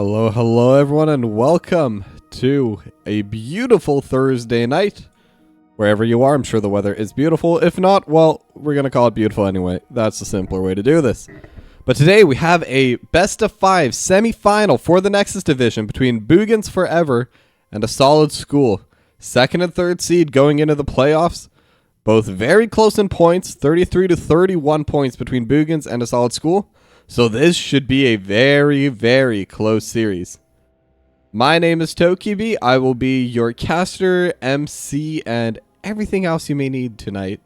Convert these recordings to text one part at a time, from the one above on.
Hello, hello everyone, and welcome to a beautiful Thursday night. Wherever you are, I'm sure the weather is beautiful. If not, well, we're going to call it beautiful anyway. That's the simpler way to do this. But today we have a best of 5 semi-final for the Nexus Division between Boogans Forever and a solid school. Second and third seed going into the playoffs. Both very close in points, 33 to 31 points between Boogans and a solid school. So this should be a very, very close series. My name is Tokibi. I will be your caster, MC, and everything else you may need tonight.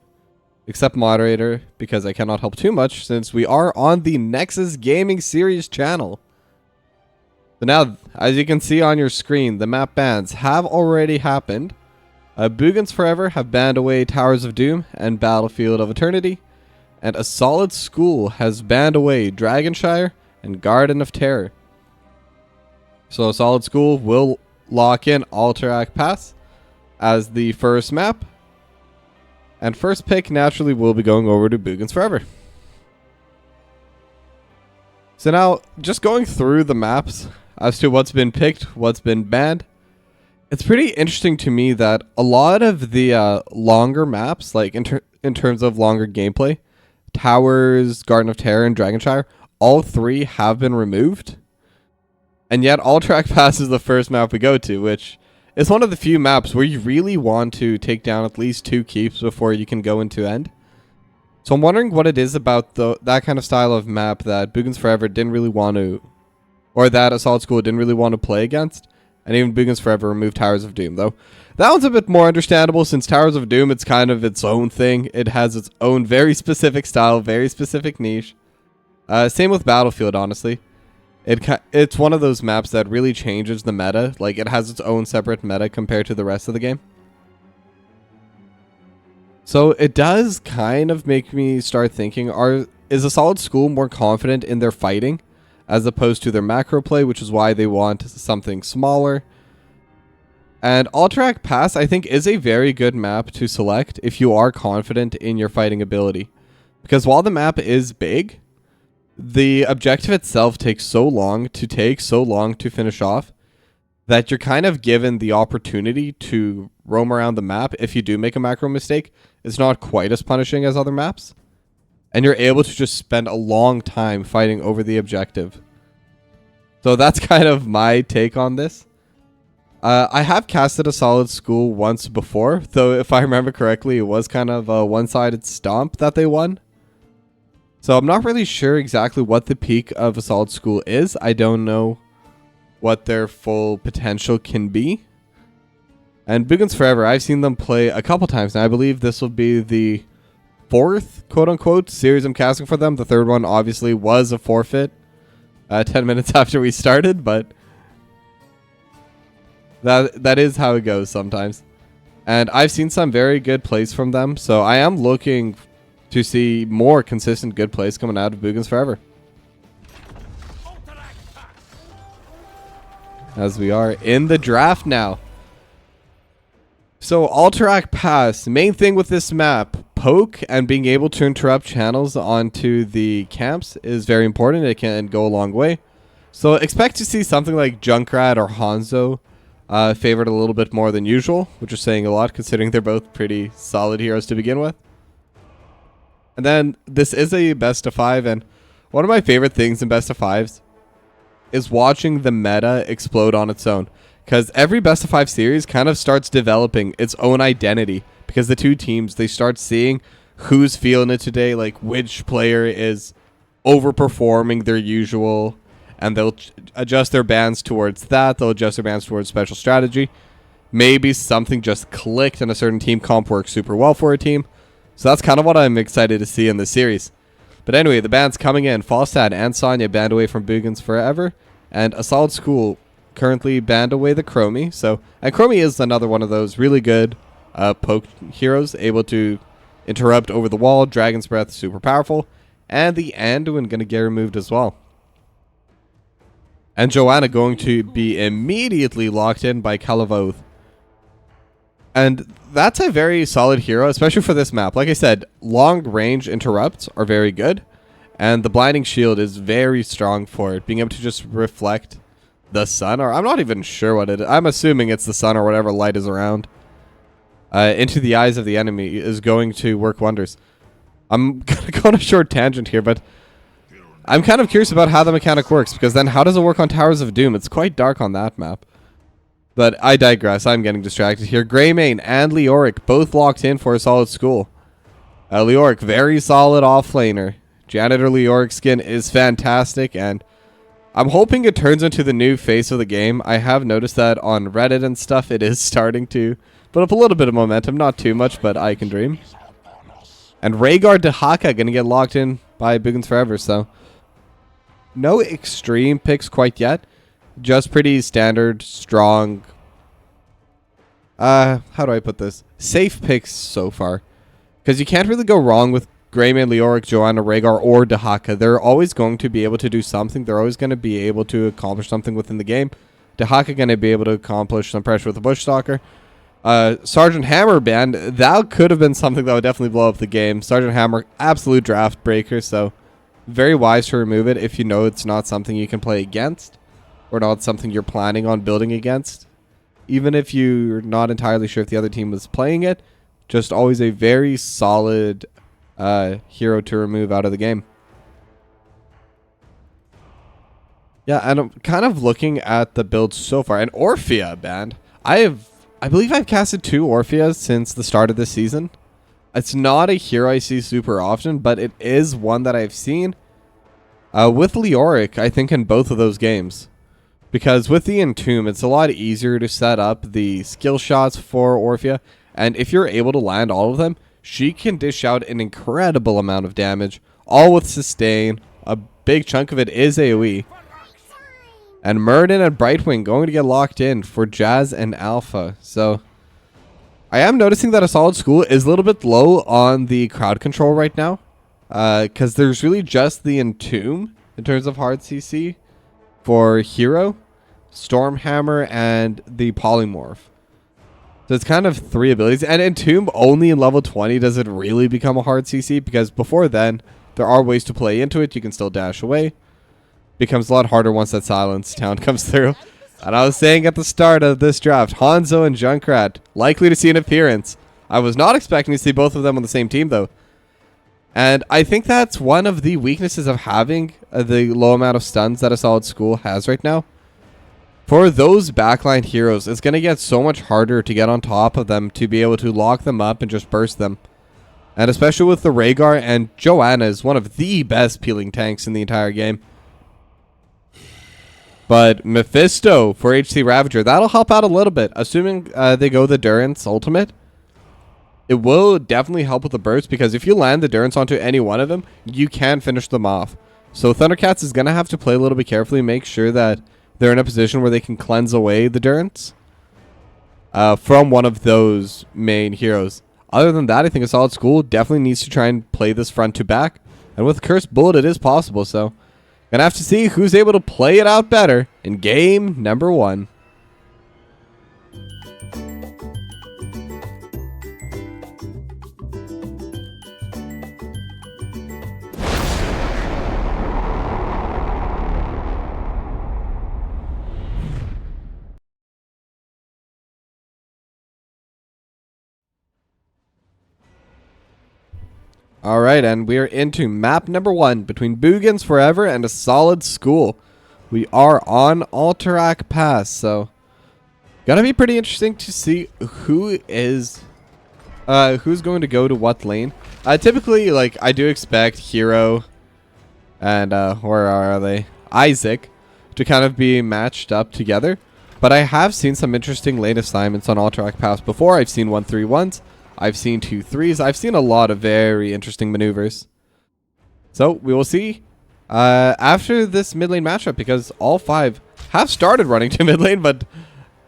Except moderator, because I cannot help too much since we are on the Nexus Gaming Series channel. So now, as you can see on your screen, the map bans have already happened. Boogans Forever have banned away Towers of Doom and Battlefield of Eternity. And a solid school has banned away Dragonshire and Garden of Terror. So a solid school will lock in Alterac Pass as the first map. And first pick naturally will be going over to Boogans Forever. So now, just going through the maps as to what's been picked, what's been banned. It's pretty interesting to me that a lot of the longer maps, like in terms of longer gameplay, Towers, Garden of Terror, and Dragonshire, all three have been removed. And yet, Alterac Pass is the first map we go to, which is one of the few maps where you really want to take down at least 2 keeps before you can go into end. So I'm wondering what it is about that kind of style of map that Boogans Forever didn't really want to, or that a solid school didn't really want to play against. And even Boogans Forever removed Towers of Doom, though. That one's a bit more understandable since Towers of Doom, it's kind of its own thing. It has its own very specific style, very specific niche. Same with Battlefield, honestly. It's one of those maps that really changes the meta. Like, it has its own separate meta compared to the rest of the game. So it does kind of make me start thinking, is a solid school more confident in their fighting as opposed to their macro play, which is why they want something smaller. And Alterac Pass, I think, is a very good map to select if you are confident in your fighting ability. Because while the map is big, the objective itself takes so long to finish off that you're kind of given the opportunity to roam around the map. If you do make a macro mistake, it's not quite as punishing as other maps. And you're able to just spend a long time fighting over the objective. So that's kind of my take on this. I have casted a solid school once before, though if I remember correctly, it was kind of a one-sided stomp that they won. So I'm not really sure exactly what the peak of a solid school is. I don't know what their full potential can be. And Boogans Forever, I've seen them play a couple times, and I believe this will be the 4th, quote-unquote, series I'm casting for them. The 3rd one, obviously, was a forfeit 10 minutes after we started, but that is how it goes sometimes. And I've seen some very good plays from them, so I am looking to see more consistent good plays coming out of Boogans Forever. As we are in the draft now. So, Alterac Pass, main thing with this map, poke and being able to interrupt channels onto the camps is very important. It can go a long way. So, expect to see something like Junkrat or Hanzo favored a little bit more than usual, which is saying a lot considering they're both pretty solid heroes to begin with. And then, this is a best of 5, and one of my favorite things in best of 5s is watching the meta explode on its own. Because every best of 5 series kind of starts developing its own identity. Because the two teams, they start seeing who's feeling it today. Like which player is overperforming their usual. And they'll adjust their bans towards that. They'll adjust their bans towards special strategy. Maybe something just clicked and a certain team comp works super well for a team. So that's kind of what I'm excited to see in this series. But anyway, the bans coming in. Falstad and Sonya banned away from Boogans Forever. And a solid school currently banned away the Chromie. And Chromie is another one of those really good poke heroes, able to interrupt over the wall. Dragon's Breath, super powerful. And the Anduin going to get removed as well. And Joanna going to be immediately locked in by Kalavoth. And that's a very solid hero, especially for this map. Like I said, long range interrupts are very good. And the Blinding Shield is very strong for it, being able to just reflect the sun, or I'm not even sure what it is. I'm assuming it's the sun or whatever light is around. Into the eyes of the enemy is going to work wonders. I'm going to go on a short tangent here, but I'm kind of curious about how the mechanic works, because then how does it work on Towers of Doom? It's quite dark on that map. But I digress. I'm getting distracted here. Greymane and Leoric both locked in for a solid school. Leoric, very solid offlaner. Janitor Leoric skin is fantastic, and I'm hoping it turns into the new face of the game. I have noticed that on Reddit and stuff, it is starting to put up a little bit of momentum. Not too much, but I can dream. And Rhaegar Dehaka going to get locked in by Boogans Forever, so no extreme picks quite yet. Just pretty standard, strong, how do I put this? Safe picks so far. Because you can't really go wrong with Greymane, Leoric, Joanna, Rhaegar, or Dehaka. They're always going to be able to do something. They're always going to be able to accomplish something within the game. Dehaka going to be able to accomplish some pressure with the Bushstalker. Sergeant Hammer band, that could have been something that would definitely blow up the game. Sergeant Hammer, absolute draft breaker, so very wise to remove it if you know it's not something you can play against, or not something you're planning on building against. Even if you're not entirely sure if the other team was playing it, just always a very solid hero to remove out of the game. Yeah, and I'm kind of looking at the builds so far. And Orphea band, I believe I've casted 2 Orpheas since the start of this season. It's not a hero I see super often, but it is one that I've seen with Leoric, I think, in both of those games. Because with the Entomb, it's a lot easier to set up the skill shots for Orphea. And if you're able to land all of them, she can dish out an incredible amount of damage, all with sustain. A big chunk of it is AoE. And Murden and Brightwing going to get locked in for Jazz and Alpha. So I am noticing that a solid school is a little bit low on the crowd control right now. Because there's really just the Entomb in terms of hard CC for Hero, Stormhammer, and the Polymorph. So it's kind of 3 abilities. And Entomb only in level 20 does it really become a hard CC, because before then, there are ways to play into it. You can still dash away. Becomes a lot harder once that Silence Town comes through. And I was saying at the start of this draft, Hanzo and Junkrat likely to see an appearance. I was not expecting to see both of them on the same team, though. And I think that's one of the weaknesses of having the low amount of stuns that a solid school has right now. For those backline heroes, it's going to get so much harder to get on top of them to be able to lock them up and just burst them. And especially with the Rhaegar, and Joanna is one of the best peeling tanks in the entire game. But Mephisto for HC Ravager, that'll help out a little bit. Assuming they go the Durance ultimate, it will definitely help with the burst, because if you land the Durance onto any one of them, you can finish them off. So Thundercats is going to have to play a little bit carefully, make sure that they're in a position where they can cleanse away the Durance from one of those main heroes. Other than that, I think a solid school definitely needs to try and play this front to back. And with Cursed Bullet, it is possible, so gonna have to see who's able to play it out better in game number 1. Alright, and we are into map number 1 between Boogans Forever and a solid school. We are on Alterac Pass, so gonna be pretty interesting to see who's going to go to what lane. Typically, like, I do expect Hero and where are they? Isaac to kind of be matched up together. But I have seen some interesting lane assignments on Alterac Pass before. I've seen 1-3-1s. I've seen 2-3s. I've seen a lot of very interesting maneuvers. So we will see after this mid lane matchup, because all 5 have started running to mid lane, but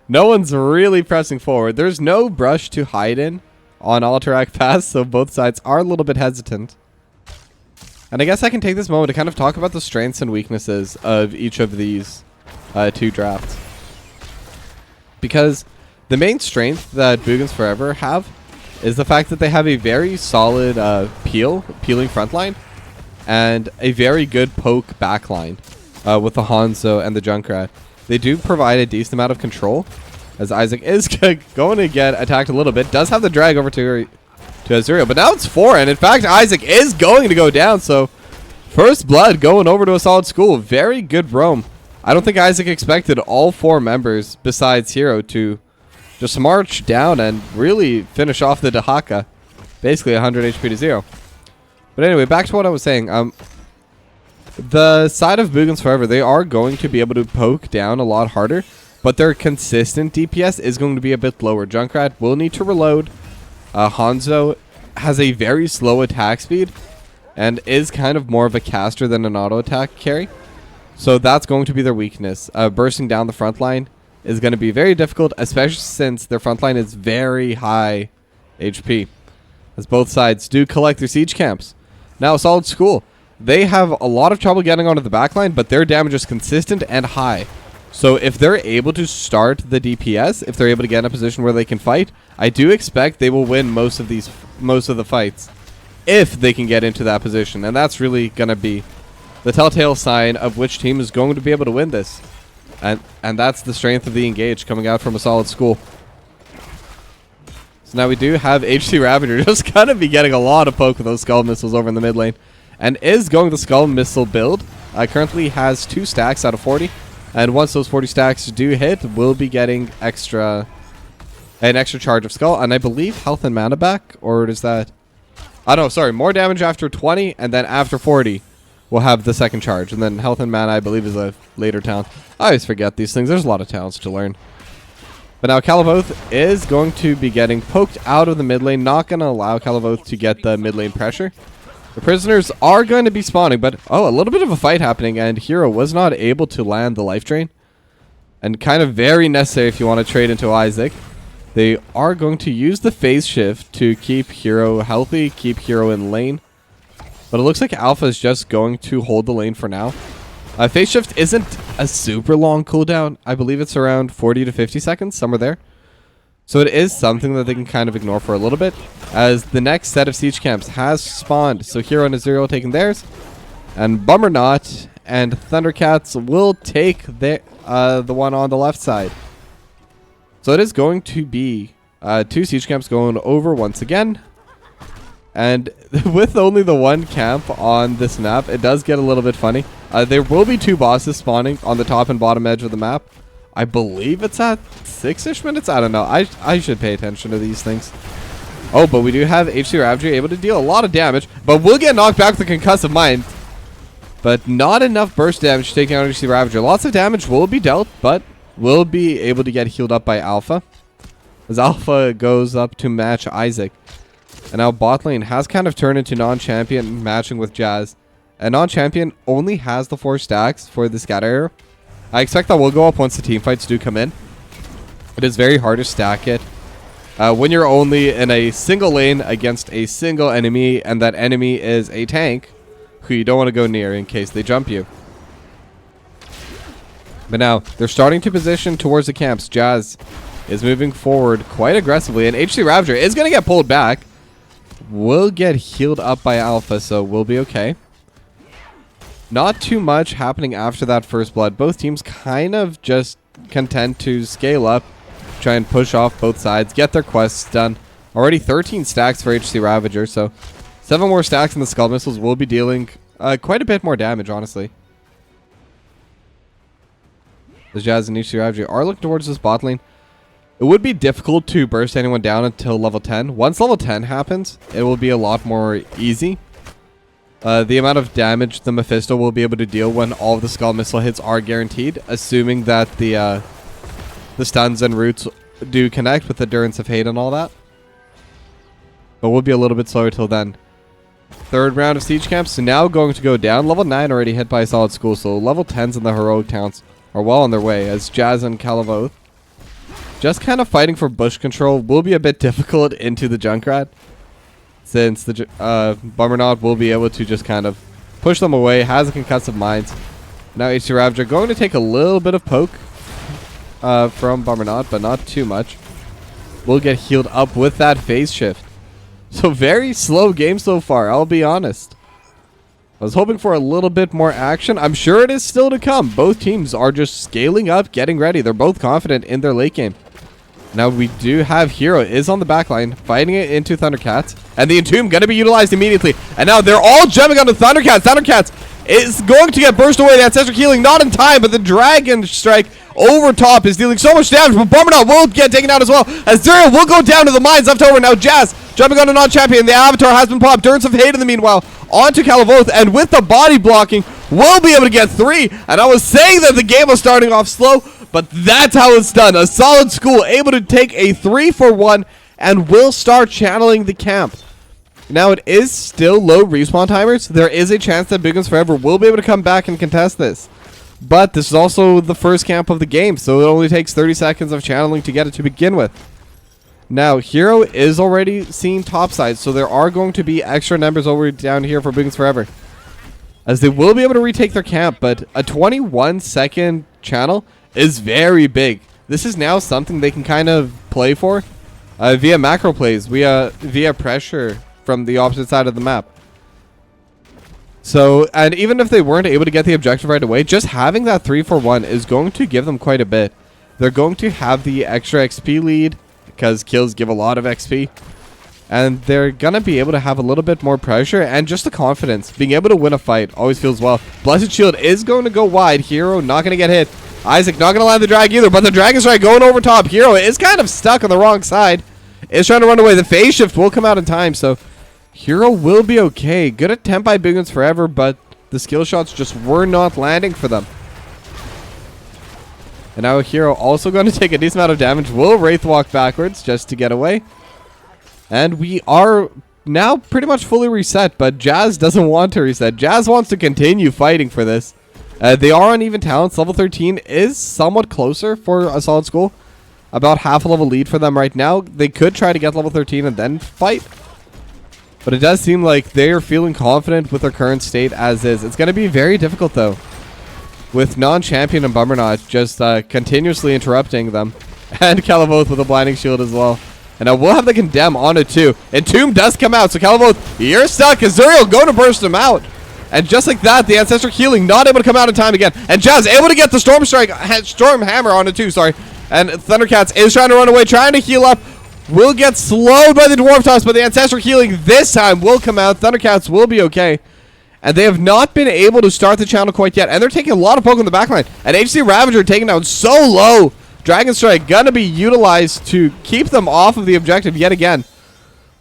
no one's really pressing forward. There's no brush to hide in on Alterac Pass, so both sides are a little bit hesitant. And I guess I can take this moment to kind of talk about the strengths and weaknesses of each of these 2 drafts. Because the main strength that Boogans Forever have is the fact that they have a very solid peeling front line and a very good poke back line with the Hanzo and the Junkrat. they do provide a decent amount of control, as Isaac is going to get attacked a little bit. Does have the drag over to Azuriel, but now it's 4, and in fact, Isaac is going to go down, so first blood going over to a solid school. Very good roam. I don't think Isaac expected all 4 members besides Hero to just march down and really finish off the Dahaka. Basically 100 HP to 0. But anyway, back to what I was saying. The side of Boogans Forever, they are going to be able to poke down a lot harder, but their consistent DPS is going to be a bit lower. Junkrat will need to reload. Hanzo has a very slow attack speed and is kind of more of a caster than an auto attack carry. So that's going to be their weakness. Bursting down the front line is going to be very difficult, especially since their front line is very high HP, as both sides do collect their siege camps. Now, Solid School, they have a lot of trouble getting onto the backline, but their damage is consistent and high. So if they're able to start the DPS, if they're able to get in a position where they can fight, I do expect they will win most of the fights if they can get into that position. And that's really going to be the telltale sign of which team is going to be able to win this. And that's the strength of the engage coming out from a Solid School. So now we do have HC Ravager just kind of be getting a lot of poke with those Skull Missiles over in the mid lane. And is going the Skull Missile build. Currently has 2 stacks out of 40. And once those 40 stacks do hit, we'll be getting an extra charge of Skull. And I believe health and mana back. Or is that... Oh no, sorry. More damage after 20. And then after 40, we'll have the second charge. And then health and mana, I believe, is a later talent. I always forget these things. There's a lot of talents to learn. But now Calavoth is going to be getting poked out of the mid lane. Not going to allow Calavoth to get the mid lane pressure. The prisoners are going to be spawning, but a little bit of a fight happening, and Hero was not able to land the life drain. And kind of very necessary if you want to trade into Isaac. They are going to use the phase shift to keep Hero healthy, keep Hero in lane. But it looks like Alpha is just going to hold the lane for now. Phase shift isn't a super long cooldown. I believe it's around 40 to 50 seconds, somewhere there. So it is something that they can kind of ignore for a little bit, as the next set of siege camps has spawned. So Hero and Azuriel taking theirs, and Bummernot and Thundercats will take the one on the left side. So it is going to be 2 siege camps going over once again. And with only the 1 camp on this map, it does get a little bit funny. There will be 2 bosses spawning on the top and bottom edge of the map. I believe it's at 6-ish minutes. I don't know. I should pay attention to these things. Oh, but we do have HC Ravager able to deal a lot of damage, but we'll get knocked back with the Concussive Mind. But not enough burst damage to take out HC Ravager. Lots of damage will be dealt, but will be able to get healed up by Alpha, as Alpha goes up to match Isaac. And now bot lane has kind of turned into non-champion matching with Jazz. And non-champion only has the 4 stacks for the scatter arrow. I expect that will go up once the team fights do come in. It is very hard to stack it when you're only in a single lane against a single enemy, and that enemy is a tank who you don't want to go near in case they jump you. But now they're starting to position towards the camps. Jazz is moving forward quite aggressively, and HC Ravager is going to get pulled back. Will get healed up by Alpha, so we'll be okay. Not too much happening after that first blood. Both teams kind of just content to scale up, try and push off both sides, get their quests done. Already 13 stacks for HC Ravager, so 7 more stacks and the Skull Missiles will be dealing quite a bit more damage, honestly. The Jazz and HC Ravager are looking towards this bot lane. It would be difficult to burst anyone down until level 10. Once level 10 happens, it will be a lot more easy. The amount of damage the Mephisto will be able to deal when all of the Skull Missile hits are guaranteed, assuming that the stuns and roots do connect with Endurance of Hate and all that. But we'll be a little bit slower till then. 3rd round of siege camps now going to go down. Level 9 already hit by a Solid School, so level 10s and the heroic towns are well on their way, as Jazz and Calavoth just kind of fighting for bush control will be a bit difficult into the Junkrat, since the Bummernot will be able to just kind of push them away, has a Concussive Minds. Now HC Ravager going to take a little bit of poke from Bummernot, but not too much. Will get healed up with that phase shift. So very slow game so far, I'll be honest. I was hoping for a little bit more action. I'm sure it is still to come. Both teams are just scaling up, getting ready. They're both confident in their late game. Now we do have Hero is on the back line, fighting it into Thundercats. And the Entomb going to be utilized immediately. And now they're all jumping onto Thundercats. Thundercats is going to get burst away. The Ancestral Healing not in time, but the Dragon Strike over top is dealing so much damage. But Bombernaut will get taken out as well. As Zuriel will go down to the mines left over. Now Jazz jumping on a non-champion. The Avatar has been popped. Durance of Hate in the meanwhile onto Calavoth. And with the body blocking, will be able to get 3. And I was saying that the game was starting off slow, but that's how it's done. A solid school able to take a 3-for-1 and will start channeling the camp. Now it is still low respawn timers. There is a chance that Boogans Forever will be able to come back and contest this. But this is also the first camp of the game, so it only takes 30 seconds of channeling to get it to begin with. Now, Hero is already seen topside, so there are going to be extra numbers over down here for Boogans Forever, as they will be able to retake their camp, but a 21-second channel is very big. This is now something they can kind of play for via macro plays, via pressure from the opposite side of the map. So, and even if they weren't able to get the objective right away, just having that 3-for-1 is going to give them quite a bit. They're going to have the extra XP lead, because kills give a lot of XP. And they're going to be able to have a little bit more pressure and just the confidence. Being able to win a fight always feels well. Blessed Shield is going to go wide. Hero not going to get hit. Isaac not going to land the drag either, but the Dragon Strike going over top. Hero is kind of stuck on the wrong side. Is trying to run away. The phase shift will come out in time, so Hero will be okay. Good attempt by Boogans Forever, but the skill shots just were not landing for them. And now Hero also going to take a decent amount of damage. Will Wraith walk backwards just to get away. And we are now pretty much fully reset, but Jazz doesn't want to reset. Jazz wants to continue fighting for this. They are on even talents. Level 13 is somewhat closer for a solid school. About half a level lead for them right now. They could try to get level 13 and then fight. But it does seem like they are feeling confident with their current state as is. It's going to be very difficult though, with non-champion and Bombernaut just continuously interrupting them. And Calavoth with a blinding shield as well. And now we'll have the Condemn on it too. Entomb does come out, so Calavoth, you're stuck. Azuriel going to burst him out. And just like that, the Ancestral Healing not able to come out in time again. And Jazz able to get the Storm Strike, Storm Hammer on it too, sorry. And Thundercats is trying to run away, trying to heal up. Will get slowed by the Dwarf Toss, but the Ancestral Healing this time will come out. Thundercats will be okay. And they have not been able to start the channel quite yet. And they're taking a lot of poke in the backline. And HC Ravager taken down so low. Dragon Strike gonna be utilized to keep them off of the objective yet again.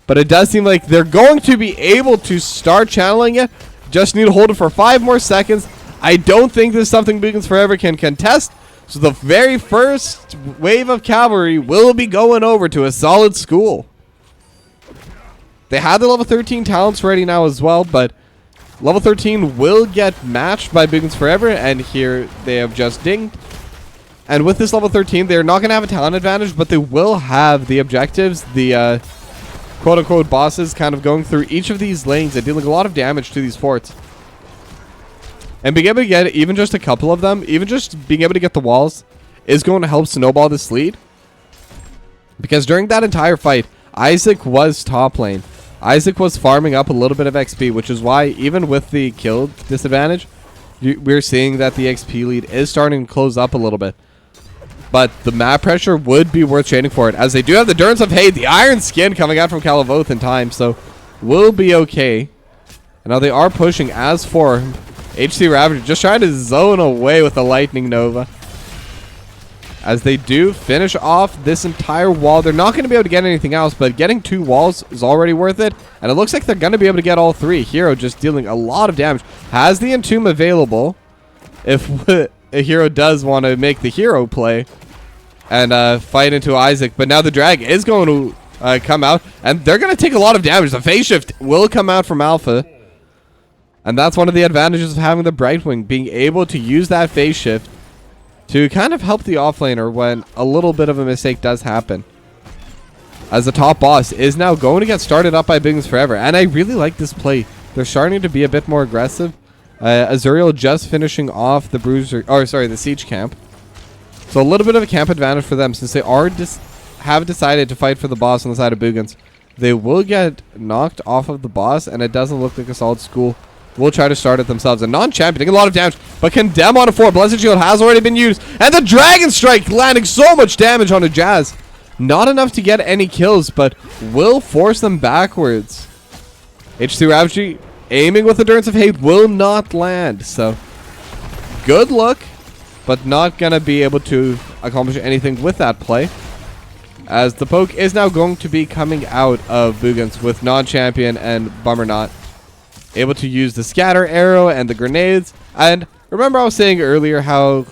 But it does seem like they're going to be able to start channeling it. Just need to hold it for 5 more seconds. I don't think this is something Boogans Forever can contest. So the very first wave of cavalry will be going over to a solid school. They have the level 13 talents ready now as well, but level 13 will get matched by Boogans Forever, and here they have just dinged. And with this level 13, they're not going to have a talent advantage, but they will have the objectives, the quote-unquote bosses kind of going through each of these lanes and dealing a lot of damage to these forts. And being able to get even just a couple of them, even just being able to get the walls, is going to help snowball this lead. Because during that entire fight, Isaac was top lane. Isaac was farming up a little bit of XP, which is why even with the kill disadvantage, we're seeing that the XP lead is starting to close up a little bit. But the map pressure would be worth trading for it, as they do have the Durance of Hate, the Iron Skin coming out from Calavoth in time, so will be okay. And now they are pushing as for HC Ravager, just trying to zone away with the Lightning Nova. As they do finish off this entire wall. They're not going to be able to get anything else, but getting 2 walls is already worth it. And it looks like they're going to be able to get all 3. Hero just dealing a lot of damage. Has the Entomb available if a Hero does want to make the Hero play and fight into Isaac. But now the drag is going to come out, and they're going to take a lot of damage. The phase shift will come out from Alpha. And that's one of the advantages of having the Brightwing, being able to use that phase shift to kind of help the offlaner when a little bit of a mistake does happen. As the top boss is now going to get started up by Boogans Forever. And I really like this play. They're starting to be a bit more aggressive. Azuriel just finishing off the Bruiser, or sorry, the Siege camp. So a little bit of a camp advantage for them, since they are have decided to fight for the boss on the side of Boogans. They will get knocked off of the boss, and it doesn't look like a solid school will try to start it themselves. And non-champion taking a lot of damage, but Condemn on a 4. Blessed Shield has already been used. And the Dragon Strike landing so much damage on a Jazz. Not enough to get any kills, but will force them backwards. HC Ravager aiming with Endurance of Hate will not land. So, good luck, but not going to be able to accomplish anything with that play. As the poke is now going to be coming out of Boogans with non-champion and Bummer not able to use the scatter arrow and the grenades. And remember I was saying earlier how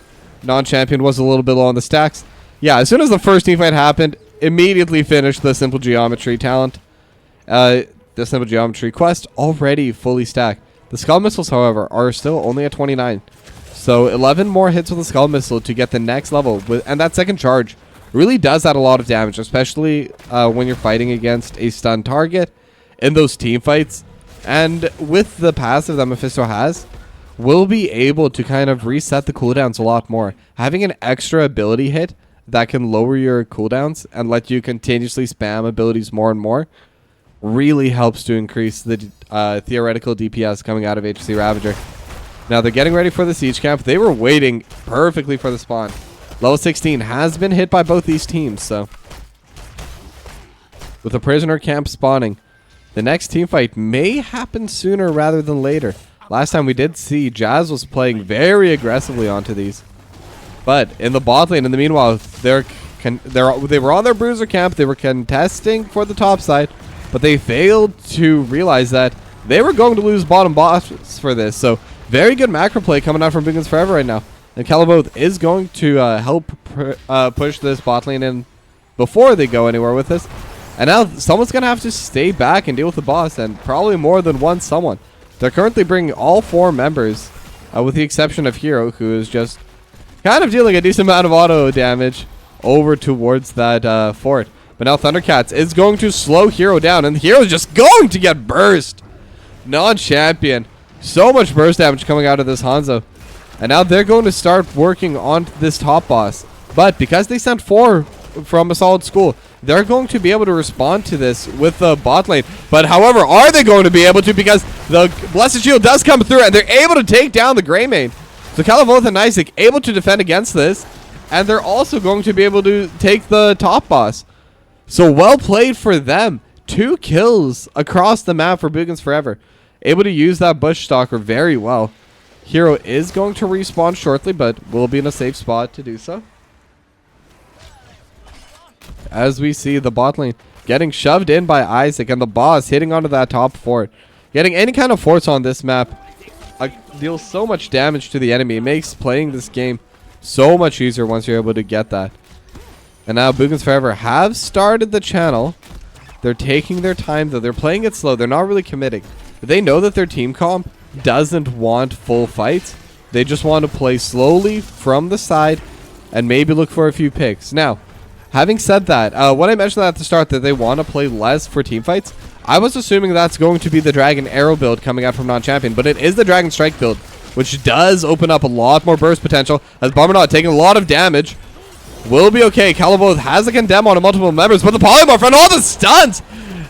non-champion was a little bit low on the stacks? Yeah, as soon as the first teamfight happened, immediately finished the Simple Geometry talent. The Simple Geometry quest already fully stacked. The Skull Missiles, however, are still only at 29. So 11 more hits with the Skull Missile to get the next level. And that second charge really does add a lot of damage, especially when you're fighting against a stunned target in those team fights. And with the passive that Mephisto has, we'll be able to kind of reset the cooldowns a lot more. Having an extra ability hit that can lower your cooldowns and let you continuously spam abilities more and more really helps to increase the theoretical DPS coming out of HC Ravager. Now they're getting ready for the siege camp. They were waiting perfectly for the spawn. Level 16 has been hit by both these teams, so with the prisoner camp spawning, the next team fight may happen sooner rather than later. Last time we did see Jazz was playing very aggressively onto these. But in the bot lane, in the meanwhile, they were on their bruiser camp. They were contesting for the top side, but they failed to realize that they were going to lose bottom boss for this. So very good macro play coming out from Boogans Forever right now. And Calaboth is going to help push this bot lane in before they go anywhere with this. And now someone's going to have to stay back and deal with the boss, and probably more than one someone. They're currently bringing all 4 members, with the exception of Hero, who is just kind of dealing a decent amount of auto damage over towards that fort. But now Thundercats is going to slow Hero down, and Hero's just going to get burst. Non-champion. So much burst damage coming out of this Hanzo. And now they're going to start working on this top boss. But because they sent 4 from a solid school, they're going to be able to respond to this with the bot lane. But however, are they going to be able to? Because the Blessed Shield does come through, and they're able to take down the Greymane. So Calavoth and Isaac able to defend against this. And they're also going to be able to take the top boss. So well played for them. 2 kills across the map for Boogans Forever. Able to use that Bush Stalker very well. Hero is going to respawn shortly, but will be in a safe spot to do so. As we see the bot lane getting shoved in by Isaac, and the boss hitting onto that top fort. Getting any kind of force on this map deals so much damage to the enemy. It makes playing this game so much easier once you're able to get that. And now Boogans Forever have started the channel. They're taking their time though. They're playing it slow. They're not really committing. They know that their team comp doesn't want full fights. They just want to play slowly from the side and maybe look for a few picks. Now, having said that, when I mentioned that at the start that they want to play less for team fights, I was assuming that's going to be the Dragon Arrow build coming out from non-champion, but it is the Dragon Strike build, which does open up a lot more burst potential, as Bombernaut taking a lot of damage. Will be okay. Calavoth has a condemn on multiple members, but the polymorph and all the stuns!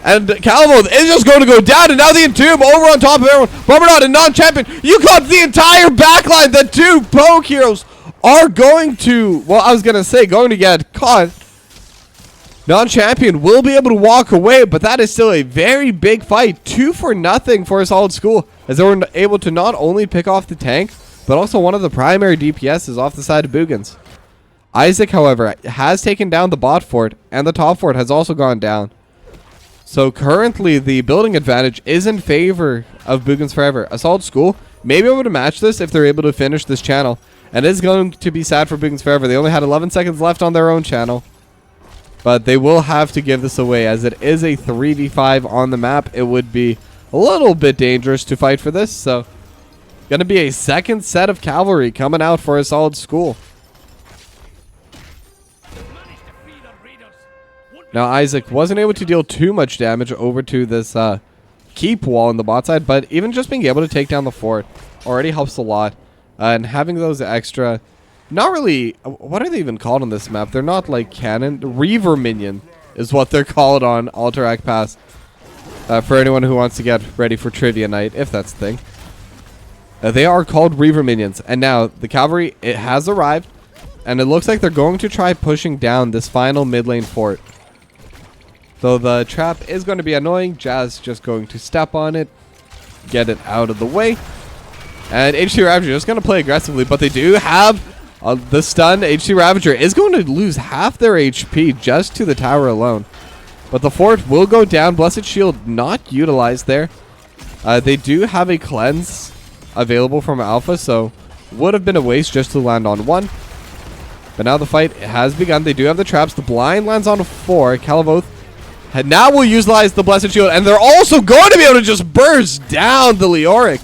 And Calavoth is just going to go down, and now the Entomb over on top of everyone. Bombernaut and non-champion, you caught the entire backline. The 2 poke heroes are going to, well, I was going to say going to get caught. Non-champion will be able to walk away, but that is still a very big fight. 2-0 for a solid school, as they were able to not only pick off the tank, but also one of the primary DPSs off the side of Boogans. Isaac, however, has taken down the bot fort, and the top fort has also gone down. So currently, the building advantage is in favor of Boogans Forever. A solid school may be able to match this if they're able to finish this channel. And it is going to be sad for Boogans Forever. They only had 11 seconds left on their own channel. But they will have to give this away, as it is a 3v5 on the map. It would be a little bit dangerous to fight for this. So, going to be a second set of cavalry coming out for a solid school. Now, Isaac wasn't able to deal too much damage over to this keep wall on the bot side, but even just being able to take down the fort already helps a lot. And having those extra, not really, what are they even called on this map? They're not like cannon. Reaver Minion is what they're called on Alterac Pass. For anyone who wants to get ready for trivia night, if that's the thing. They are called Reaver minions. And now the cavalry, it has arrived. And it looks like they're going to try pushing down this final mid lane fort. Though the trap is going to be annoying. Jazz just going to step on it. Get it out of the way. And HC Ravager just going to play aggressively. But they do have the stun. HC Ravager is going to lose half their HP just to the tower alone. But the fort will go down. Blessed Shield not utilized there. They do have a cleanse available from Alpha. So would have been a waste just to land on one. But now the fight has begun. They do have the traps. The blind lands on 4. Calavoth now will utilize the Blessed Shield. And they're also going to be able to just burst down the Leoric.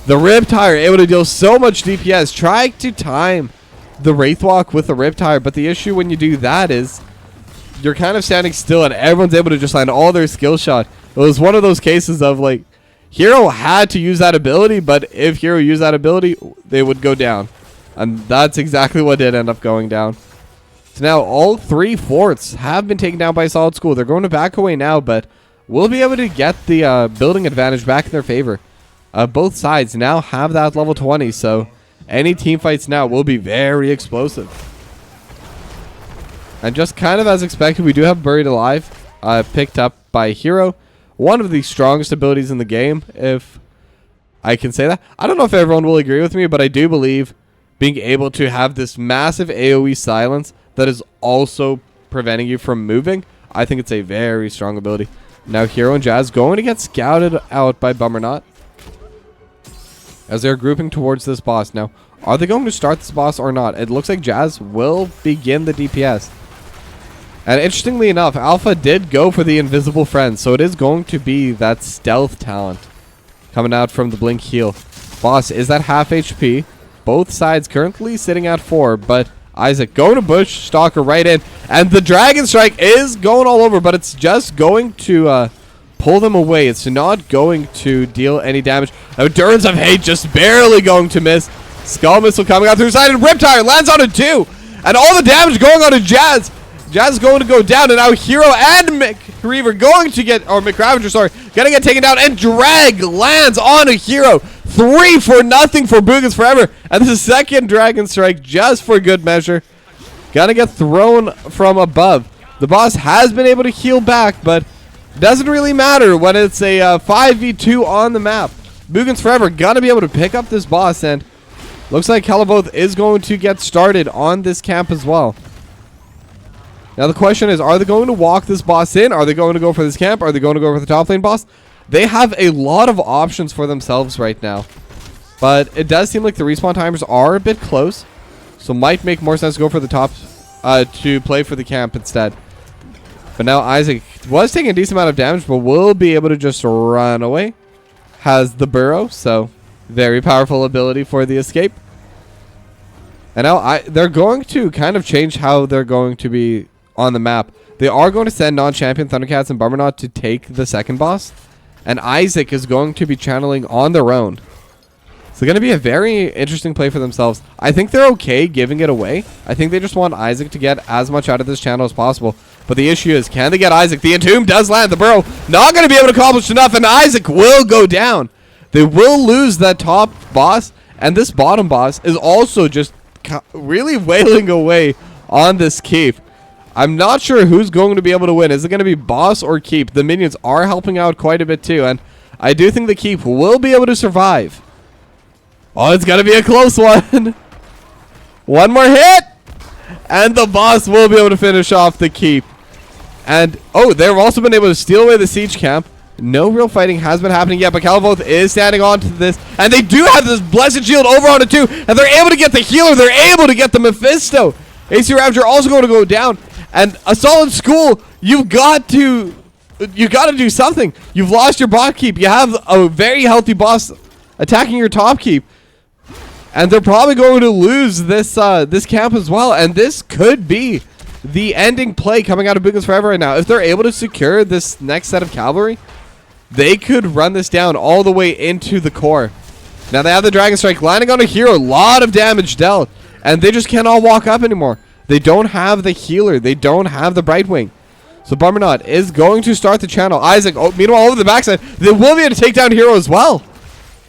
The Riptire able to deal so much DPS. Trying to time the Wraithwalk with the Riptire. But the issue when you do that is you're kind of standing still. And everyone's able to just land all their skill shot. It was one of those cases of like Hero had to use that ability. But if Hero used that ability, they would go down. And that's exactly what did end up going down. So now all 3 forts have been taken down by Solid School. They're going to back away now, but we'll be able to get the building advantage back in their favor. Both sides now have that level 20, so any team fights now will be very explosive. And just kind of as expected, we do have Buried Alive picked up by Hero. One of the strongest abilities in the game, if I can say that. I don't know if everyone will agree with me, but I do believe being able to have this massive AoE silence that is also preventing you from moving, I think it's a very strong ability. Now Hero and Jazz going to get scouted out by Bummernot as they're grouping towards this boss. Now, are they going to start this boss or not? It looks like Jazz will begin the DPS. And interestingly enough, Alpha did go for the Invisible Friend, so it is going to be that stealth talent coming out from the Blink heal. Boss is at half HP. Both sides currently sitting at 4, but Isaac going to Bush Stalker right in. And the Dragon Strike is going all over, but it's just going to pull them away. It's not going to deal any damage. Endurance of Hate just barely going to miss. Skull Missile coming out through the side, and Riptire lands on it too. And all the damage going on to Jazz. Jazz is going to go down, and now Hero and McReaver going to get, or McRavager, sorry, going to get taken down, and Drag lands on a Hero. 3-0 for Boogans Forever. And the second Dragon Strike just for good measure. Gonna get thrown from above. The boss has been able to heal back, but doesn't really matter when it's a 5v2 on the map. Boogans Forever gonna be able to pick up this boss, and looks like Calavoth is going to get started on this camp as well. Now the question is, are they going to walk this boss in? Are they going to go for this camp? Are they going to go for the top lane boss? They have a lot of options for themselves right now. But it does seem like the respawn timers are a bit close. So might make more sense to go for the top, to play for the camp instead. But now Isaac was taking a decent amount of damage, but will be able to just run away. Has the burrow, so very powerful ability for the escape. And now they're going to kind of change how they're going to be on the map. They are going to send non-champion Thundercats and Bummernot to take the second boss. And Isaac is going to be channeling on their own. So going to be a very interesting play for themselves. I think they're okay giving it away. I think they just want Isaac to get as much out of this channel as possible. But the issue is, can they get Isaac? The Entomb does land. The Burrow not going to be able to accomplish enough, and Isaac will go down. They will lose that top boss, and this bottom boss is also just really wailing away on this keep. I'm not sure who's going to be able to win. Is it going to be boss or keep? The minions are helping out quite a bit too, and I do think the keep will be able to survive. Oh, it's going to be a close one. One more hit, and the boss will be able to finish off the keep. And, oh, they've also been able to steal away the siege camp. No real fighting has been happening yet, but Calavoth is standing on to this. And they do have this Blessed Shield over on it too, and they're able to get the healer. They're able to get the Mephisto. AC Ravager also going to go down. And a Solid School, you've got to do something. You've lost your bot keep. You have a very healthy boss attacking your top keep. And they're probably going to lose this this camp as well. And this could be the ending play coming out of Boogans Forever right now. If they're able to secure this next set of cavalry, they could run this down all the way into the core. Now they have the Dragon Strike landing on a Hero. A lot of damage dealt. And they just cannot walk up anymore. They don't have the healer. They don't have the Brightwing. So Bummernot is going to start the channel. Isaac, oh, meanwhile, over the backside, they will be able to take down Hero as well.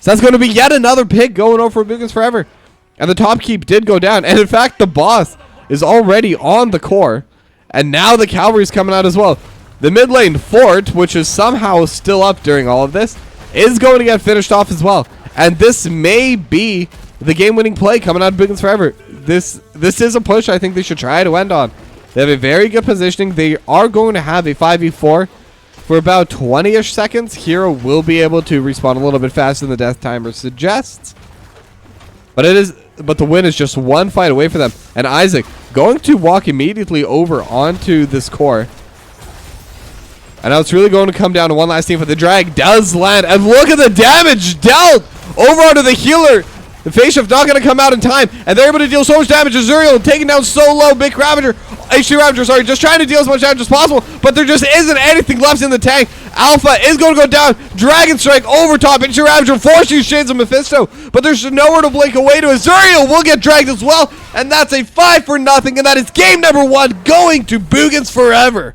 So that's going to be yet another pick going over for Boogans Forever. And the top keep did go down. And in fact, the boss is already on the core. And now the cavalry's coming out as well. The mid lane fort, which is somehow still up during all of this, is going to get finished off as well. And this may be the game-winning play coming out of Boogans Forever. This is a push I think they should try to end on. They have a very good positioning. They are going to have a 5v4 for about 20-ish seconds. Hero will be able to respawn a little bit faster than the death timer suggests. But the win is just one fight away for them. And Isaac going to walk immediately over onto this core. And now it's really going to come down to one last team, but the drag does land. And look at the damage dealt over onto the healer. The face shift not going to come out in time. And they're able to deal so much damage. Azuriel taking down so low. Big Ravager, HD Ravager, sorry, just trying to deal as much damage as possible. But there just isn't anything left in the tank. Alpha is going to go down. Dragon Strike over top. HD Ravager forcing Shades of Mephisto. But there's nowhere to blink away to. Azuriel will get dragged as well. And that's a 5-0. And that is game number 1 going to Boogans Forever.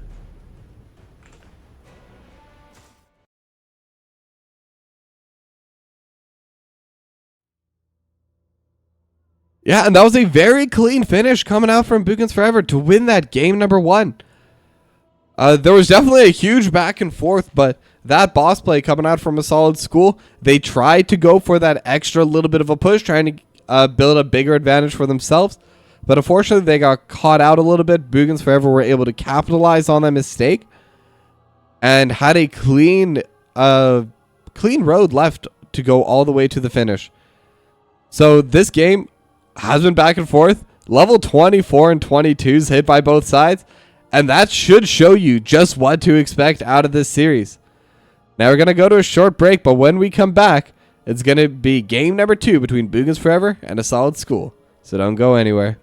Yeah, and that was a very clean finish coming out from Boogans Forever to win that game number 1. There was definitely a huge back and forth, but that boss play coming out from a solid school, they tried to go for that extra little bit of a push, trying to build a bigger advantage for themselves. But unfortunately, they got caught out a little bit. Boogans Forever were able to capitalize on that mistake and had a clean road left to go all the way to the finish. So this game has been back and forth. Level 24 and 22s hit by both sides. And that should show you just what to expect out of this series. Now we're going to go to a short break, but when we come back, it's going to be game number 2 between Boogans Forever and a solid school. So don't go anywhere.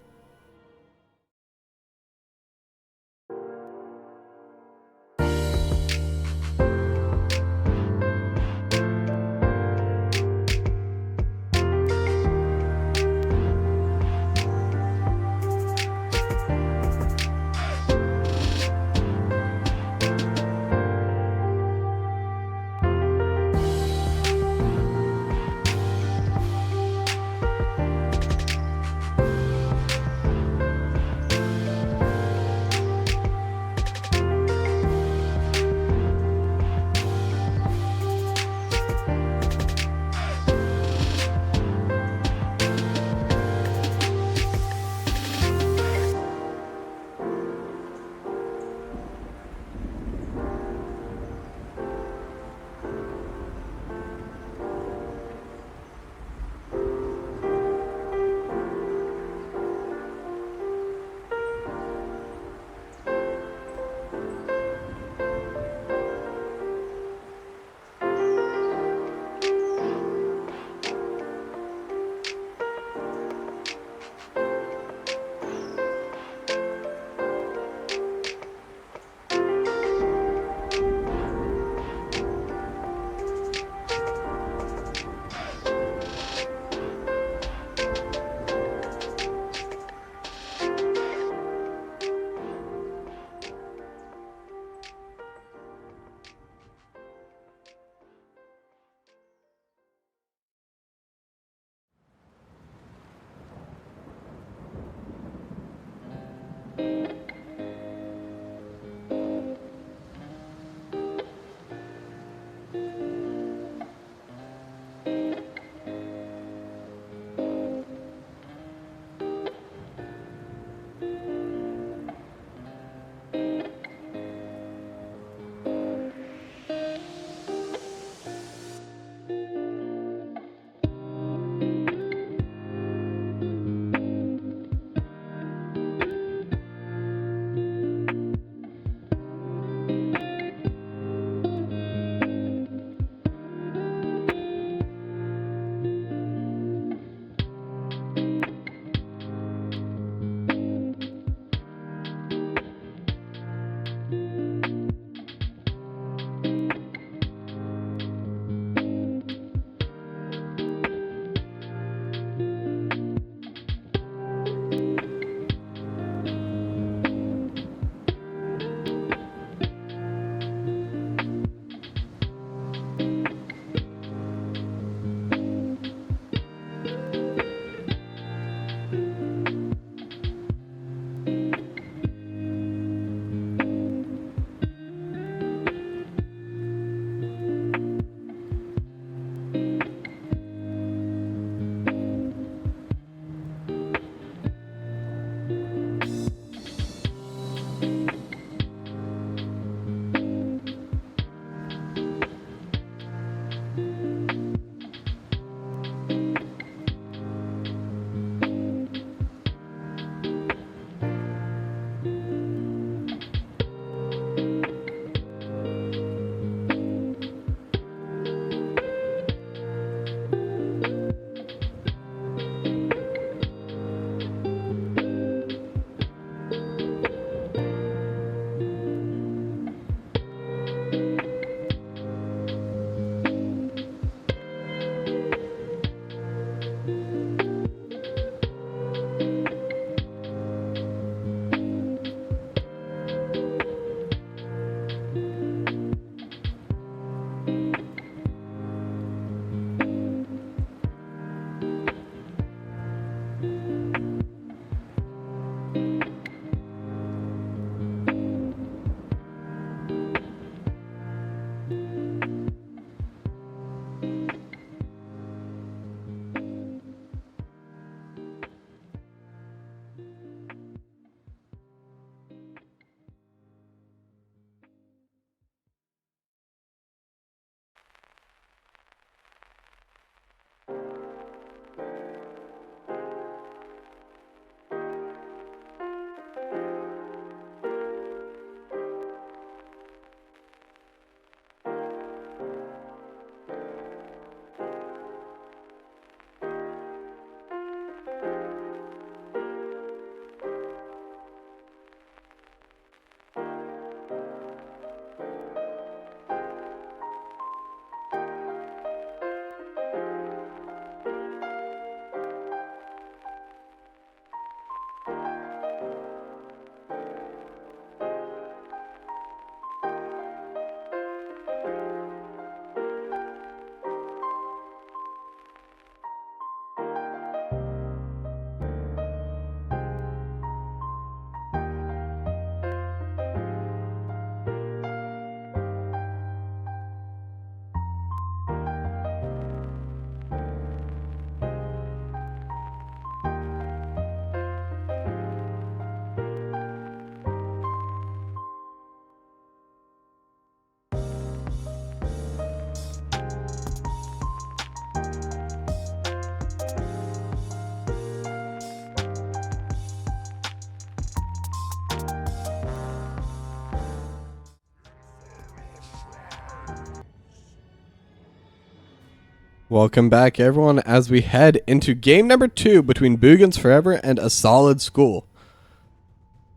Welcome back, everyone, as we head into game number 2 between Boogans Forever and A Solid School.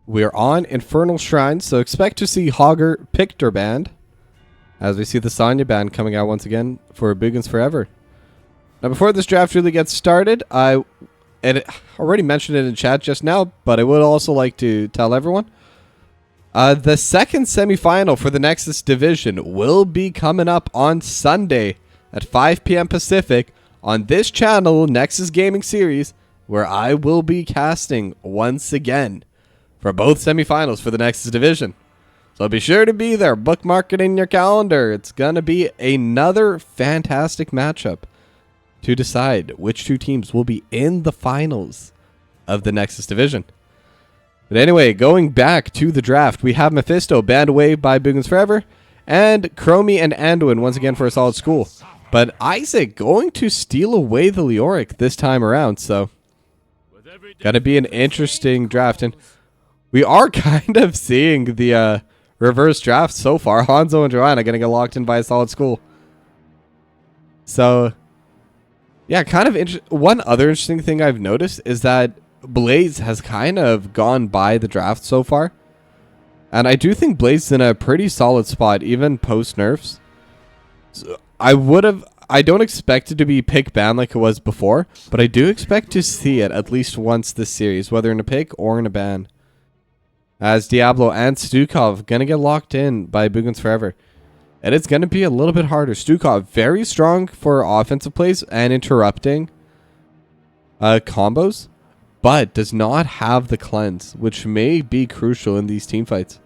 We're on Infernal Shrine, so expect to see Hogger Pictor Band, as we see the Sonya Band coming out once again for Boogans Forever. Now, before this draft really gets started, I already mentioned it in chat just now, but I would also like to tell everyone, the second semi-final for the Nexus Division will be coming up on Sunday at 5 p.m. Pacific on this channel, Nexus Gaming Series, where I will be casting once again for both semifinals for the Nexus Division. So be sure to be there, bookmark it in your calendar. It's gonna be another fantastic matchup to decide which two teams will be in the finals of the Nexus Division. But anyway, going back to the draft, we have Mephisto banned away by Boogans Forever, and Chromie and Anduin once again for A Solid School. But Isaac going to steal away the Leoric this time around, so gotta be an interesting draft. And we are kind of seeing the reverse draft so far. Hanzo and Joanna gonna get locked in by A Solid School. So yeah, kind of one other interesting thing I've noticed is that Blaze has kind of gone by the draft so far. And I do think Blaze is in a pretty solid spot, even post nerfs. So I don't expect it to be pick ban like it was before, but I do expect to see it at least once this series, whether in a pick or in a ban. As Diablo and Stukov gonna get locked in by Boogans Forever. And it's gonna be a little bit harder. Stukov very strong for offensive plays and interrupting combos, but does not have the cleanse, which may be crucial in these team fights.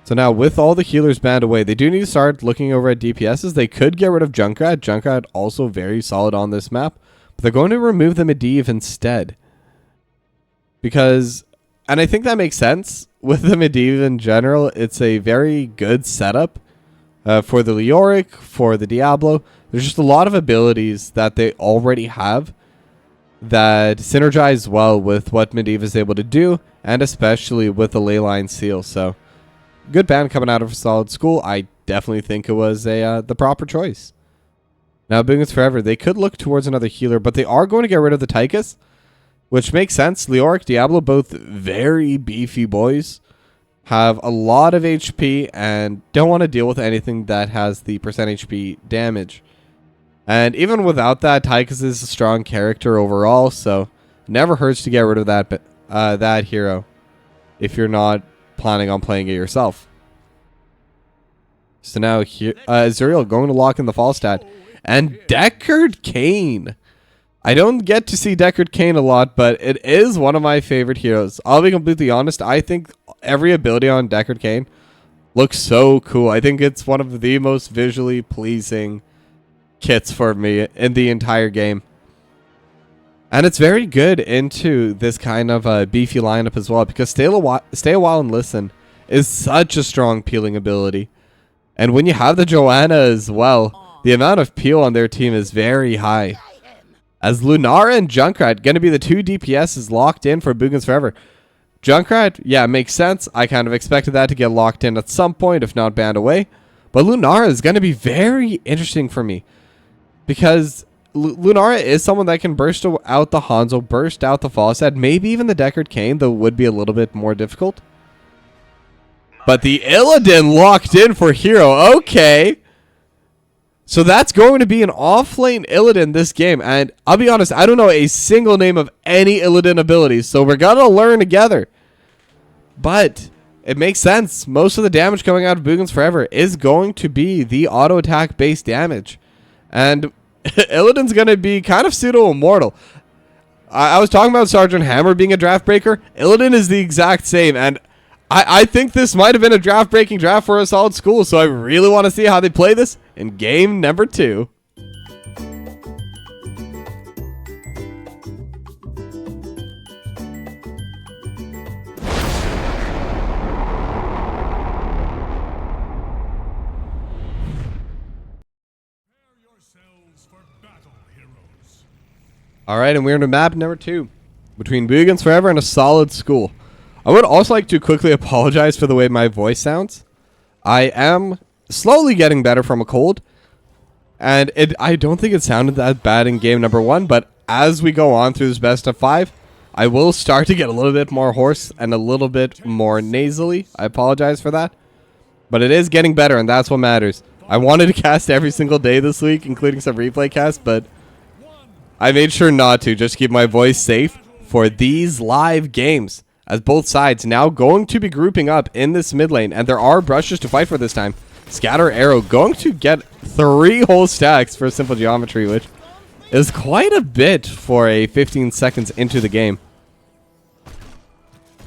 So now, with all the healers banned away, they do need to start looking over at DPSs. They could get rid of Junkrat. Junkrat also very solid on this map. But they're going to remove the Medivh instead. Because, and I think that makes sense. With the Medivh in general, it's a very good setup for the Leoric, for the Diablo. There's just a lot of abilities that they already have that synergize well with what Medivh is able to do, and especially with the Leyline Seal. So good ban coming out of A Solid School. I definitely think it was the proper choice. Now, Boogans Forever, they could look towards another healer, but they are going to get rid of the Tychus, which makes sense. Leoric, Diablo, both very beefy boys, have a lot of HP and don't want to deal with anything that has the percent HP damage. And even without that, Tychus is a strong character overall, so never hurts to get rid of that hero if you're not planning on playing it yourself. So now here, Zuriel going to lock in the Falstad. And Deckard Cain. I don't get to see Deckard Cain a lot, but it is one of my favorite heroes. I'll be completely honest. I think every ability on Deckard Cain looks so cool. I think it's one of the most visually pleasing kits for me in the entire game. And it's very good into this kind of beefy lineup as well, because Stay a While and Listen is such a strong peeling ability. And when you have the Joanna as well, the amount of peel on their team is very high. As Lunara and Junkrat going to be the two DPSs locked in for Boogans Forever. Junkrat, yeah, makes sense. I kind of expected that to get locked in at some point, if not banned away. But Lunara is going to be very interesting for me, because Lunara is someone that can burst out the Hanzo, burst out the Falstad, maybe even the Deckard Cain, though would be a little bit more difficult. But the Illidan locked in for hero. Okay. So that's going to be an off-lane Illidan this game. And I'll be honest, I don't know a single name of any Illidan abilities, so we're going to learn together. But it makes sense. Most of the damage coming out of Boogans Forever is going to be the auto-attack based damage. And Illidan's going to be kind of pseudo-immortal. I was talking about Sergeant Hammer being a draft breaker. Illidan is the exact same, and I think this might have been a draft-breaking draft for A Solid School, so I really want to see how they play this in game number 2. Alright, and we're into map number 2 between Boogans Forever and A Solid School. I would also like to quickly apologize for the way my voice sounds. I am slowly getting better from a cold, And I don't think it sounded that bad in game number 1, but as we go on through this best of 5, I will start to get a little bit more hoarse and a little bit more nasally. I apologize for that. But it is getting better, and that's what matters. I wanted to cast every single day this week, including some replay casts, but I made sure not to, just keep my voice safe for these live games, as both sides now going to be grouping up in this mid lane, and there are brushes to fight for this time. Scatter Arrow going to get 3 whole stacks for simple geometry, which is quite a bit for a 15 seconds into the game.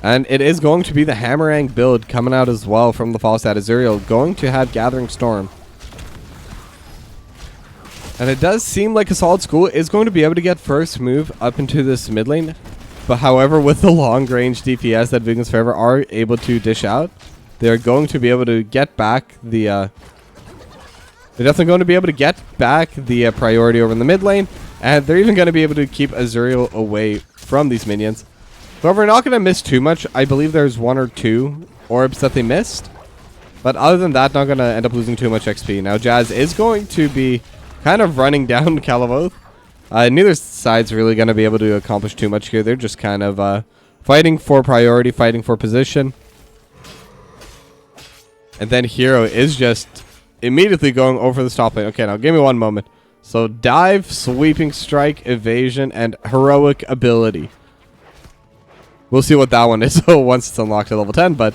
And it is going to be the Hammerang build coming out as well from the Falstad. Azuriel going to have Gathering Storm. And it does seem like Assault School is going to be able to get first move up into this mid lane. But however, with the long range DPS that Boogans Forever are able to dish out, they're going to be able to get back the... they're definitely going to be able to get back the priority over in the mid lane. And they're even going to be able to keep Azuriel away from these minions. However, we're not going to miss too much. I believe there's 1 or 2 orbs that they missed. But other than that, not going to end up losing too much XP. Now, Jazz is going to be kind of running down Calavoth. Neither side's really going to be able to accomplish too much here. They're just kind of fighting for priority, fighting for position. And then Hero is just immediately going over the top lane. Okay, now give me 1 moment. So, dive, sweeping strike, evasion, and heroic ability. We'll see what that one is once it's unlocked at level 10, but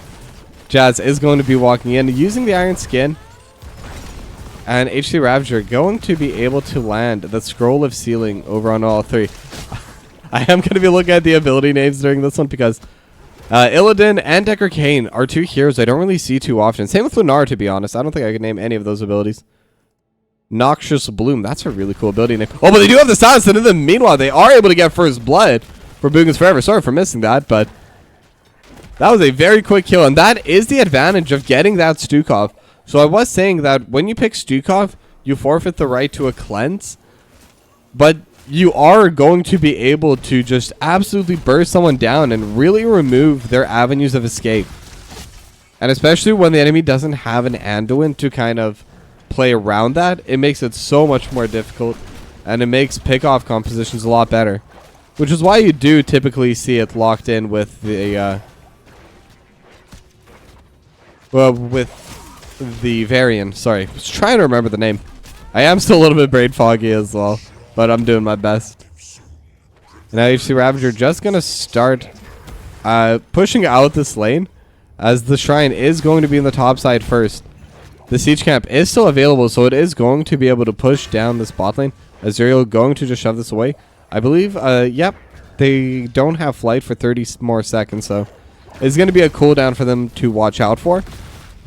Jazz is going to be walking in using the Iron Skin. And HC Ravager going to be able to land the Scroll of Sealing over on all 3. I am going to be looking at the ability names during this one because Illidan and Decker Kane are 2 heroes I don't really see too often. Same with Lunar, to be honest. I don't think I could name any of those abilities. Noxious Bloom. That's a really cool ability name. Oh, but they do have the silence, and in the meanwhile, they are able to get first blood for Boogans Forever. Sorry for missing that, but that was a very quick kill, and that is the advantage of getting that Stukov. So I was saying that when you pick Stukov, you forfeit the right to a cleanse, but you are going to be able to just absolutely burst someone down and really remove their avenues of escape. And especially when the enemy doesn't have an Anduin to kind of play around that, it makes it so much more difficult, and it makes pick-off compositions a lot better. Which is why you do typically see it locked in with the Varian. Sorry, I was trying to remember the name. I am still a little bit brain foggy as well, but I'm doing my best. And now HC Ravager just gonna start pushing out this lane, as the shrine is going to be in the top side first. The siege camp is still available, so it is going to be able to push down this bot lane. Azuriel going to just shove this away. I believe, yep, they don't have flight for 30 more seconds, so it's going to be a cooldown for them to watch out for.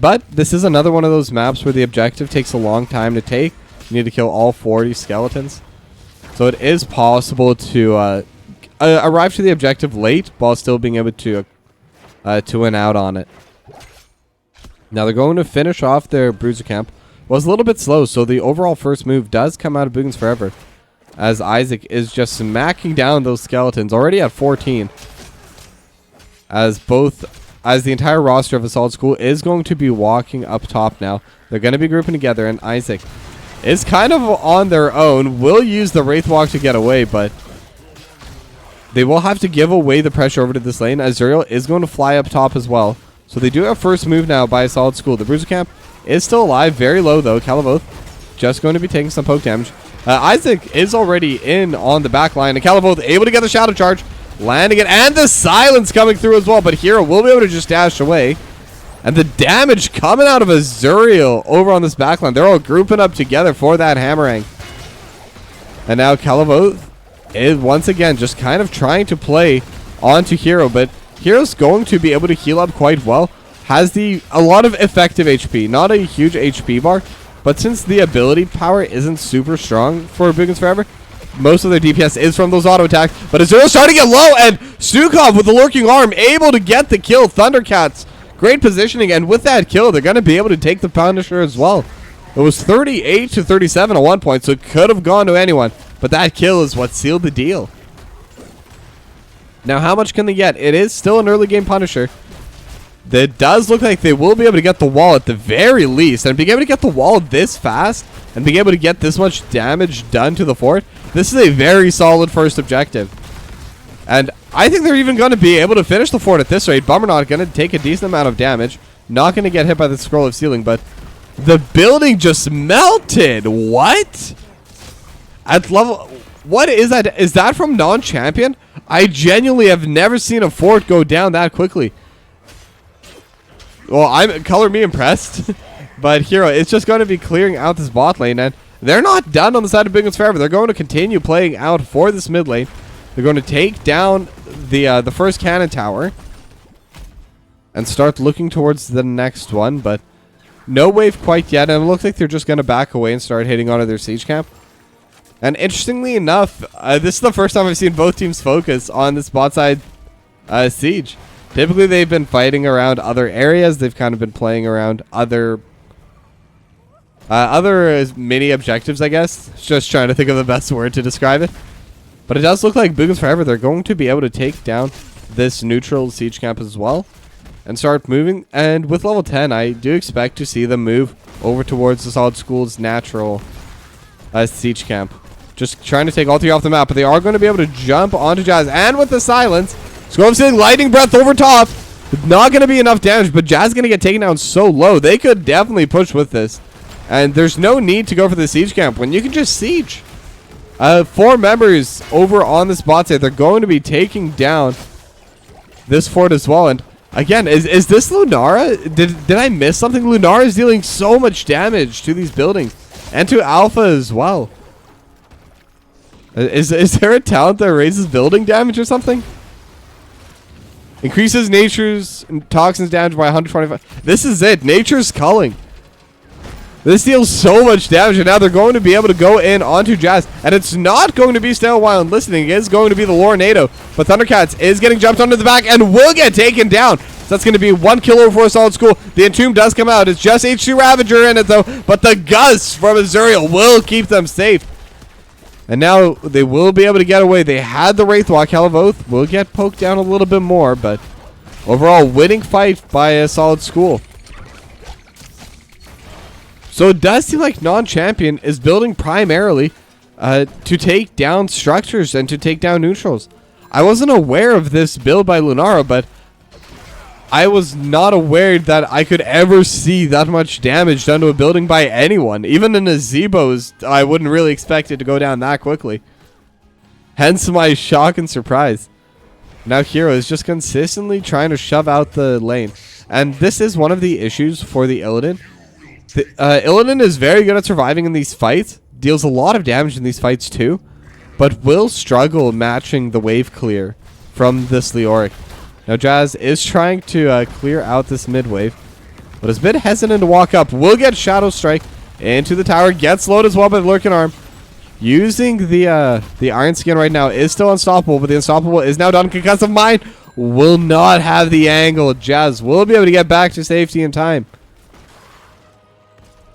But this is another one of those maps where the objective takes a long time to take. You need to kill all 40 skeletons. So it is possible to arrive to the objective late while still being able to win out on it. Now they're going to finish off their Bruiser camp. Was a little bit slow, so the overall first move does come out of Boogans Forever, as Isaac is just smacking down those skeletons, already at 14. As the entire roster of Assault School is going to be walking up top now. They're going to be grouping together, and Isaac is kind of on their own. Will use the Wraith Walk to get away, but they will have to give away the pressure over to this lane. Azuriel is going to fly up top as well. So they do have first move now by Assault School. The Bruiser camp is still alive, very low though. Calavoth just going to be taking some poke damage. Isaac is already in on the back line, and Calavoth able to get the Shadow Charge, landing it, and the silence coming through as well. But Hero will be able to just dash away. And the damage coming out of Azuriel over on this backline. They're all grouping up together for that Hammerang. And now Calavoth is once again just kind of trying to play onto Hero, but Hero's going to be able to heal up quite well. Has a lot of effective HP, not a huge HP bar, but since the ability power isn't super strong for Boogans Forever, most of their DPS is from those auto attacks. But Azuriel's starting to get low, and Stukov with the lurking arm able to get the kill. Thundercats, great positioning, and with that kill, they're going to be able to take the Punisher as well. It was 38 to 37 at one point, so it could have gone to anyone, but that kill is what sealed the deal. Now, how much can they get? It is still an early game Punisher. It does look like they will be able to get the wall at the very least. And being able to get the wall this fast and being able to get this much damage done to the fort, this is a very solid first objective. And I think they're even going to be able to finish the fort at this rate. Bummernaut going to take a decent amount of damage. Not going to get hit by the scroll of sealing, but the building just melted. What? At level... What is that? Is that from non-champion? I genuinely have never seen a fort go down that quickly. Well, color me impressed. But Hero, it's just going to be clearing out this bot lane, and they're not done on the side of Boogans Forever. They're going to continue playing out for this mid lane. They're going to take down the first cannon tower and start looking towards the next one, but no wave quite yet, and it looks like they're just going to back away and start hitting onto their siege camp. And interestingly enough, this is the first time I've seen both teams focus on this bot side siege. Typically, they've been fighting around other areas. They've kind of been playing around other mini objectives, I guess. Just trying to think of the best word to describe it. But it does look like Boogans Forever, they're going to be able to take down this neutral siege camp as well and start moving. And with level 10, I do expect to see them move over towards the Solid School's natural siege camp. Just trying to take all three off the map, but they are going to be able to jump onto Jazz. And with the silence, Scroll of Sealing, Lightning Breath over top. Not going to be enough damage, but Jazz is going to get taken down so low. They could definitely push with this. And there's no need to go for the siege camp when you can just siege. 4 members over on this bot side. They're going to be taking down this fort as well. And again, is this Lunara? Did I miss something? Lunara is dealing so much damage to these buildings and to Alpha as well. Is there a talent that raises building damage or something? Increases nature's toxins damage by 125. This is it. Nature's culling. This deals so much damage, and now they're going to be able to go in onto Jazz. And it's not going to be Stay a While and Listening. It is going to be the Lornado. But Thundercats is getting jumped onto the back and will get taken down. So that's going to be 1 kill over for Solid School. The Entomb does come out. It's just H2 Ravager in it, though. But the Gus from Azuriel will keep them safe. And now they will be able to get away. They had the Wraithwalk. Hell of Oath will get poked down a little bit more. But overall, winning fight by a Solid School. So it does seem like non-champion is building primarily to take down structures and to take down neutrals. I wasn't aware of this build by Lunara, but I was not aware that I could ever see that much damage done to a building by anyone. Even in a Zebo's, I wouldn't really expect it to go down that quickly. Hence my shock and surprise. Now Hero is just consistently trying to shove out the lane. And this is one of the issues for the Illidan. Illidan is very good at surviving in these fights, deals a lot of damage in these fights too, but will struggle matching the wave clear from this Leoric. Now Jazz is trying to clear out this mid wave, but is a bit hesitant to walk up. Will get Shadow Strike into the tower, gets slowed as well by the Lurking Arm. Using the Iron Skin right now is still unstoppable, but the Unstoppable is now done. Concussive Mine will not have the angle. Jazz will be able to get back to safety in time.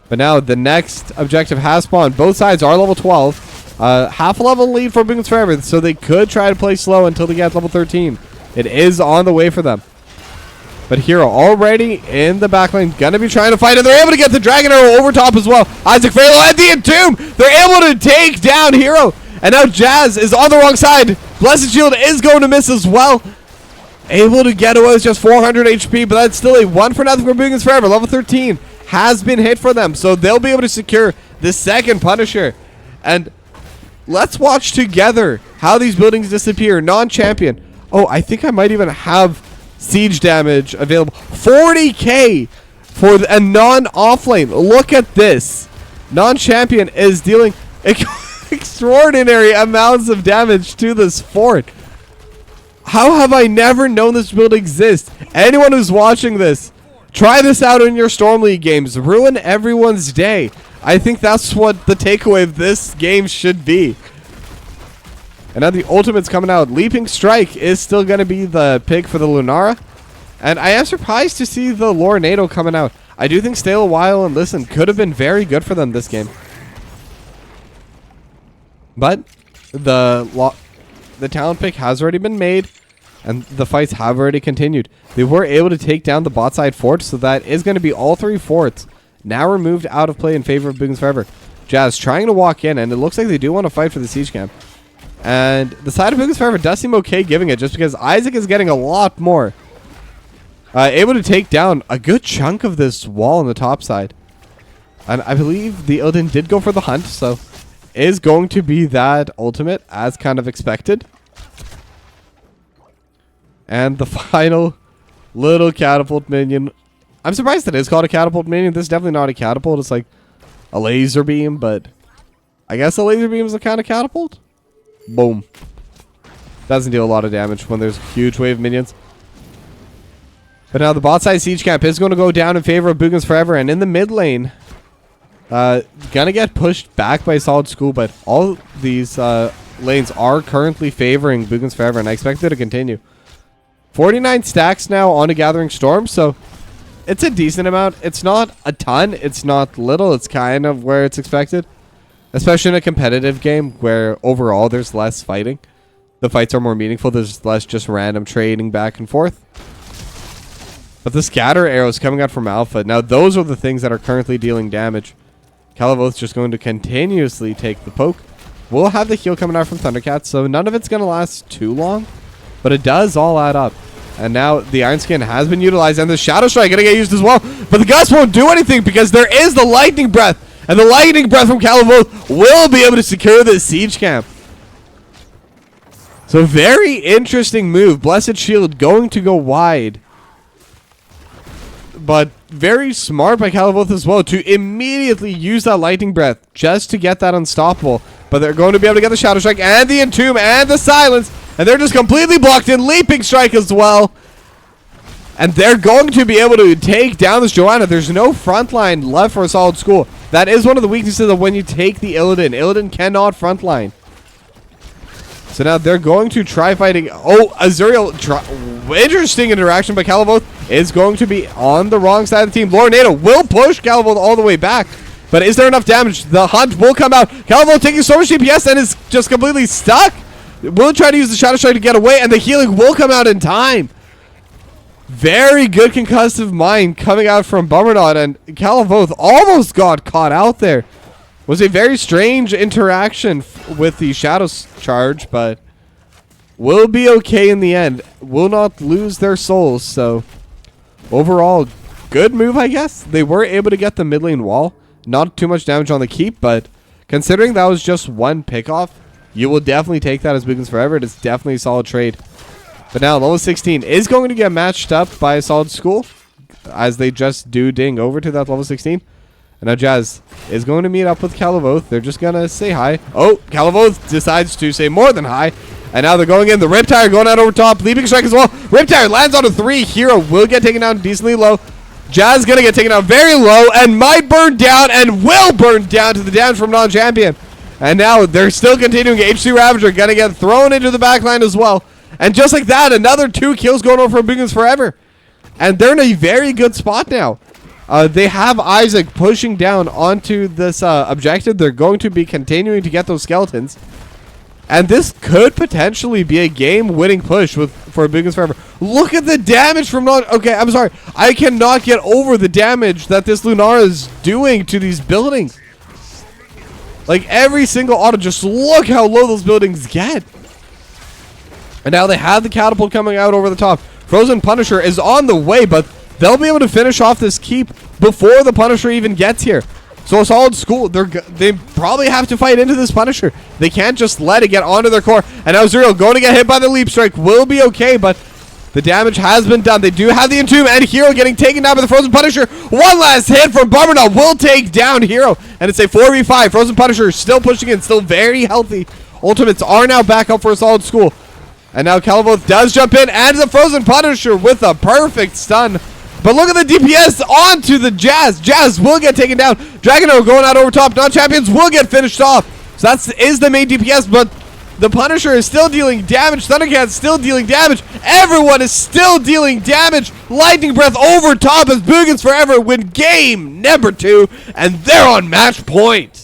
But now the next objective has spawned. Both sides are level 12. Half a level lead for Boogans Forever, so they could try to play slow until they get level 13. It is on the way for them. But Hero already in the backline, gonna be trying to fight, and they're able to get the Dragon Arrow over top as well. Isaac Phalo and the Entomb, they're able to take down Hero. And now Jazz is on the wrong side. Blessed Shield is going to miss as well. Able to get away with just 400 HP, but that's still a 1-0 for Boogans Forever. Level 13 has been hit for them, so they'll be able to secure the second Punisher. And let's watch together how these buildings disappear. Non-champion. Oh, I think I might even have siege damage available. 40k for a non-offlane. Look at this. Non-champion is dealing extraordinary amounts of damage to this fort. How have I never known this build exists? Anyone who's watching this, try this out in your Storm League games. Ruin everyone's day. I think that's what the takeaway of this game should be. And now the ultimate's coming out. Leaping Strike is still going to be the pick for the Lunara. And I am surprised to see the Lornado coming out. I do think Stay a While and Listen could have been very good for them this game. But the talent pick has already been made. And the fights have already continued. They were able to take down the bot side fort, so that is going to be all 3 forts now removed out of play in favor of Boogans Forever. Jazz trying to walk in, and it looks like they do want to fight for the siege camp. And the side of Boogans Forever does seem okay giving it, just because Isaac is getting a lot more. Able to take down a good chunk of this wall on the top side. And I believe the Illidan did go for the hunt, so is going to be that ultimate as kind of expected. And the final little catapult minion. I'm surprised it is called a catapult minion. This is definitely not a catapult. It's like a laser beam, but I guess a laser beam is a kind of catapult. Boom. Doesn't deal a lot of damage when there's a huge wave of minions. But now the bot side siege camp is going to go down in favor of Boogans Forever. And in the mid lane, gonna get pushed back by Solid School, but all these lanes are currently favoring Boogans Forever, and I expect it to continue. 49 stacks now on a Gathering Storm, so it's a decent amount. It's not a ton. It's not little. It's kind of where it's expected, especially in a competitive game where overall there's less fighting. The fights are more meaningful. There's less just random trading back and forth. But the scatter arrows coming out from Alpha, now those are the things that are currently dealing damage. Calavoth's just going to continuously take the poke. We'll have the heal coming out from Thundercats, so none of it's going to last too long. But it does all add up. And now the Iron Skin has been utilized, and the Shadow Strike going to get used as well. But the Gust won't do anything because there is the Lightning Breath. And the Lightning Breath from Calavoth will be able to secure this siege camp. So very interesting move. Blessed Shield going to go wide. But very smart by Calavoth as well to immediately use that Lightning Breath just to get that unstoppable. But they're going to be able to get the Shadow Strike and the Entomb and the Silence. And they're just completely blocked in. Leaping Strike as well. And they're going to be able to take down this Joanna. There's no frontline left for a Solid School. That is one of the weaknesses of when you take the Illidan. Illidan cannot frontline. So now they're going to try fighting. Oh, Azuriel. Interesting interaction, but Calavoth is going to be on the wrong side of the team. Lornado will push Calavoth all the way back. But is there enough damage? The hunt will come out. Calavoth taking so much DPS and is just completely stuck. Will try to use the Shadow Strike to get away, and the healing will come out in time. Very good concussive mine coming out from Bummernot, and Calavoth almost got caught out there. Was a very strange interaction with the Shadow Charge, but will be okay in the end. Will not lose their souls, so overall, good move, I guess. They were able to get the mid lane wall. Not too much damage on the keep, but considering that was just one pickoff, you will definitely take that as Boogans Forever. It is definitely a solid trade. But now level 16 is going to get matched up by a Solid School as they just do ding over to that level 16. And now Jazz is going to meet up with Calavoth. They're just going to say hi. Oh, Calavoth decides to say more than hi. And now they're going in. The Riptire going out over top. Leaping Strike as well. Riptire lands on a 3. Hero will get taken down decently low. Jazz going to get taken down very low and might burn down and will burn down to the damage from non-champion. And now they're still continuing. HC Ravager going to get thrown into the backline as well. And just like that, another 2 kills going over from Boogans Forever. And they're in a very good spot now. They have Isaac pushing down onto this objective. They're going to be continuing to get those skeletons. And this could potentially be a game-winning push for Boogans Forever. Look at the damage from non... Okay, I'm sorry. I cannot get over the damage that this Lunara is doing to these buildings. Like, every single auto, just look how low those buildings get. And now they have the catapult coming out over the top. Frozen Punisher is on the way, but they'll be able to finish off this keep before the Punisher even gets here. So a Solid School, they probably have to fight into this Punisher. They can't just let it get onto their core. And now Zero going to get hit by the Leap Strike. Will be okay, but the damage has been done. They do have the Entomb, and Hero getting taken down by the Frozen Punisher. One last hit from Bummernot will take down Hero. And it's a 4v5. Frozen Punisher still pushing in, still very healthy. Ultimates are now back up for a Solid School. And now Calavoth does jump in, and the Frozen Punisher with a perfect stun. But look at the DPS onto the Jazz. Jazz will get taken down. Dragono going out over top. Non-champions will get finished off. So that is the main DPS, but the Punisher is still dealing damage. Thundercat is still dealing damage. Everyone is still dealing damage. Lightning Breath over top as Boogans Forever win game number 2, and they're on match point.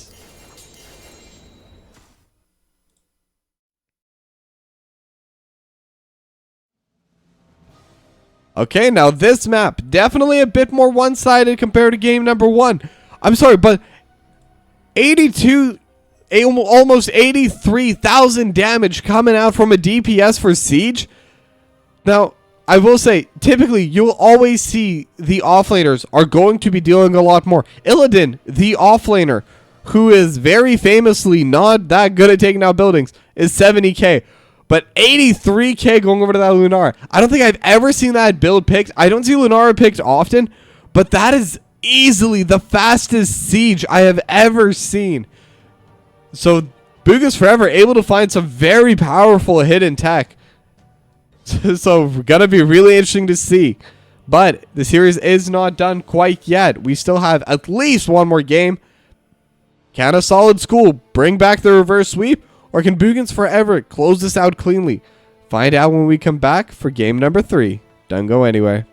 Okay, now this map, definitely a bit more one-sided compared to game number 1. I'm sorry, but 82, almost 83,000 damage coming out from a DPS for Siege. Now, I will say, typically, you'll always see the offlaners are going to be dealing a lot more. Illidan, the offlaner, who is very famously not that good at taking out buildings, is 70k. But 83k going over to that Lunara. I don't think I've ever seen that build picked. I don't see Lunara picked often, but that is easily the fastest Siege I have ever seen. So, Boogans Forever able to find some very powerful hidden tech. So, gonna be really interesting to see. But the series is not done quite yet. We still have at least one more game. Can a solid school bring back the reverse sweep? Or can Boogans Forever close this out cleanly? Find out when we come back for game number 3. Don't go anywhere.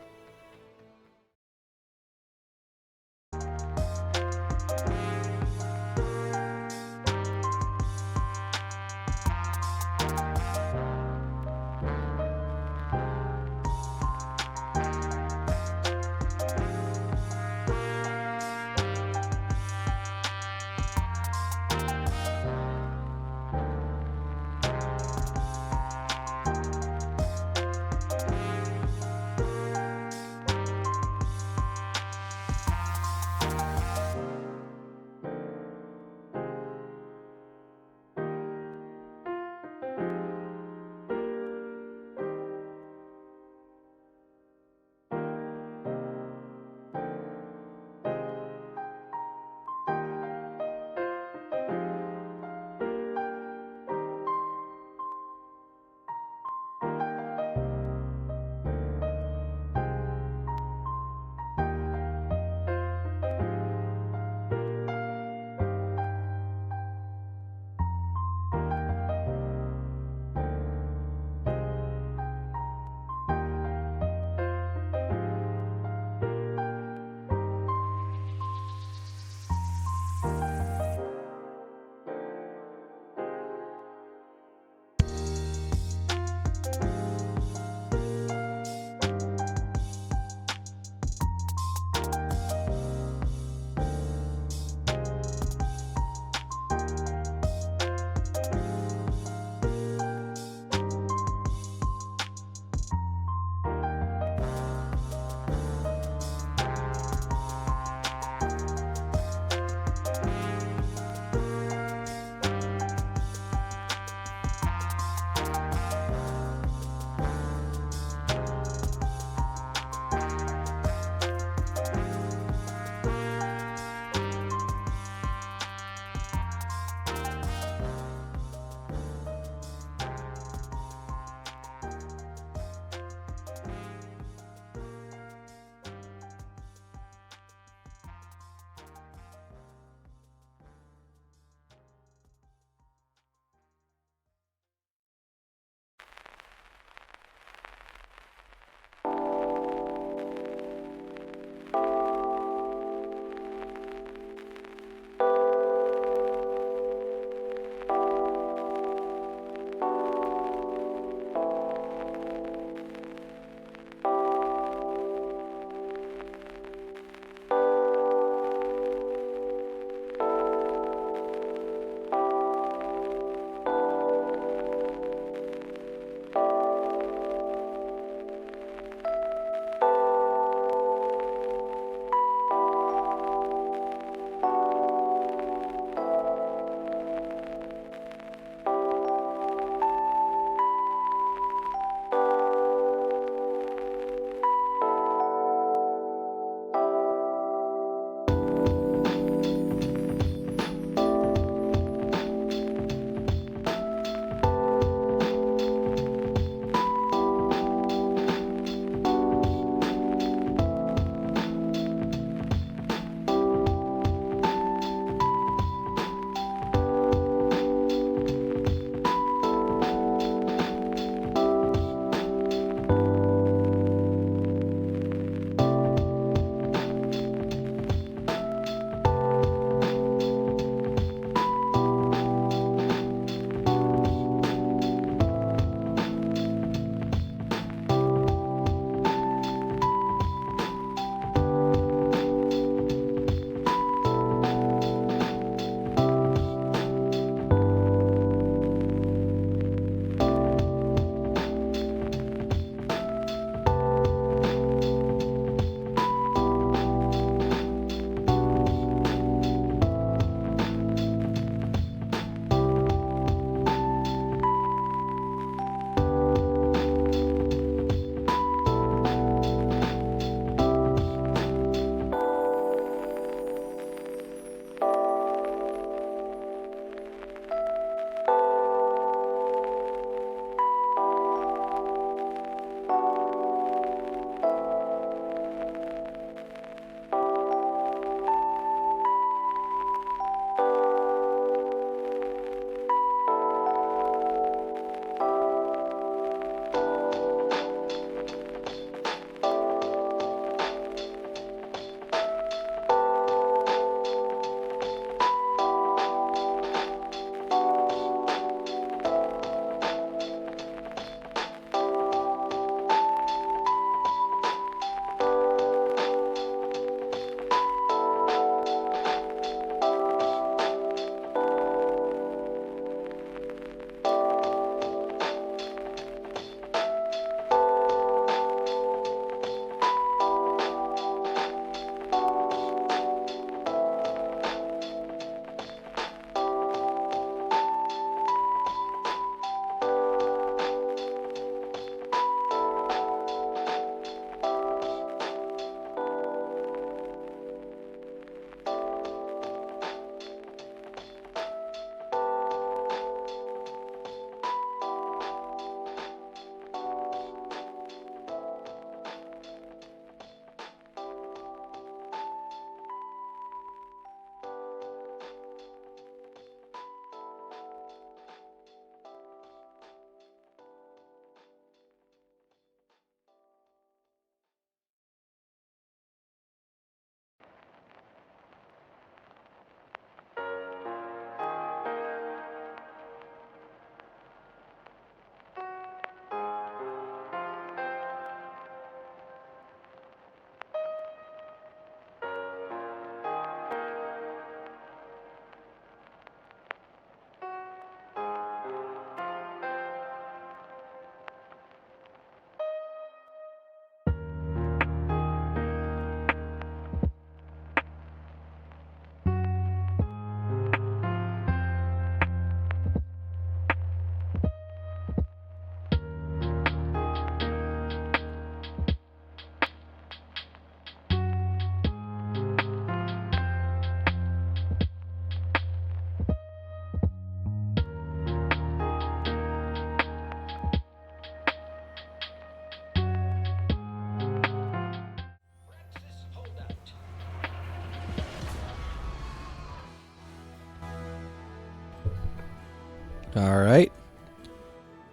All right.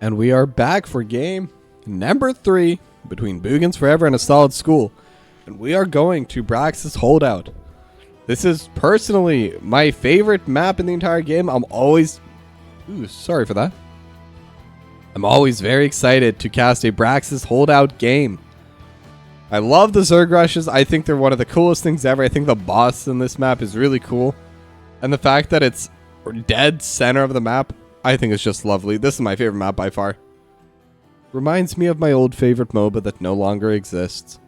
And we are back for game number 3 between Boogans Forever and A Solid School. And we are going to Brax's Holdout. This is personally my favorite map in the entire game. I'm always... Ooh, sorry for that. I'm always very excited to cast a Brax's Holdout game. I love the Zerg rushes. I think they're one of the coolest things ever. I think the boss in this map is really cool. And the fact that it's dead center of the map, I think is just lovely. This is my favorite map by far. Reminds me of my old favorite MOBA that no longer exists.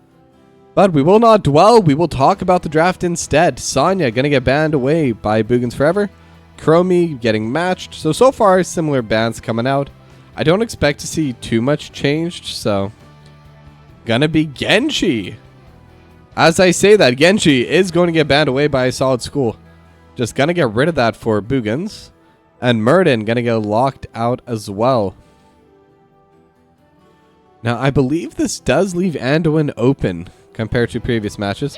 But we will not dwell. We will talk about the draft instead. Sonya gonna get banned away by Boogans Forever. Chromie getting matched. So far, similar bans coming out. I don't expect to see too much changed, so... Gonna be Genji. As I say that, Genji is going to get banned away by A Solid School. Just gonna get rid of that for Boogans. And Murden gonna get locked out as well. Now, I believe this does leave Anduin open compared to previous matches.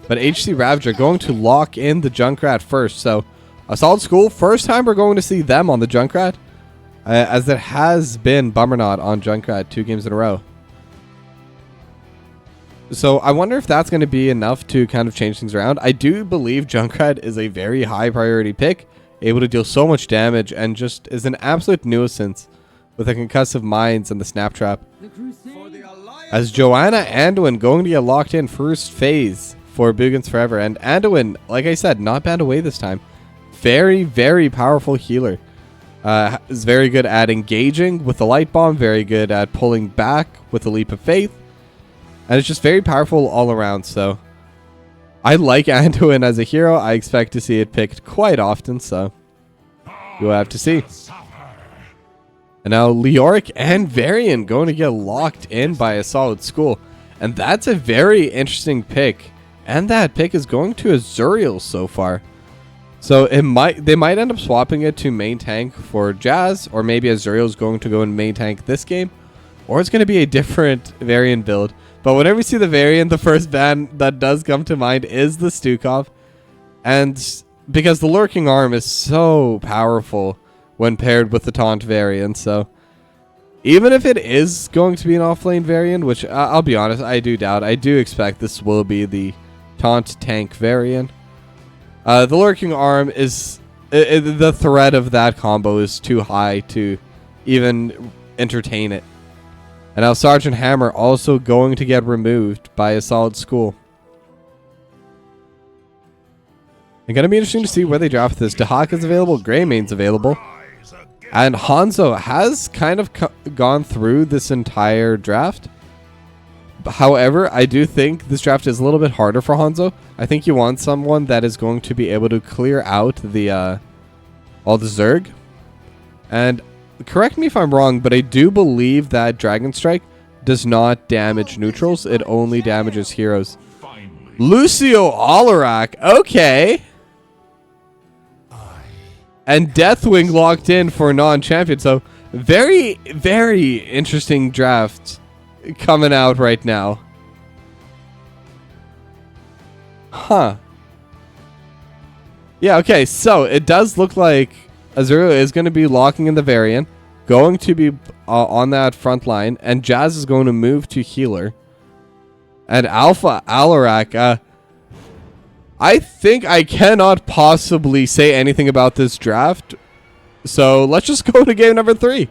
But HC Ravager going to lock in the Junkrat first. So, A Solid School, first time we're going to see them on the Junkrat. As it has been Bummernot on Junkrat 2 games in a row. So I wonder if that's going to be enough to kind of change things around. I do believe Junkrat is a very high priority pick, able to deal so much damage, and just is an absolute nuisance with the concussive mines and the snap trap. As Joanna Anduin going to get locked in first phase for Boogans Forever. And Anduin, like I said, not banned away this time. Very, very powerful healer. Is very good at engaging with the light bomb, very good at pulling back with the leap of faith. And it's just very powerful all around, so... I like Anduin as a hero. I expect to see it picked quite often, so... You'll have to see. And now Leoric and Varian going to get locked in by A Solid School. And that's a very interesting pick. And that pick is going to Azuriel so far. So they might end up swapping it to main tank for Jazz. Or maybe Azuriel's going to go in main tank this game. Or it's going to be a different Varian build. But whenever you see the Varian, the first ban that does come to mind is the Stukov. And because the Lurking Arm is so powerful when paired with the Taunt Varian. So even if it is going to be an offlane Varian, which I'll be honest, I do doubt. I do expect this will be the Taunt Tank Varian. The Lurking Arm is... the threat of that combo is too high to even entertain it. And now Sergeant Hammer also going to get removed by A Solid School. It's going to be interesting to see where they draft this. Dahak is available. Greymane's available. And Hanzo has kind of gone through this entire draft. However, I do think this draft is a little bit harder for Hanzo. I think you want someone that is going to be able to clear out the all the Zerg. And... correct me if I'm wrong, but I do believe that Dragon Strike does not damage neutrals. It only damages heroes. Lucio Alarak. Okay. And Deathwing locked in for non-champion. So very, very interesting draft coming out right now. Huh. Yeah, okay. So it does look like Azuriel is going to be locking in the Varian, going to be on that front line, and Jazz is going to move to healer. And Alpha Alarak, I think I cannot possibly say anything about this draft, so let's just go to game number 3.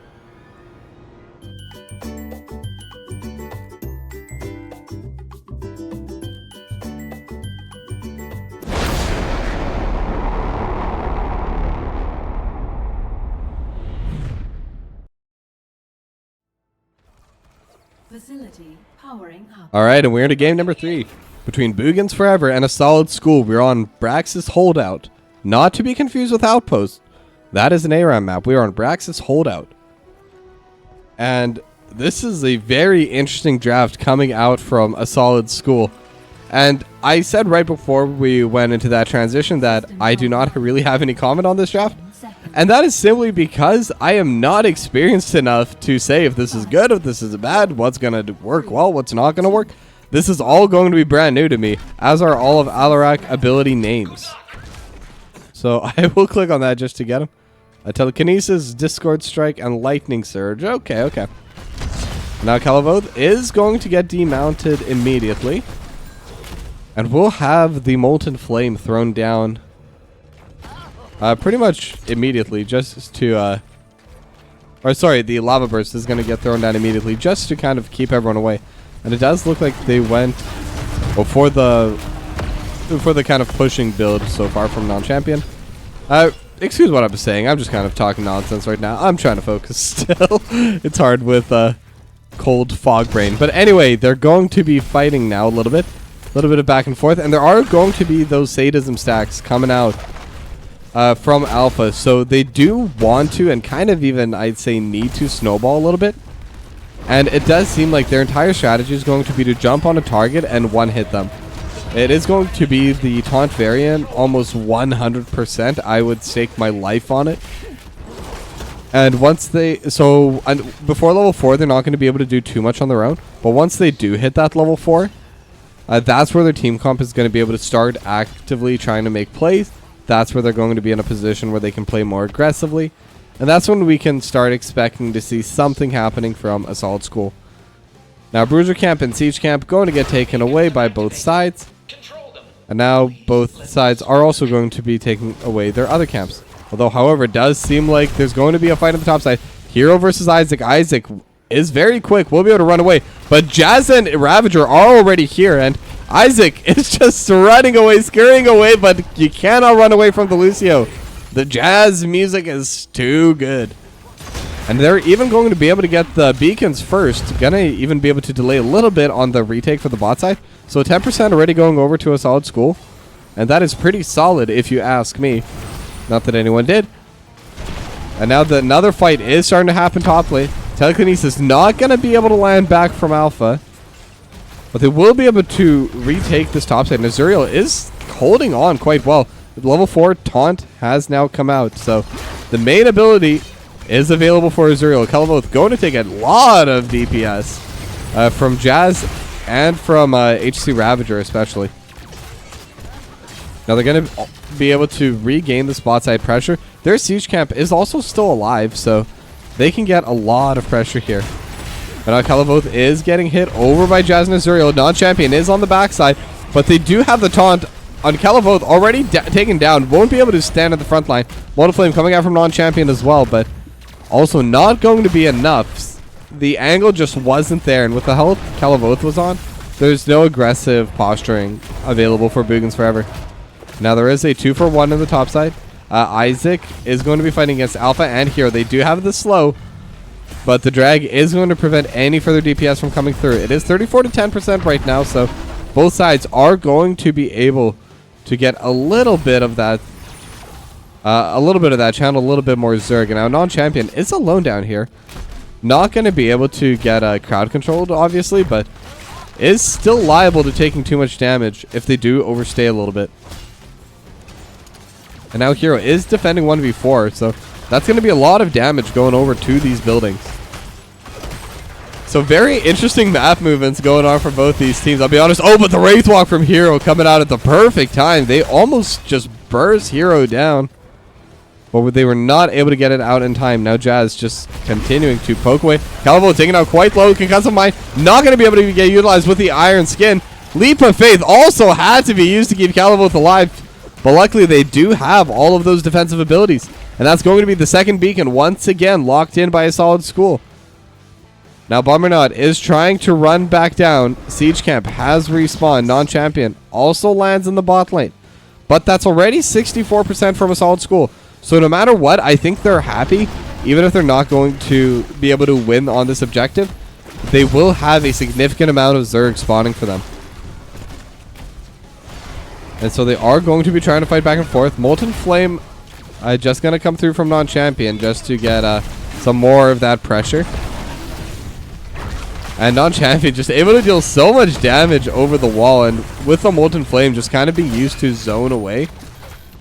Facility powering up. Alright, and we're into game number 3. Between Boogans Forever and A Solid School, we're on Brax's Holdout. Not to be confused with Outpost. That is an ARAM map. We are on Brax's Holdout. And this is a very interesting draft coming out from A Solid School. And I said right before we went into that transition that I do not really have any comment on this draft. And that is simply because I am not experienced enough to say if this is good, if this is bad, what's going to work well, what's not going to work. This is all going to be brand new to me, as are all of Alarak ability names. So I will click on that just to get him. A Telekinesis, Discord Strike, and Lightning Surge. Okay, okay. Now Kalavoth is going to get demounted immediately. And we'll have the Molten Flame thrown down pretty much immediately just to... or sorry, the Lava Burst is going to get thrown down immediately just to kind of keep everyone away. And it does look like they went for the kind of pushing build so far from non-champion. Excuse what I'm saying. I'm just kind of talking nonsense right now. I'm trying to focus still. It's hard with cold fog brain. But anyway, they're going to be fighting now a little bit. A little bit of back and forth. And there are going to be those sadism stacks coming out from Alpha. So they do want to, and kind of even, I'd say, need to snowball a little bit. And it does seem like their entire strategy is going to be to jump on a target and one-hit them. It is going to be the taunt variant, almost 100%. I would stake my life on it. And once they... So, before level 4, they're not going to be able to do too much on their own. But once they do hit that level 4, that's where their team comp is going to be able to start actively trying to make plays. That's where they're going to be in a position where they can play more aggressively. And that's when we can start expecting to see something happening from Assault School. Now, Bruiser Camp and Siege Camp going to get taken away by both sides. And now both sides are also going to be taking away their other camps. Although, however, it does seem like there's going to be a fight on the top side. Hero versus Isaac. Isaac is very quick. We'll be able to run away. But Jazz and Ravager are already here. And Isaac is just running away, scurrying away. But you cannot run away from the Lucio. The Jazz music is too good. And they're even going to be able to get the beacons first. Gonna even be able to delay a little bit on the retake for the bot side. So 10% already going over to a solid school. And that is pretty solid if you ask me. Not that anyone did. And now another fight is starting to happen top lane. Telekinesis not going to be able to land back from Alpha. But they will be able to retake this top side. And Azuriel is holding on quite well. The level 4 taunt has now come out. So the main ability is available for Azuriel. Kalavoth going to take a lot of DPS from Jazz and from HC Ravager especially. Now they're going to be able to regain the spot side pressure. Their siege camp is also still alive, so they can get a lot of pressure here. But now Kalavoth is getting hit over by Jazz and Azuriel. Non-champion is on the backside, but they do have the taunt on Kalavoth already taken down. Won't be able to stand at the front line. Motor Flame coming out from non-champion as well, but also not going to be enough. The angle just wasn't there, and with the health Kalavoth was on, there's no aggressive posturing available for Boogans Forever. Now there is a 2-for-1 in the top side. Isaac is going to be fighting against Alpha and Hero. They do have the slow, but the drag is going to prevent any further DPS from coming through. It is 34 to 10% right now, so both sides are going to be able to get a little bit of that channel, a little bit more Zerg. And now non-champion is alone down here. Not going to be able to get crowd controlled, obviously, but is still liable to taking too much damage if they do overstay a little bit. And now Hero is defending 1v4, so that's going to be a lot of damage going over to these buildings. So very interesting map movements going on for both these teams. I'll be honest. Oh, but the Wraith Walk from Hero coming out at the perfect time. They almost just burst Hero down. But they were not able to get it out in time. Now Jazz just continuing to poke away. Kalavoth taking out quite low. Concussive Mine not going to be able to get utilized with the Iron Skin. Leap of Faith also had to be used to keep Kalavoth alive. But luckily they do have all of those defensive abilities. And that's going to be the second beacon once again locked in by a solid school. Now Bombernaut is trying to run back down. Siege Camp has respawned. Non-champion also lands in the bot lane. But that's already 64% from a solid school. So no matter what, I think they're happy. Even if they're not going to be able to win on this objective, they will have a significant amount of Zerg spawning for them. And so they are going to be trying to fight back and forth. Molten Flame just going to come through from non-champion just to get some more of that pressure. And non-champion just able to deal so much damage over the wall. And with the Molten Flame, just kind of be used to zone away.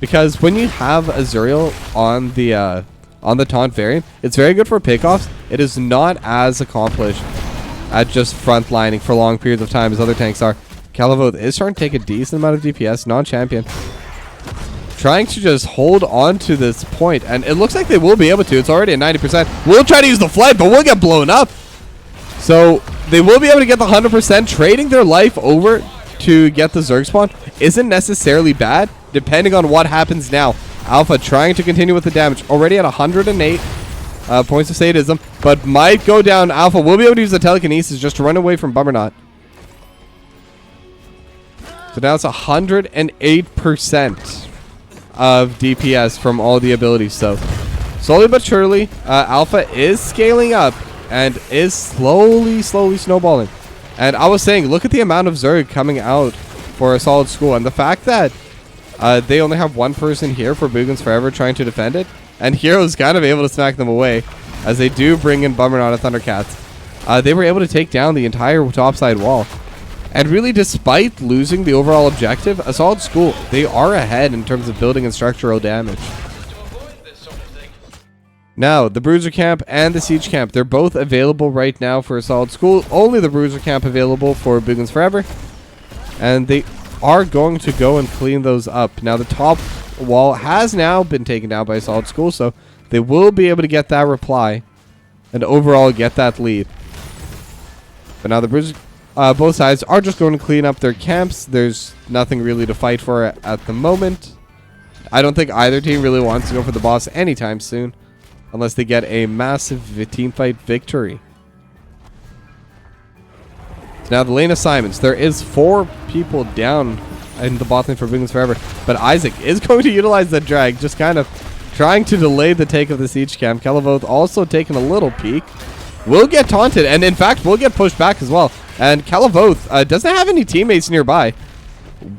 Because when you have Azuriel on the taunt variant, it's very good for pickoffs. It is not as accomplished at just frontlining for long periods of time as other tanks are. Kalavoth is starting to take a decent amount of DPS. Non-champion trying to just hold on to this point, and it looks like they will be able to. It's already at 90%. We'll try to use the flight, but we'll get blown up. So they will be able to get the 100%. Trading their life over to get the Zerg spawn isn't necessarily bad, depending on what happens now. Alpha trying to continue with the damage, already at 108 points of sadism, but might go down. Alpha will be able to use the telekinesis just to run away from Bummernot. So now it's 108% of DPS from all the abilities. So slowly but surely, Alpha is scaling up and is slowly snowballing. And I was saying, look at the amount of Zerg coming out for a solid school, and the fact that they only have one person here for Boogans Forever trying to defend it, and Hero's kind of able to smack them away as they do bring in Bummernot and Thundercats. They were able to take down the entire topside wall. And really, despite losing the overall objective, a solid school, they are ahead in terms of building and structural damage. Now, the Bruiser Camp and the Siege Camp, they're both available right now for a solid school. Only the Bruiser Camp available for Boogans Forever. And they are going to go and clean those up. Now, the top wall has now been taken down by a solid school, so they will be able to get that reply and overall get that lead. But now the Bruiser... both sides are just going to clean up their camps. There's nothing really to fight for at the moment. I don't think either team really wants to go for the boss anytime soon, unless they get a massive team fight victory. So now the lane assignments. There is 4 people down in the bot lane for Boogans Forever, but Isaac is going to utilize the drag, just kind of trying to delay the take of the Siege Camp. Kalavoth also taking a little peek. Will get taunted, and in fact will get pushed back as well. And Kalavoth doesn't have any teammates nearby.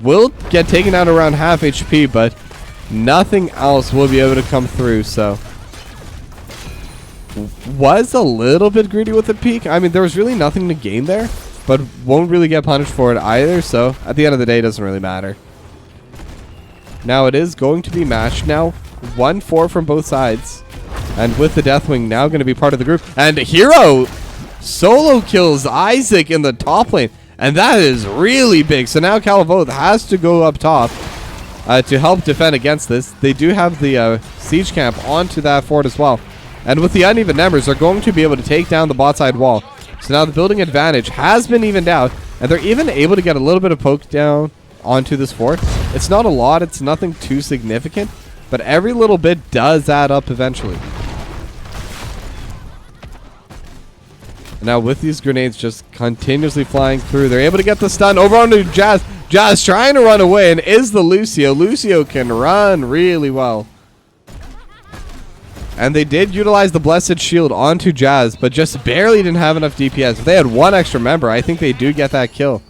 Will get taken out around half HP, but nothing else will be able to come through. So was a little bit greedy with the peek. I mean, there was really nothing to gain there, but won't really get punished for it either. So at the end of the day, it doesn't really matter. Now it is going to be matched now. 1-4 from both sides. And with the Deathwing now going to be part of the group. And Hero solo kills Isaac in the top lane. And that is really big. So now Kalavoth has to go up top to help defend against this. They do have the Siege Camp onto that fort as well. And with the uneven numbers, they're going to be able to take down the bot side wall. So now the building advantage has been evened out. And they're even able to get a little bit of poke down onto this fort. It's not a lot. It's nothing too significant. But every little bit does add up eventually. Now with these grenades just continuously flying through, they're able to get the stun over onto Jazz. Jazz trying to run away, and is the Lucio. Lucio can run really well. And they did utilize the Blessed Shield onto Jazz, but just barely didn't have enough DPS. If they had one extra member, I think they do get that kill.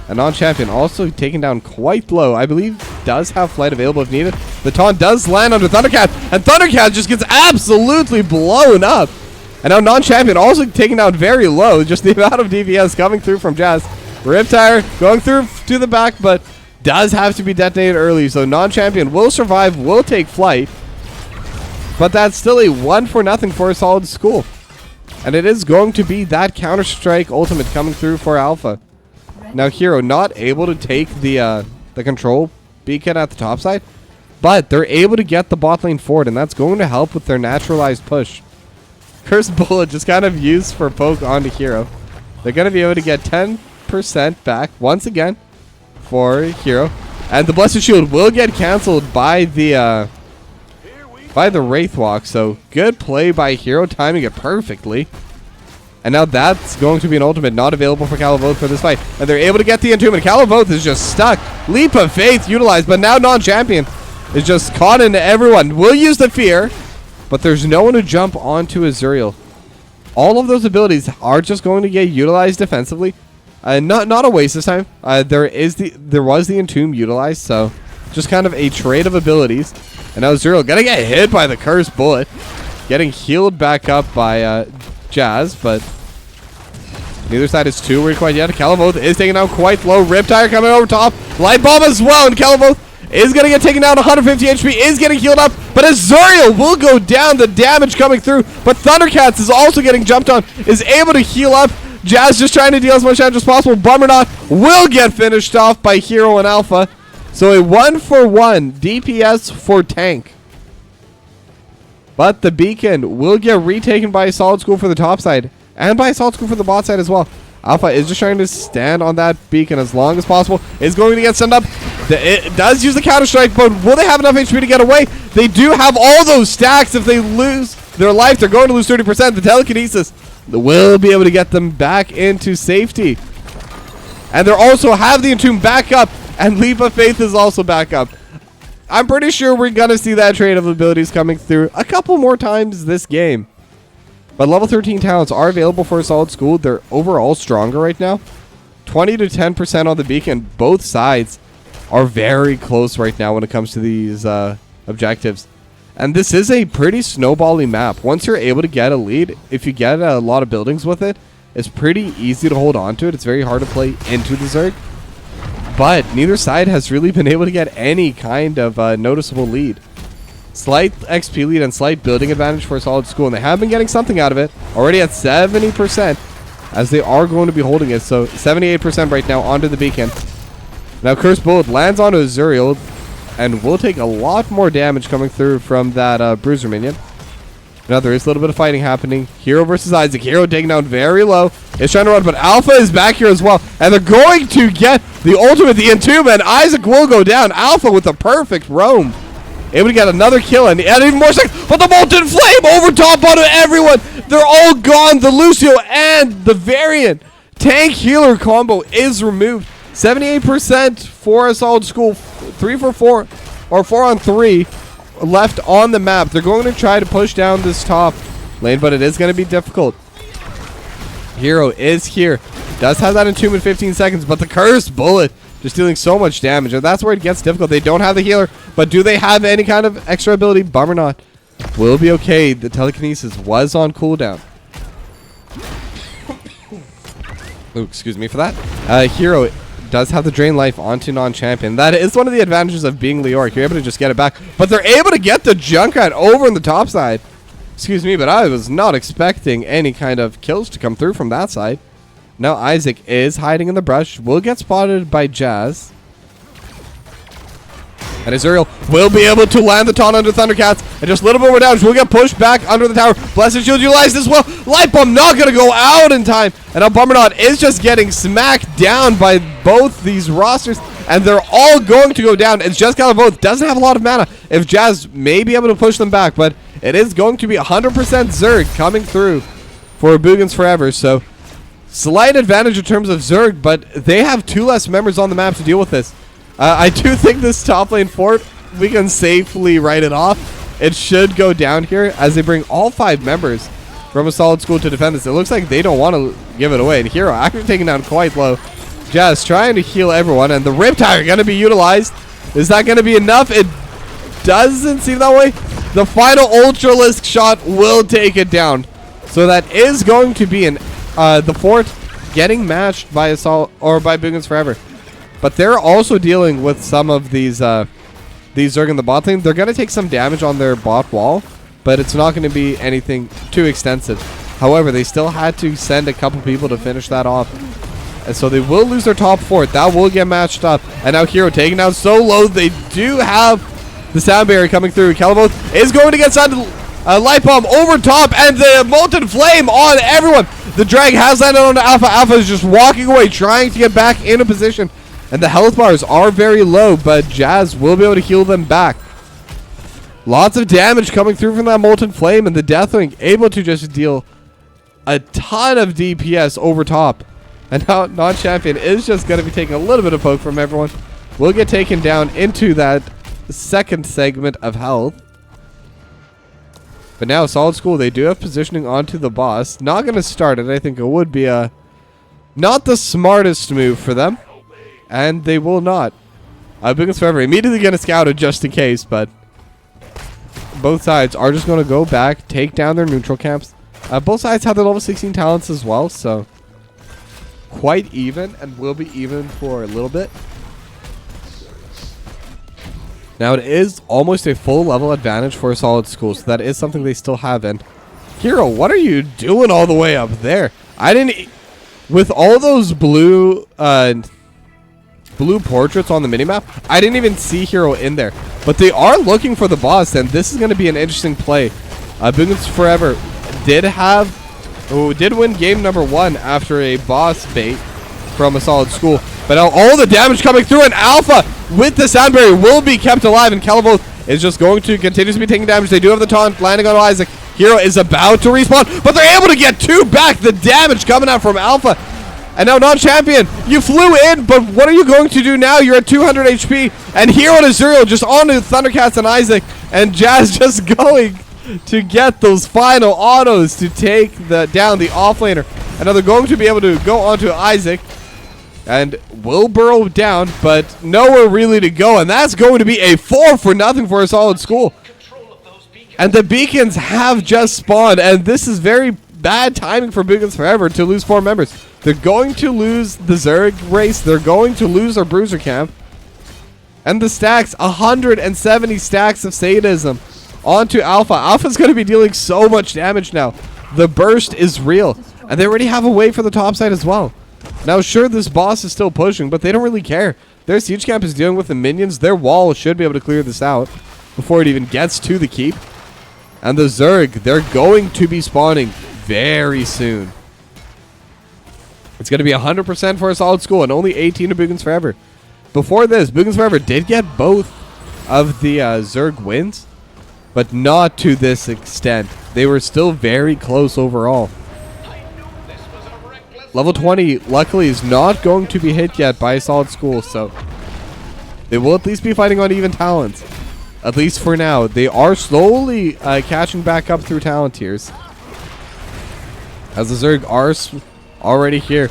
And non-champion also taken down quite low. I believe does have flight available if needed. The taunt does land onto Thundercat, and Thundercat just gets absolutely blown up. And now non-champion also taken down very low. Just the amount of DPS coming through from Jazz. Riptire going through to the back, but does have to be detonated early. So non-champion will survive, will take flight. But that's still a 1-0 for a solid school. And it is going to be that Counter-Strike ultimate coming through for Alpha. Now Hero not able to take the control beacon at the top side. But they're able to get the bot lane forward, and that's going to help with their naturalized push. Cursed Bullet just kind of used for poke onto Hero. They're going to be able to get 10% back once again for Hero. And the Blessed Shield will get cancelled by the Wraithwalk. So good play by Hero, timing it perfectly. And now that's going to be an ultimate not available for Kalavoth for this fight. And they're able to get the Entombment. Kalavoth is just stuck. Leap of Faith utilized, but now non-champion is just caught into everyone. Will use the Fear. But there's no one to jump onto Azuriel. All of those abilities are just going to get utilized defensively. Not a waste this time. There was the Entomb utilized, so just kind of a trade of abilities. And now Azuriel gonna get hit by the Cursed Bullet, getting healed back up by Jazz, but neither side is too worried quite yet. Kalavoth is taken out quite low. Riptire coming over top. Light Bomb as well, and Kalavoth is going to get taken down. 150 HP, is getting healed up, but Azuriel will go down. The damage coming through, but Thundercats is also getting jumped on, is able to heal up. Jazz just trying to deal as much damage as possible. Bummernot will get finished off by Hero and Alpha. So a 1-for-1 DPS for tank. But the beacon will get retaken by Solid School for the top side. And by Solid School for the bot side as well. Alpha is just trying to stand on that beacon as long as possible. Is going to get sent up. It does use the counter-strike, but will they have enough HP to get away? They do have all those stacks. If they lose their life, they're going to lose 30%. The telekinesis will be able to get them back into safety. And they also have the Entomb back up. And Leap of Faith is also back up. I'm pretty sure we're going to see that trade of abilities coming through a couple more times this game. But level 13 talents are available for a Solid School. They're overall stronger right now. 20 to 10% on the beacon. Both sides are very close right now when it comes to these objectives. And this is a pretty snowbally map. Once you're able to get a lead, if you get a lot of buildings with it, it's pretty easy to hold on to it. It's very hard to play into the Zerg. But neither side has really been able to get any kind of noticeable lead. Slight XP lead and slight building advantage for a Solid School, and they have been getting something out of it. Already at 70%, as they are going to be holding it. So 78% right now onto the beacon. Now Cursed Bullet lands onto Azuriel, and will take a lot more damage coming through from that Bruiser minion. Now there is a little bit of fighting happening. Hero versus Isaac. Hero taking down very low. Is trying to run, but Alpha is back here as well. And they're going to get the ultimate, the Entomb, and Isaac will go down. Alpha with a perfect roam. Able to get another kill and even more seconds. But the Molten Flame over top onto everyone. They're all gone. The Lucio and the Variant tank healer combo is removed. 78% for a Solid School. 3 for 4 or 4 on 3 left on the map. They're going to try to push down this top lane, but it is going to be difficult. Hero is here. Does have that Entomb in 15 seconds, but the Cursed Bullet just dealing so much damage, and that's where it gets difficult. They don't have the healer, but do they have any kind of extra ability? Bummer not. Will be okay. The telekinesis was on cooldown. Ooh, excuse me for that. Hero does have the drain life onto non-champion. That is one of the advantages of being Leoric. You're able to just get it back, but they're able to get the Junkrat over on the top side. Excuse me, but I was not expecting any kind of kills to come through from that side. Now Isaac is hiding in the brush. Will get spotted by Jazz. And Azuriel will be able to land the taunt under Thundercats. And just a little bit more damage. Will get pushed back under the tower. Blessed Shield utilized as well. Light Bomb not going to go out in time. And now Bummernot is just getting smacked down by both these rosters. And they're all going to go down. It's just kind of both. Doesn't have a lot of mana. If Jazz may be able to push them back. But it is going to be 100% Zerg coming through for Boogans Forever. So slight advantage in terms of Zerg. But they have 2 less members on the map to deal with this. I do think this top lane fort, we can safely write it off. It should go down here as they bring all 5 members from a Solid School to defend this. It looks like they don't want to give it away. And Hero actually taking down quite low. Jazz trying to heal everyone. And the Riptire going to be utilized. Is that going to be enough? It doesn't seem that way. The final Ultralisk shot will take it down. So that is going to be the fort getting matched by a by Boogans Forever. But they're also dealing with some of these Zerg in the bot lane. They're going to take some damage on their bot wall, but it's not going to be anything too extensive. However, they still had to send a couple people to finish that off. And so they will lose their top fort. That will get matched up. And now Hero taking down so low. They do have the sound barrier coming through. Caliboth is going to get sent Light Bomb over top, and the Molten Flame on everyone. The drag has landed on Alpha. Alpha is just walking away, trying to get back into position. And the health bars are very low, but Jazz will be able to heal them back. Lots of damage coming through from that Molten Flame, and the Deathwing able to just deal a ton of DPS over top. And now non-champion is just going to be taking a little bit of poke from everyone. Will get taken down into that second segment of health. But now Solid School, they do have positioning onto the boss. Not going to start it. I think it would be not the smartest move for them. And they will not. Boogans Forever immediately going to scout it just in case, but both sides are just going to go back, take down their neutral camps. Both sides have their level 16 talents as well, so quite even, and will be even for a little bit. Now it is almost a full level advantage for a Solid School, so that is something they still have. And Hero, what are you doing all the way up there? I didn't... With all those blue blue portraits on the minimap. I didn't even see Hero in there. But they are looking for the boss, and this is going to be an interesting play. Boogans Forever did win game number 1 after a boss bait from a solid school. But now all the damage coming through, and Alpha with the sound barrier will be kept alive, and Calivoth is just going to continue to be taking damage. They do have the taunt landing on Isaac. Hero is about to respawn, but they're able to get 2 back. The damage coming out from Alpha. And now non-champion, you flew in, but what are you going to do now? You're at 200 HP, and Hero and Azuriel just on to Thundercats and Isaac, and Jazz just going to get those final autos to take down the offlaner. And now they're going to be able to go onto Isaac, and will burrow down, but nowhere really to go, and that's going to be a 4-0 for a solid school. And the beacons have just spawned, and this is very bad timing for Boogans Forever to lose 4 members. They're going to lose the Zerg race. They're going to lose their Bruiser camp. And the stacks, 170 stacks of sadism onto Alpha. Alpha's going to be dealing so much damage now. The burst is real. And they already have a way for the top side as well. Now, sure, this boss is still pushing, but they don't really care. Their siege camp is dealing with the minions. Their wall should be able to clear this out before it even gets to the keep. And the Zerg, they're going to be spawning very soon. It's going to be 100% for a solid school and only 18 to Boogans Forever. Before this, Boogans Forever did get both of the Zerg wins, but not to this extent. They were still very close overall. Level 20, luckily, is not going to be hit yet by a solid school, so they will at least be fighting on even talents. At least for now. They are slowly catching back up through talent tiers. As the Zerg are already here.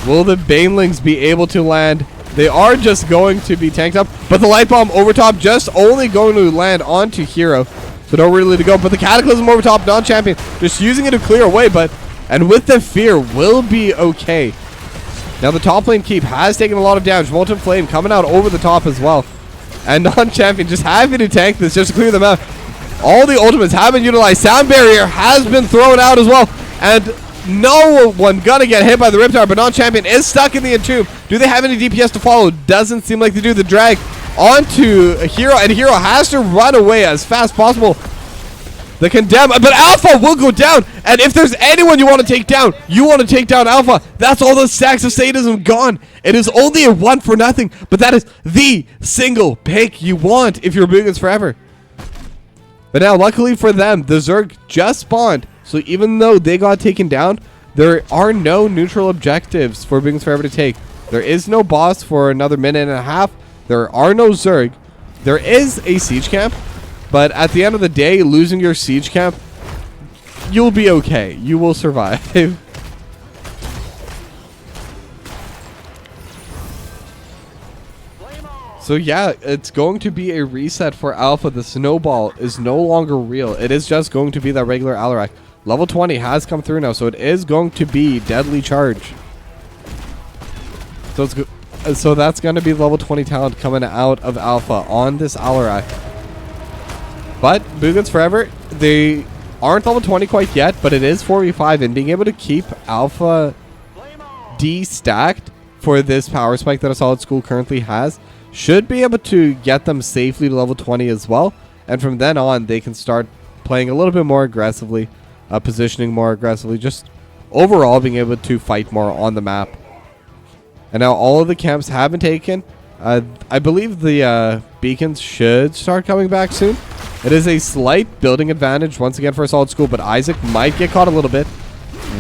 Will the Banelings be able to land? They are just going to be tanked up, but the Light Bomb over top just only going to land onto Hero. So no really to go, but the Cataclysm over top, non-champion, just using it to clear away, and with the Fear will be okay. Now the top lane keep has taken a lot of damage. Molten Flame coming out over the top as well. And non-champion just having to tank this just to clear them out. All the ultimates have been utilized. Sound barrier has been thrown out as well. And no one gonna get hit by the Riptide, but non-champion is stuck in the entomb. Do they have any DPS to follow? Doesn't seem like they do. The drag onto Hero, and Hero has to run away as fast as possible. The condemn, but Alpha will go down. And if there's anyone you want to take down, you want to take down Alpha. That's all those stacks of sadism gone. It is only a 1-0, but that is the single pick you want if you're Boogans Forever. But now, luckily for them, the Zerg just spawned. So even though they got taken down, there are no neutral objectives for Boogans Forever to take. There is no boss for another minute and a half. There are no Zerg. There is a siege camp. But at the end of the day, losing your siege camp, you'll be okay. You will survive. So yeah, it's going to be a reset for Alpha. The snowball is no longer real. It is just going to be that regular Alarak. Level 20 has come through now, so it is going to be Deadly Charge. So that's going to be level 20 talent coming out of Alpha on this Alarak. But Boogans Forever, they aren't level 20 quite yet, but it is 4v5, and being able to keep Alpha de-stacked for this power spike that a solid school currently has should be able to get them safely to level 20 as well. And from then on, they can start playing a little bit more aggressively, positioning more aggressively, just overall being able to fight more on the map. And now all of the camps have been taken. I believe the beacons should start coming back soon. It is a slight building advantage once again for a solid school, but Isaac might get caught a little bit.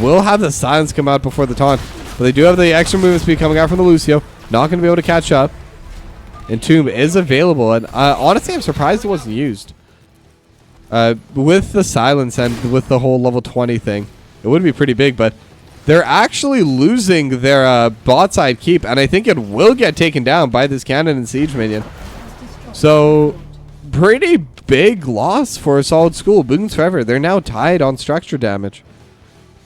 Will have the silence come out before the taunt, but they do have the extra movement speed coming out from the Lucio. Not going to be able to catch up. Entomb is available, and honestly, I'm surprised it wasn't used. With the silence and with the whole level 20 thing, it would be pretty big, but they're actually losing their bot side keep, and I think it will get taken down by this cannon and siege minion. So, pretty big loss for a solid school. Boogans Forever, they're now tied on structure damage.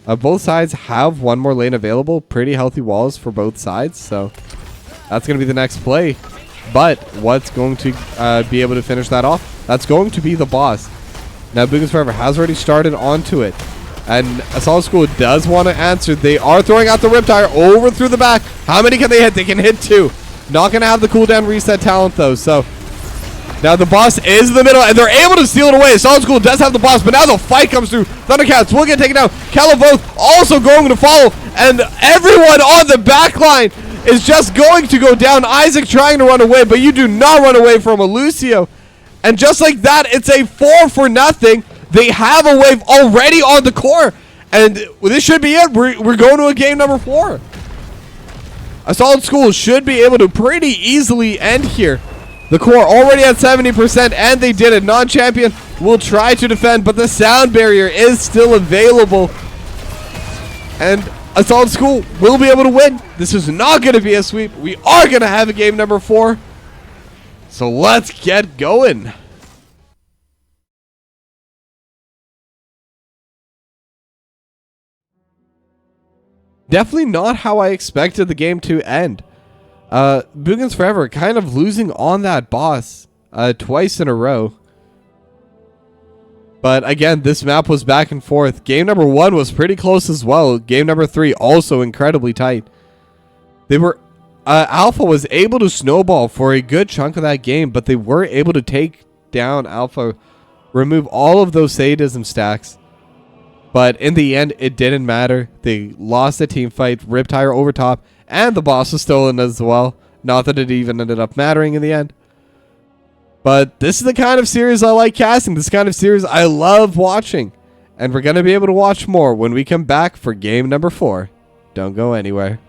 Both sides have one more lane available. Pretty healthy walls for both sides, so that's going to be the next play. But what's going to be able to finish that off? That's going to be the boss. Now, Boogans Forever has already started onto it. And a solid school does want to answer. They are throwing out the Riptire over through the back. How many can they hit? They can hit 2. Not going to have the cooldown reset talent, though, so... Now the boss is in the middle, and they're able to steal it away. Solid School does have the boss, but now the fight comes through. Thundercats will get taken down. Calavoth also going to follow, and everyone on the back line is just going to go down. Isaac trying to run away, but you do not run away from a Lucio. And just like that, it's a 4-0. They have a wave already on the core, and this should be it. We're going to a game number 4. A Solid School should be able to pretty easily end here. The core already at 70%, and they did it. Non-champion will try to defend, but the sound barrier is still available. And a Solid School will be able to win. This is not going to be a sweep. We are going to have a game number 4. So let's get going. Definitely not how I expected the game to end. Boogans Forever kind of losing on that boss twice in a row. But again, this map was back and forth. Game number 1 was pretty close as well. Game number 3 also incredibly tight. They were Alpha was able to snowball for a good chunk of that game, but they were able to take down Alpha, remove all of those sadism stacks. But in the end, it didn't matter. They lost the team fight, Riptire over top, and the boss was stolen as well. Not that it even ended up mattering in the end. But this is the kind of series I like casting. This kind of series I love watching. And we're going to be able to watch more when we come back for game number 4. Don't go anywhere.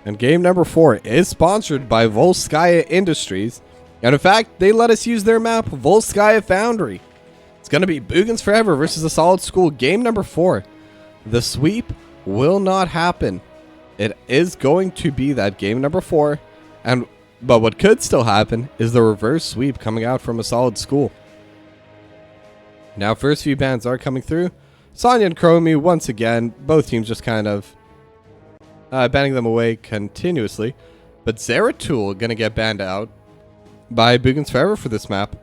And game number 4 is sponsored by Volskaya Industries. And in fact, they let us use their map, Volskaya Foundry. It's going to be Boogans Forever versus a Solid School, game number 4. The sweep will not happen. It is going to be that game number 4. But what could still happen is the reverse sweep coming out from a Solid School. Now, first few bans are coming through. Sonya and Chromie, once again, both teams just kind of banning them away continuously. But Zeratul going to get banned out by Boogans Forever for this map.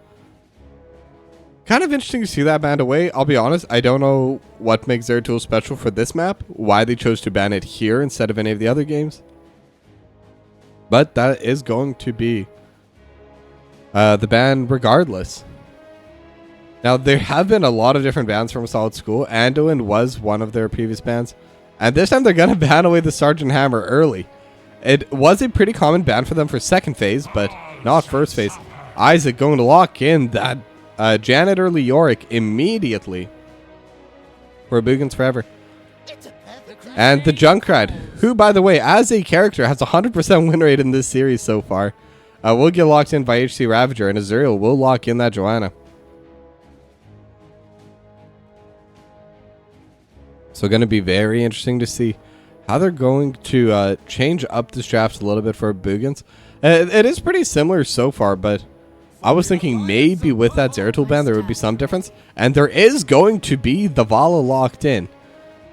Kind of interesting to see that banned away. I'll be honest, I don't know what makes Zeratul special for this map, why they chose to ban it here instead of any of the other games. But that is going to be the ban regardless. Now, there have been a lot of different bans from Solid School. Anduin was one of their previous bans. And this time they're going to ban away the Sergeant Hammer early. It was a pretty common ban for them for second phase, but not first phase. Isaac going to lock in that Janitor Leoric immediately for Boogans Forever. And the Junkrat, who, by the way, as a character, has a 100% win rate in this series so far, will get locked in by HC Ravager, and Azuriel will lock in that Joanna. So going to be very interesting to see how they're going to change up this draft a little bit for Boogans. It is pretty similar so far, but I was thinking maybe with that Zeratul ban there would be some difference. And there is going to be the Vala locked in.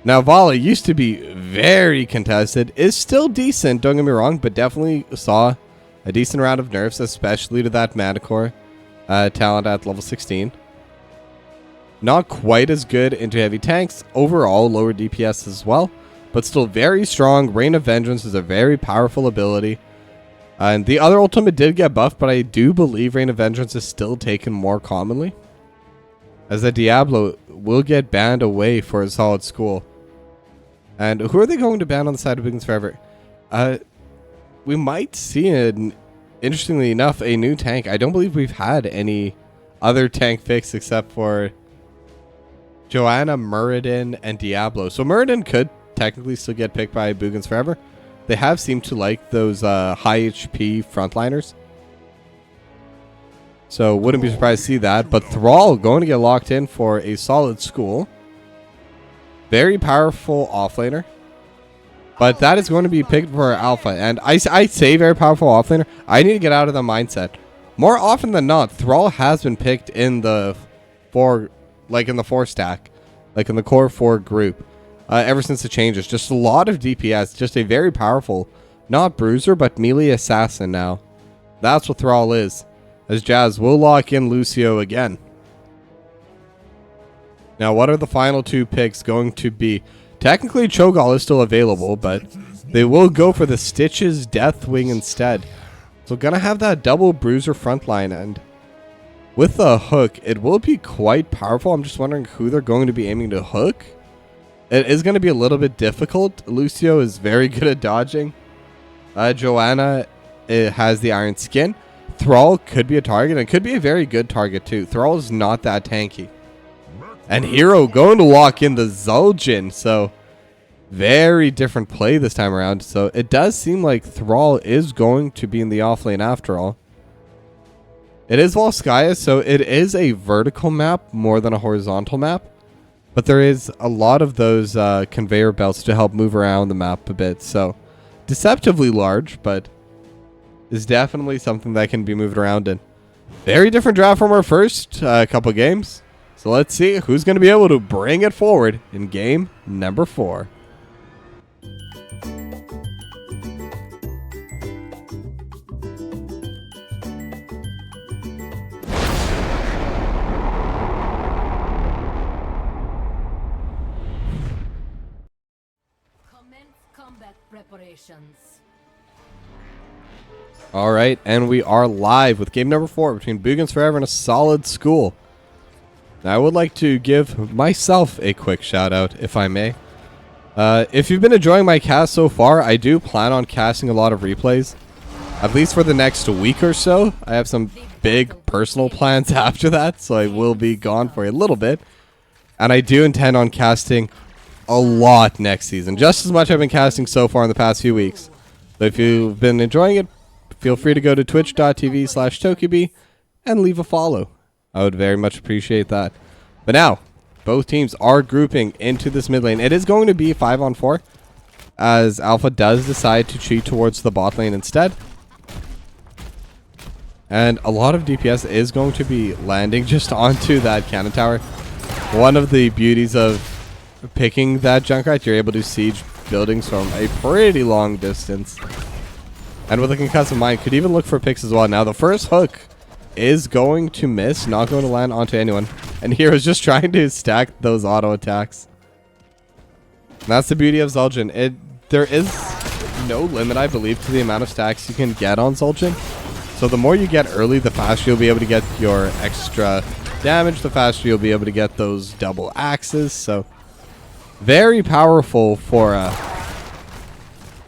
Now, Vala used to be very contested. Is still decent, don't get me wrong, but definitely saw a decent round of nerfs, especially to that Manticore talent at level 16. Not quite as good into heavy tanks. Overall, lower DPS as well, but still very strong. Reign of Vengeance is a very powerful ability. And the other ultimate did get buffed, but I do believe Reign of Vengeance is still taken more commonly, as the Diablo will get banned away for a Solid School. And who are they going to ban on the side of Boogans Forever? We might see, interestingly enough, a new tank. I don't believe we've had any other tank fix except for Joanna, Muradin, and Diablo. So Muradin could technically still get picked by Boogans Forever. They have seemed to like those high HP frontliners. So wouldn't be surprised to see that. But Thrall going to get locked in for a Solid School. Very powerful offlaner. But that is going to be picked for Alpha. And I say very powerful offlaner. I need to get out of the mindset. More often than not, Thrall has been picked in the 4 stack. Like in the core 4 group. Ever since the changes. Just a lot of DPS. Just a very powerful, not bruiser, but melee assassin now. That's what Thrall is. As Jazz will lock in Lucio again. Now, what are the final 2 picks going to be? Technically, Cho'Gall is still available, but they will go for the Stitches Deathwing instead. So, gonna have that double bruiser frontline, and with the hook, it will be quite powerful. I'm just wondering who they're going to be aiming to hook. It is going to be a little bit difficult. Lucio is very good at dodging. Joanna has the iron skin. Thrall could be a target, and could be a very good target too. Thrall is not that tanky. And Hero going to lock in the Zul'jin. So, very different play this time around. So, it does seem like Thrall is going to be in the offlane after all. It is Volskaya, so it is a vertical map more than a horizontal map. But there is a lot of those conveyor belts to help move around the map a bit. So, deceptively large, but is definitely something that can be moved around in. Very different draft from our first couple games. So let's see who's going to be able to bring it forward in game number 4. Combat preparations. All right, and we are live with game number 4 between Boogans Forever and a Solid School. Now, I would like to give myself a quick shout out, if I may. If you've been enjoying my cast so far, I do plan on casting a lot of replays, at least for the next week or so. I have some big personal plans after that, so I will be gone for a little bit. And I do intend on casting a lot next season, just as much I've been casting so far in the past few weeks. So if you've been enjoying it, feel free to go to twitch.tv/Tokibi and leave a follow. I would very much appreciate that. But now, both teams are grouping into this mid lane. It is going to be 5-on-4, as Alpha does decide to cheat towards the bot lane instead. And a lot of DPS is going to be landing just onto that cannon tower. One of the beauties of picking that Junkrat, you're able to siege buildings from a pretty long distance. And with a concussive mine, could even look for picks as well. Now, the first hook is going to miss, not going to land onto anyone. And Hero's just trying to stack those auto attacks. And that's the beauty of Zul'jin. There is no limit, I believe, to the amount of stacks you can get on Zul'jin. So the more you get early, the faster you'll be able to get your extra damage, the faster you'll be able to get those double axes. So very powerful for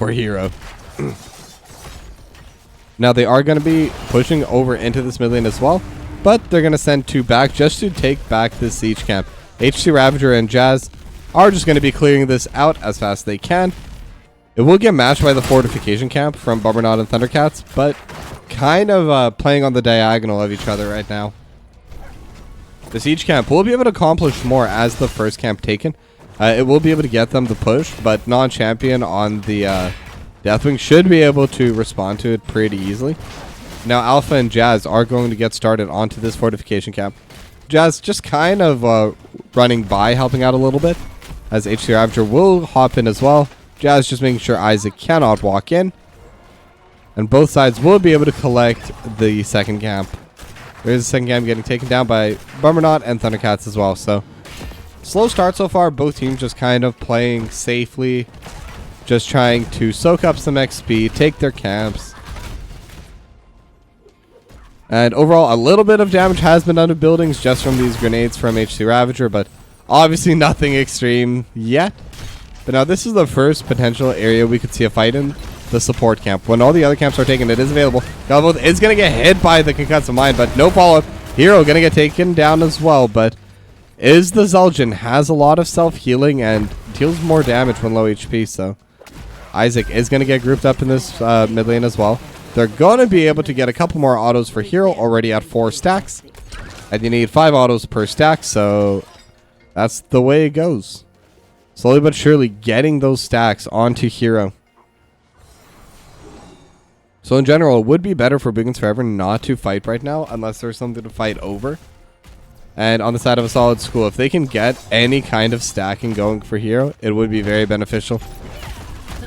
Hero. Now they are going to be pushing over into this mid lane as well, but they're going to send 2 back just to take back this siege camp. HC Ravager and Jazz are just going to be clearing this out as fast as they can. It will get matched by the fortification camp from Bubbernaut and Thundercats, but kind of playing on the diagonal of each other right now. The siege camp will be able to accomplish more as the first camp taken. It will be able to get them the push, but non-champion on the Deathwing should be able to respond to it pretty easily. Now Alpha and Jazz are going to get started onto this fortification camp. Jazz just kind of running by, helping out a little bit, as HC Ravager will hop in as well. Jazz just making sure Isaac cannot walk in. And both sides will be able to collect the second camp. There's a second camp getting taken down by Bubbernaut and Thundercats as well. So, slow start so far. Both teams just kind of playing safely. Just trying to soak up some XP, take their camps. And overall, a little bit of damage has been done to buildings just from these grenades from HC Ravager. But obviously nothing extreme yet. But now this is the first potential area we could see a fight in. The support camp. When all the other camps are taken, it is available. Galvo is going to get hit by the concussive mine, but no follow-up. Hero going to get taken down as well, but is the Zul'jin. Has a lot of self-healing and deals more damage when low HP, so Isaac is going to get grouped up in this mid lane as well. They're going to be able to get a couple more autos for Hero, already at 4 stacks. And you need 5 autos per stack, so that's the way it goes. Slowly but surely getting those stacks onto Hero. So in general, it would be better for Boogans Forever not to fight right now unless there's something to fight over. And on the side of a solid school, if they can get any kind of stacking going for Hero, it would be very beneficial.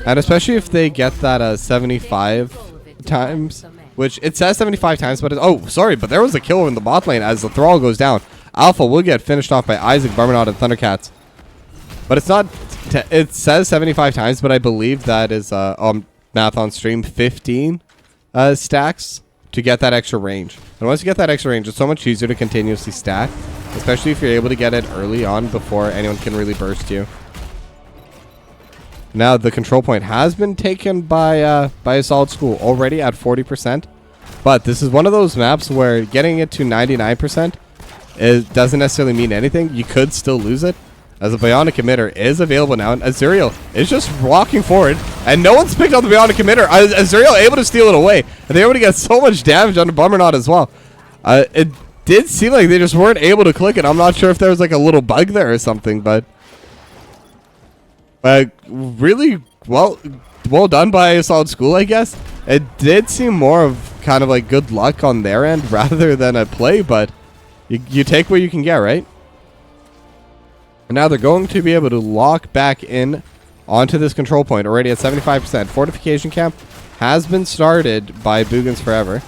And especially if they get that 75 times, which it says 75 times, but oh, sorry, but there was a kill in the bot lane as the Thrall goes down. Alpha will get finished off by Isaac, Bubbernaut, and Thundercats. But it's not, it says 75 times, but I believe that is math on stream 15 stacks to get that extra range. And once you get that extra range, it's so much easier to continuously stack, especially if you're able to get it early on before anyone can really burst you. Now the control point has been taken by a solid school already at 40%, but this is one of those maps where getting it to 99% doesn't necessarily mean anything. You could still lose it, as a Bionic Emitter is available now, and Azuriel is just walking forward, and no one's picked up the Bionic Emitter. Azuriel able to steal it away, and they're able to get so much damage onto Bubbernaut as well. It did seem like they just weren't able to click it. I'm not sure if there was like a little bug there or something, but really well done by a solid school, I guess. It did seem more of kind of like good luck on their end rather than a play, but you take what you can get, right? Now they're going to be able to lock back in onto this control point already at 75%. Fortification camp has been started by Boogans Forever.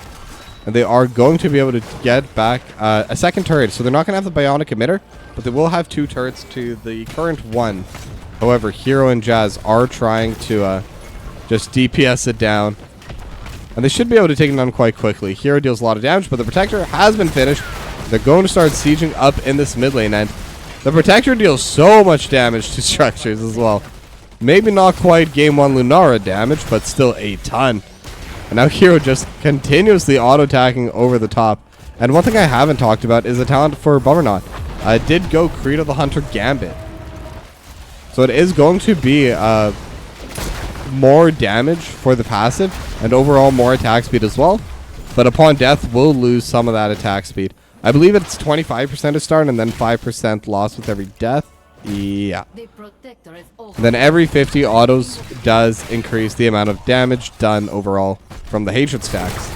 And they are going to be able to get back a second turret. So they're not going to have the Bionic Emitter, but they will have 2 turrets to the current 1. However, Hero and Jazz are trying to just DPS it down. And they should be able to take it down quite quickly. Hero deals a lot of damage, but the Protector has been finished. They're going to start sieging up in this mid lane, and the Protector deals so much damage to structures as well. Maybe not quite Game 1 Lunara damage, but still a ton. And now Hero just continuously auto-attacking over the top. And one thing I haven't talked about is the talent for Bubbernaut. Did go Creed of the Hunter Gambit. So it is going to be more damage for the passive and overall more attack speed as well. But upon death, we'll lose some of that attack speed. I believe it's 25% to start and then 5% loss with every death. Yeah. The protector is over. Then every 50 autos does increase the amount of damage done overall from the hatred stacks.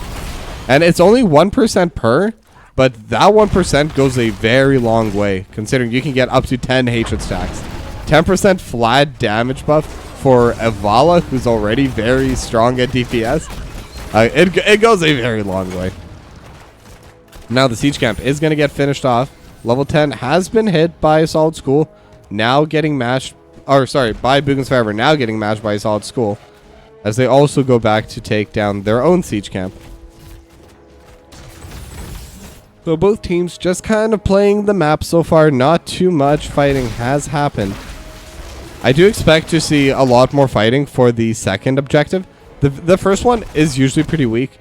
And it's only 1% per, but that 1% goes a very long way, considering you can get up to 10 hatred stacks. 10% flat damage buff for Evala, who's already very strong at DPS. It goes a very long way. Now the siege camp is going to get finished off. Level 10 has been hit by Assault School, now getting matched, or sorry, by Boogans Forever, now getting matched by Assault School, as they also go back to take down their own siege camp. So both teams just kind of playing the map so far. Not too much fighting has happened. I do expect to see a lot more fighting for the second objective. The first one is usually pretty weak.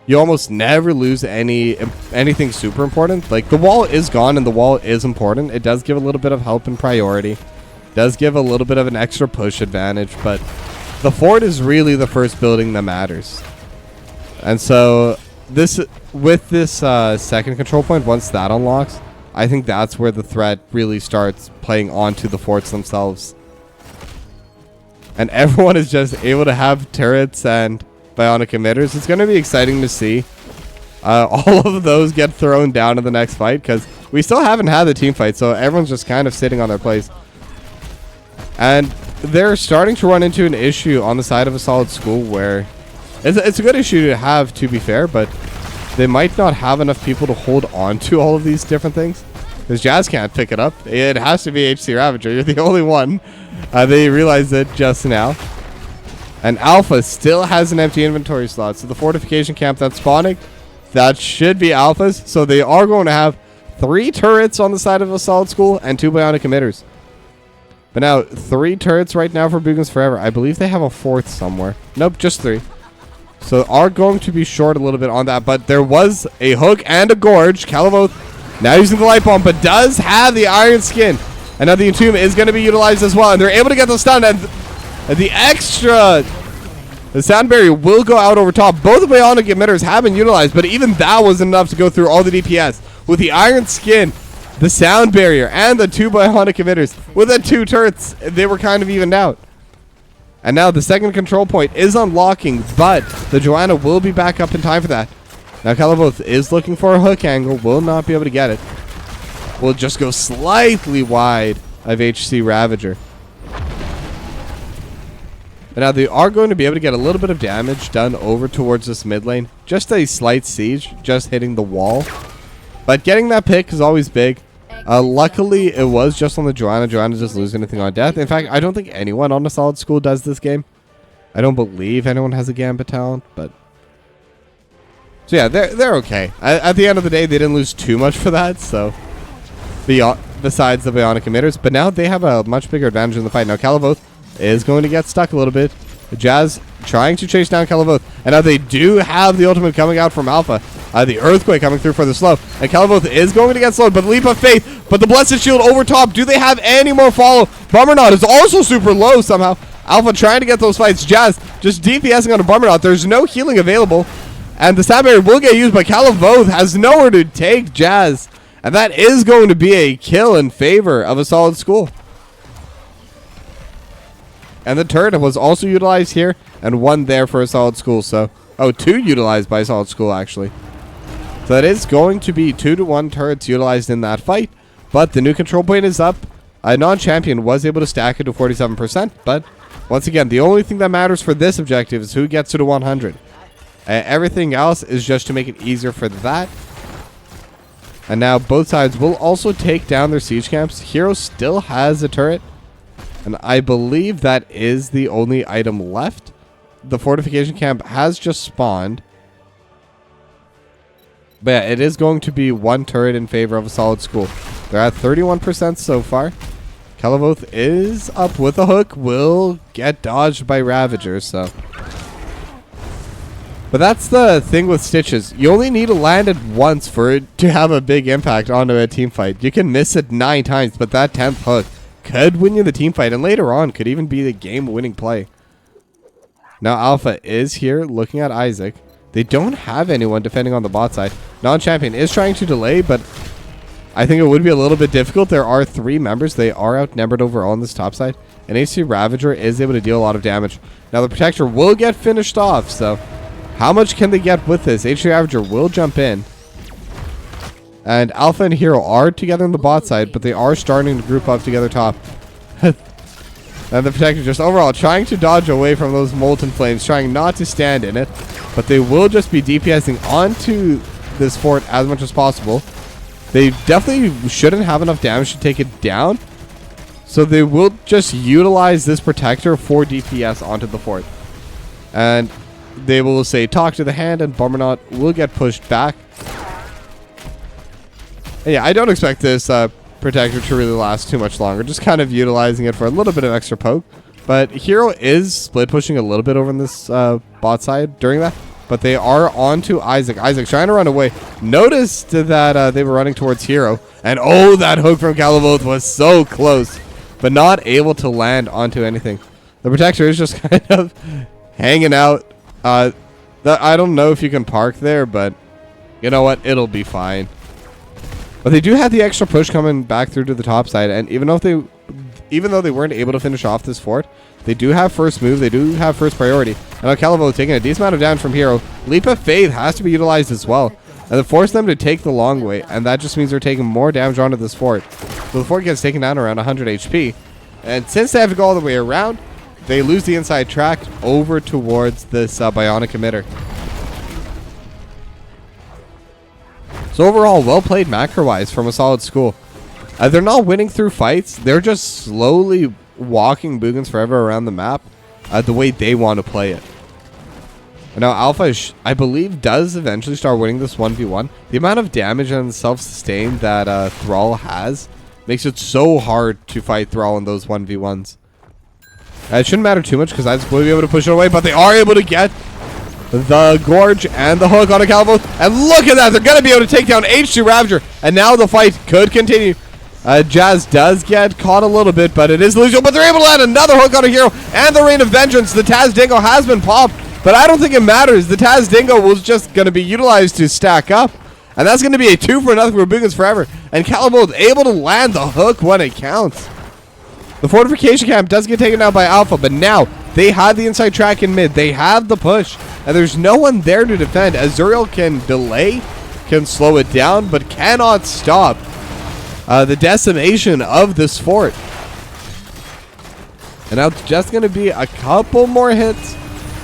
You almost never lose anything super important. Like, the wall is gone and the wall is important. It does give a little bit of help and priority. Does give a little bit of an extra push advantage, but the fort is really the first building that matters. And so with this second control point, once that unlocks, I think that's where the threat really starts playing onto the forts themselves. And everyone is just able to have turrets and bionic emitters. It's going to be exciting to see all of those get thrown down in the next fight, because we still haven't had the team fight, so everyone's just kind of sitting on their place. And they're starting to run into an issue on the side of a solid school where it's a good issue to have, to be fair, but they might not have enough people to hold on to all of these different things, because Jazz can't pick it up. It has to be HC Ravager. You're the only one. They realized it just now. And Alpha still has an empty inventory slot. So the fortification camp that's spawning, that should be Alpha's. So they are going to have 3 turrets on the side of Assault School and 2 bionic emitters. But now, 3 turrets right now for Boogans Forever. I believe they have a 4th somewhere. Nope, just 3. So are going to be short a little bit on that. But there was a hook and a gorge. Calavoth now using the light bomb, but does have the iron skin. And now the entomb is going to be utilized as well. And they're able to get the stun. And the extra, the sound barrier will go out over top. Both the bionic emitters have been utilized, but even that wasn't enough to go through all the DPS. With the iron skin, the sound barrier, and the 2 bionic emitters, with the 2 turrets, they were kind of evened out. And now the second control point is unlocking, but the Joanna will be back up in time for that. Now Calavoth is looking for a hook angle, will not be able to get it. Will just go slightly wide of HC Ravager. But now they are going to be able to get a little bit of damage done over towards this mid lane. Just a slight siege, just hitting the wall. But getting that pick is always big. Luckily, it was just on the Joanna. Joanna doesn't lose anything on death. In fact, I don't think anyone on the Solid School does this game. I don't believe anyone has a Gambit talent, but... So yeah, they're okay. At the end of the day, they didn't lose too much for that, so... Besides the bionic emitters. But now they have a much bigger advantage in the fight. Now Calavoth is going to get stuck a little bit. Jazz trying to chase down Calavoth. And now they do have the ultimate coming out from Alpha. The Earthquake coming through for the slow. And Calavoth is going to get slowed, but Leap of Faith. But the Blessed Shield over top. Do they have any more follow? Bombernaut is also super low somehow. Alpha trying to get those fights. Jazz just DPSing on a Bombernaut. There's no healing available. And the Stab Barrier will get used, but Calavoth has nowhere to take Jazz. And that is going to be a kill in favor of a Solid School. And the turret was also utilized here, and 1 there for a Solid School. So, 2 utilized by Solid School, actually. So that is going to be 2-to-1 turrets utilized in that fight. But the new control point is up. A non-champion was able to stack it to 47%. But, once again, the only thing that matters for this objective is who gets to 100. Everything else is just to make it easier for that. And now both sides will also take down their siege camps. Hero still has a turret. And I believe that is the only item left. The fortification camp has just spawned. But yeah, it is going to be 1 turret in favor of a Solid School. They're at 31% so far. Calavoth is up with a hook. Will get dodged by Ravagers, so... But that's the thing with Stitches. You only need to land it once for it to have a big impact onto a team fight. You can miss it 9 times, but that 10th hook could win you the team fight, and later on could even be the game-winning play. Now Alpha is here looking at Isaac. They don't have anyone defending on the bot side. Non-champion is trying to delay, but I think it would be a little bit difficult. There are 3 members. They are outnumbered overall on this top side. And HC Ravager is able to deal a lot of damage. Now the Protector will get finished off, so how much can they get with this? HC Ravager will jump in. And Alpha and Hero are together on the bot side, but they are starting to group up together top. And the Protector just overall trying to dodge away from those Molten Flames, trying not to stand in it. But they will just be DPSing onto this fort as much as possible. They definitely shouldn't have enough damage to take it down. So they will just utilize this Protector for DPS onto the fort. And they will say talk to the hand, and Bombernaut will get pushed back. And yeah, I don't expect this Protector to really last too much longer. Just kind of utilizing it for a little bit of extra poke. But Hero is split pushing a little bit over in this bot side during that. But they are on to Isaac. Isaac trying to run away. Noticed that they were running towards Hero. And oh, that hook from Caliboth was so close. But not able to land onto anything. The Protector is just kind of hanging out. I don't know if you can park there, but you know what? It'll be fine. But they do have the extra push coming back through to the top side, and even though they weren't able to finish off this fort, they do have first move, they do have first priority. And now Calivo taking a decent amount of damage from Hero. Leap of Faith has to be utilized as well. And it forced them to take the long way, and that just means they're taking more damage onto this fort. So the fort gets taken down around 100 HP. And since they have to go all the way around, they lose the inside track over towards this bionic emitter. So overall, well played macro-wise from a solid school. They're not winning through fights. They're just slowly walking Boogans Forever around the map the way they want to play it. And now Alpha, I believe, does eventually start winning this 1v1. The amount of damage and self-sustain that Thrall has makes it so hard to fight Thrall in those 1v1s. It shouldn't matter too much because Isaac will be able to push it away, but they are able to get the Gorge and the hook on a Calvo. And look at that. They're going to be able to take down H2 Ravager. And now the fight could continue. Jazz does get caught a little bit, but it is Lucio. But they're able to land another hook on a hero. And the Rain of Vengeance. The Taz Dingo has been popped. But I don't think it matters. The Taz Dingo was just going to be utilized to stack up. And that's going to be a 2 for nothing for Boogans Forever. And Calvo is able to land the hook when it counts. The fortification camp does get taken down by Alpha, but now they have the inside track in mid. They have the push, and there's no one there to defend. Azuriel can delay, can slow it down, but cannot stop the decimation of this fort. And now it's just going to be a couple more hits,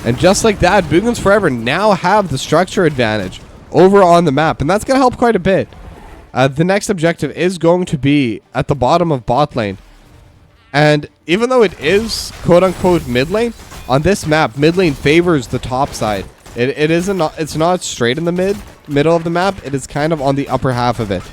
and just like that, Boogans Forever now have the structure advantage over on the map, and that's going to help quite a bit. The next objective is going to be at the bottom of bot lane. And even though it is quote-unquote mid lane, on this map, mid lane favors the top side. It's not straight in the middle of the map. It is kind of on the upper half of it.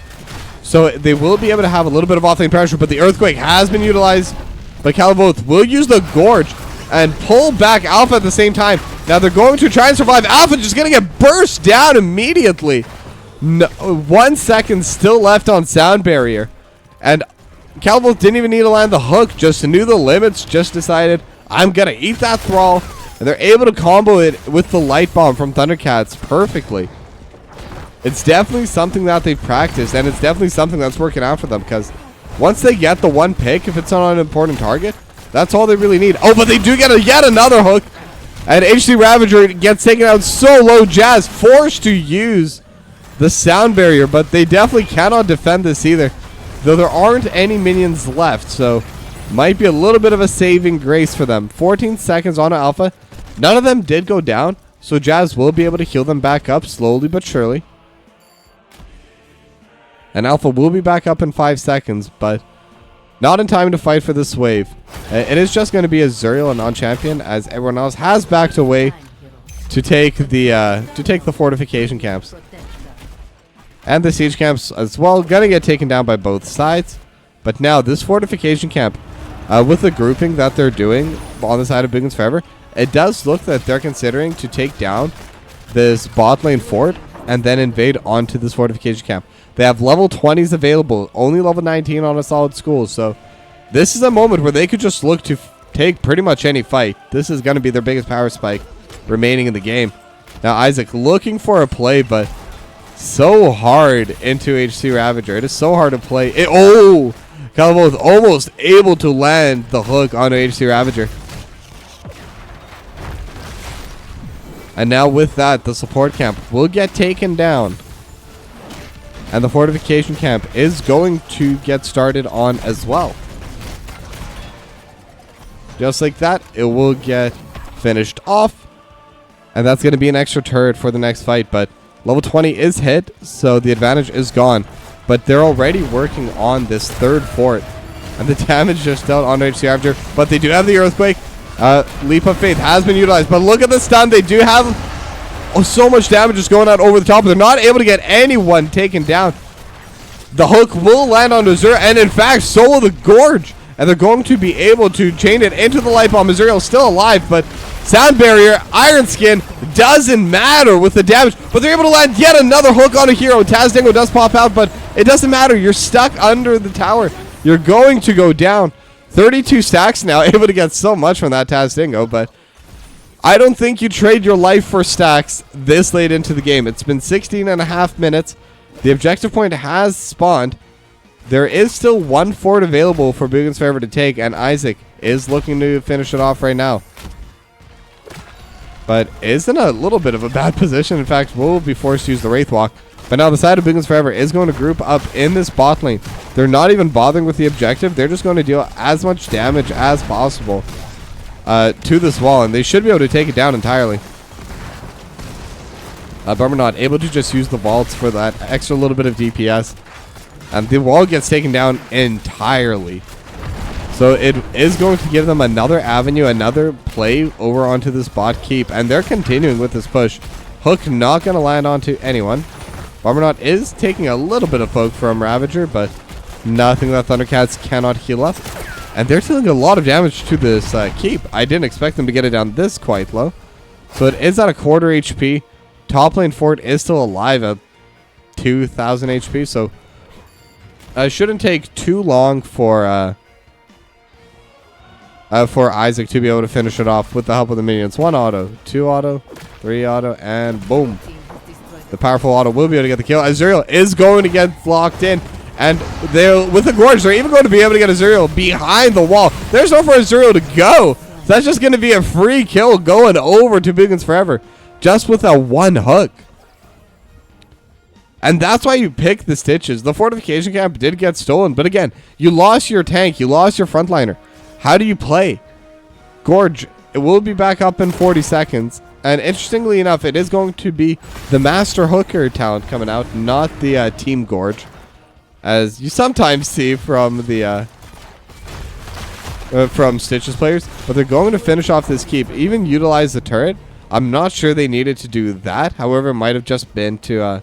So they will be able to have a little bit of off-lane pressure, but the Earthquake has been utilized. But Caliboth will use the Gorge and pull back Alpha at the same time. Now they're going to try and survive. Alpha just going to get burst down immediately. No, 1 second still left on Sound Barrier. And Calvo didn't even need to land the hook, just knew the limits, just decided, I'm going to eat that Thrall. And they're able to combo it with the Light Bomb from Thundercats perfectly. It's definitely something that they've practiced, and it's definitely something that's working out for them, because once they get the one pick, if it's on an important target, that's all they really need. Oh, but they do get yet another hook. And HC Ravager gets taken out so low. Jazz forced to use the Sound Barrier, but they definitely cannot defend this either. Though there aren't any minions left, so might be a little bit of a saving grace for them. 14 seconds on Alpha. None of them did go down, so Jazz will be able to heal them back up slowly but surely. And Alpha will be back up in 5 seconds, but not in time to fight for this wave. It is just going to be a Zuriel and non-champion, as everyone else has backed away to take the fortification camps. And the siege camps as well, gonna get taken down by both sides. But now this fortification camp, with the grouping that they're doing on the side of Boogans Forever, it does look that they're considering to take down this bot lane fort and then invade onto this fortification camp. They have level 20s available, only level 19 on a solid school. So this is a moment where they could just look to take pretty much any fight. This is going to be their biggest power spike remaining in the game. Now Isaac looking for a play, but so hard into HC Ravager. It is so hard to play. Oh! Calvo was almost able to land the hook onto HC Ravager. And now with that, the support camp will get taken down. And the fortification camp is going to get started on as well. Just like that, it will get finished off. And that's going to be an extra turret for the next fight. But level 20 is hit, so the advantage is gone. But they're already working on this third fort. And the damage just dealt on HC Ravager. But they do have the Earthquake. Leap of Faith has been utilized. But look at the stun. They do have so much damage just going out over the top. They're not able to get anyone taken down. The hook will land on Azura. And in fact, so will the Gorge. And they're going to be able to chain it into the Light Bomb. Azuriel's still alive, but Sound Barrier, Iron Skin, doesn't matter with the damage. But they're able to land yet another hook on a hero. Tazdingo does pop out, but it doesn't matter. You're stuck under the tower. You're going to go down. 32 stacks now, able to get so much from that Tazdingo, but I don't think you trade your life for stacks this late into the game. It's been 16.5 minutes. The objective point has spawned. There is still one fort available for Boogans Forever to take, and Isaac is looking to finish it off right now. But is in a little bit of a bad position. In fact, will be forced to use the Wraith Walk. But now the side of Boogans Forever is going to group up in this bot lane. They're not even bothering with the objective. They're just going to deal as much damage as possible to this wall, and they should be able to take it down entirely. Not able to just use the vaults for that extra little bit of DPS. And the wall gets taken down entirely. So it is going to give them another avenue, another play over onto this bot keep. And they're continuing with this push. Hook not going to land onto anyone. Barbernaut is taking a little bit of poke from Ravager, but nothing that Thundercats cannot heal up. And they're dealing a lot of damage to this keep. I didn't expect them to get it down this quite low. So it is at a quarter HP. Top lane fort is still alive at 2,000 HP. So it shouldn't take too long for Isaac to be able to finish it off with the help of the minions. 1 auto, 2 auto, 3 auto, and boom. The powerful auto will be able to get the kill. Azuriel is going to get locked in. And with the Gorge, they're even going to be able to get Azuriel behind the wall. There's no for Azuriel to go. So that's just going to be a free kill going over to Boogans Forever. Just with a 1 hook. And that's why you pick the Stitches. The fortification camp did get stolen. But again, you lost your tank. You lost your frontliner. How do you play? Gorge, it will be back up in 40 seconds. And interestingly enough, it is going to be the Master Hooker talent coming out, not the Team Gorge, as you sometimes see from the from Stitches players. But they're going to finish off this keep, even utilize the turret. I'm not sure they needed to do that. However, it might have just been to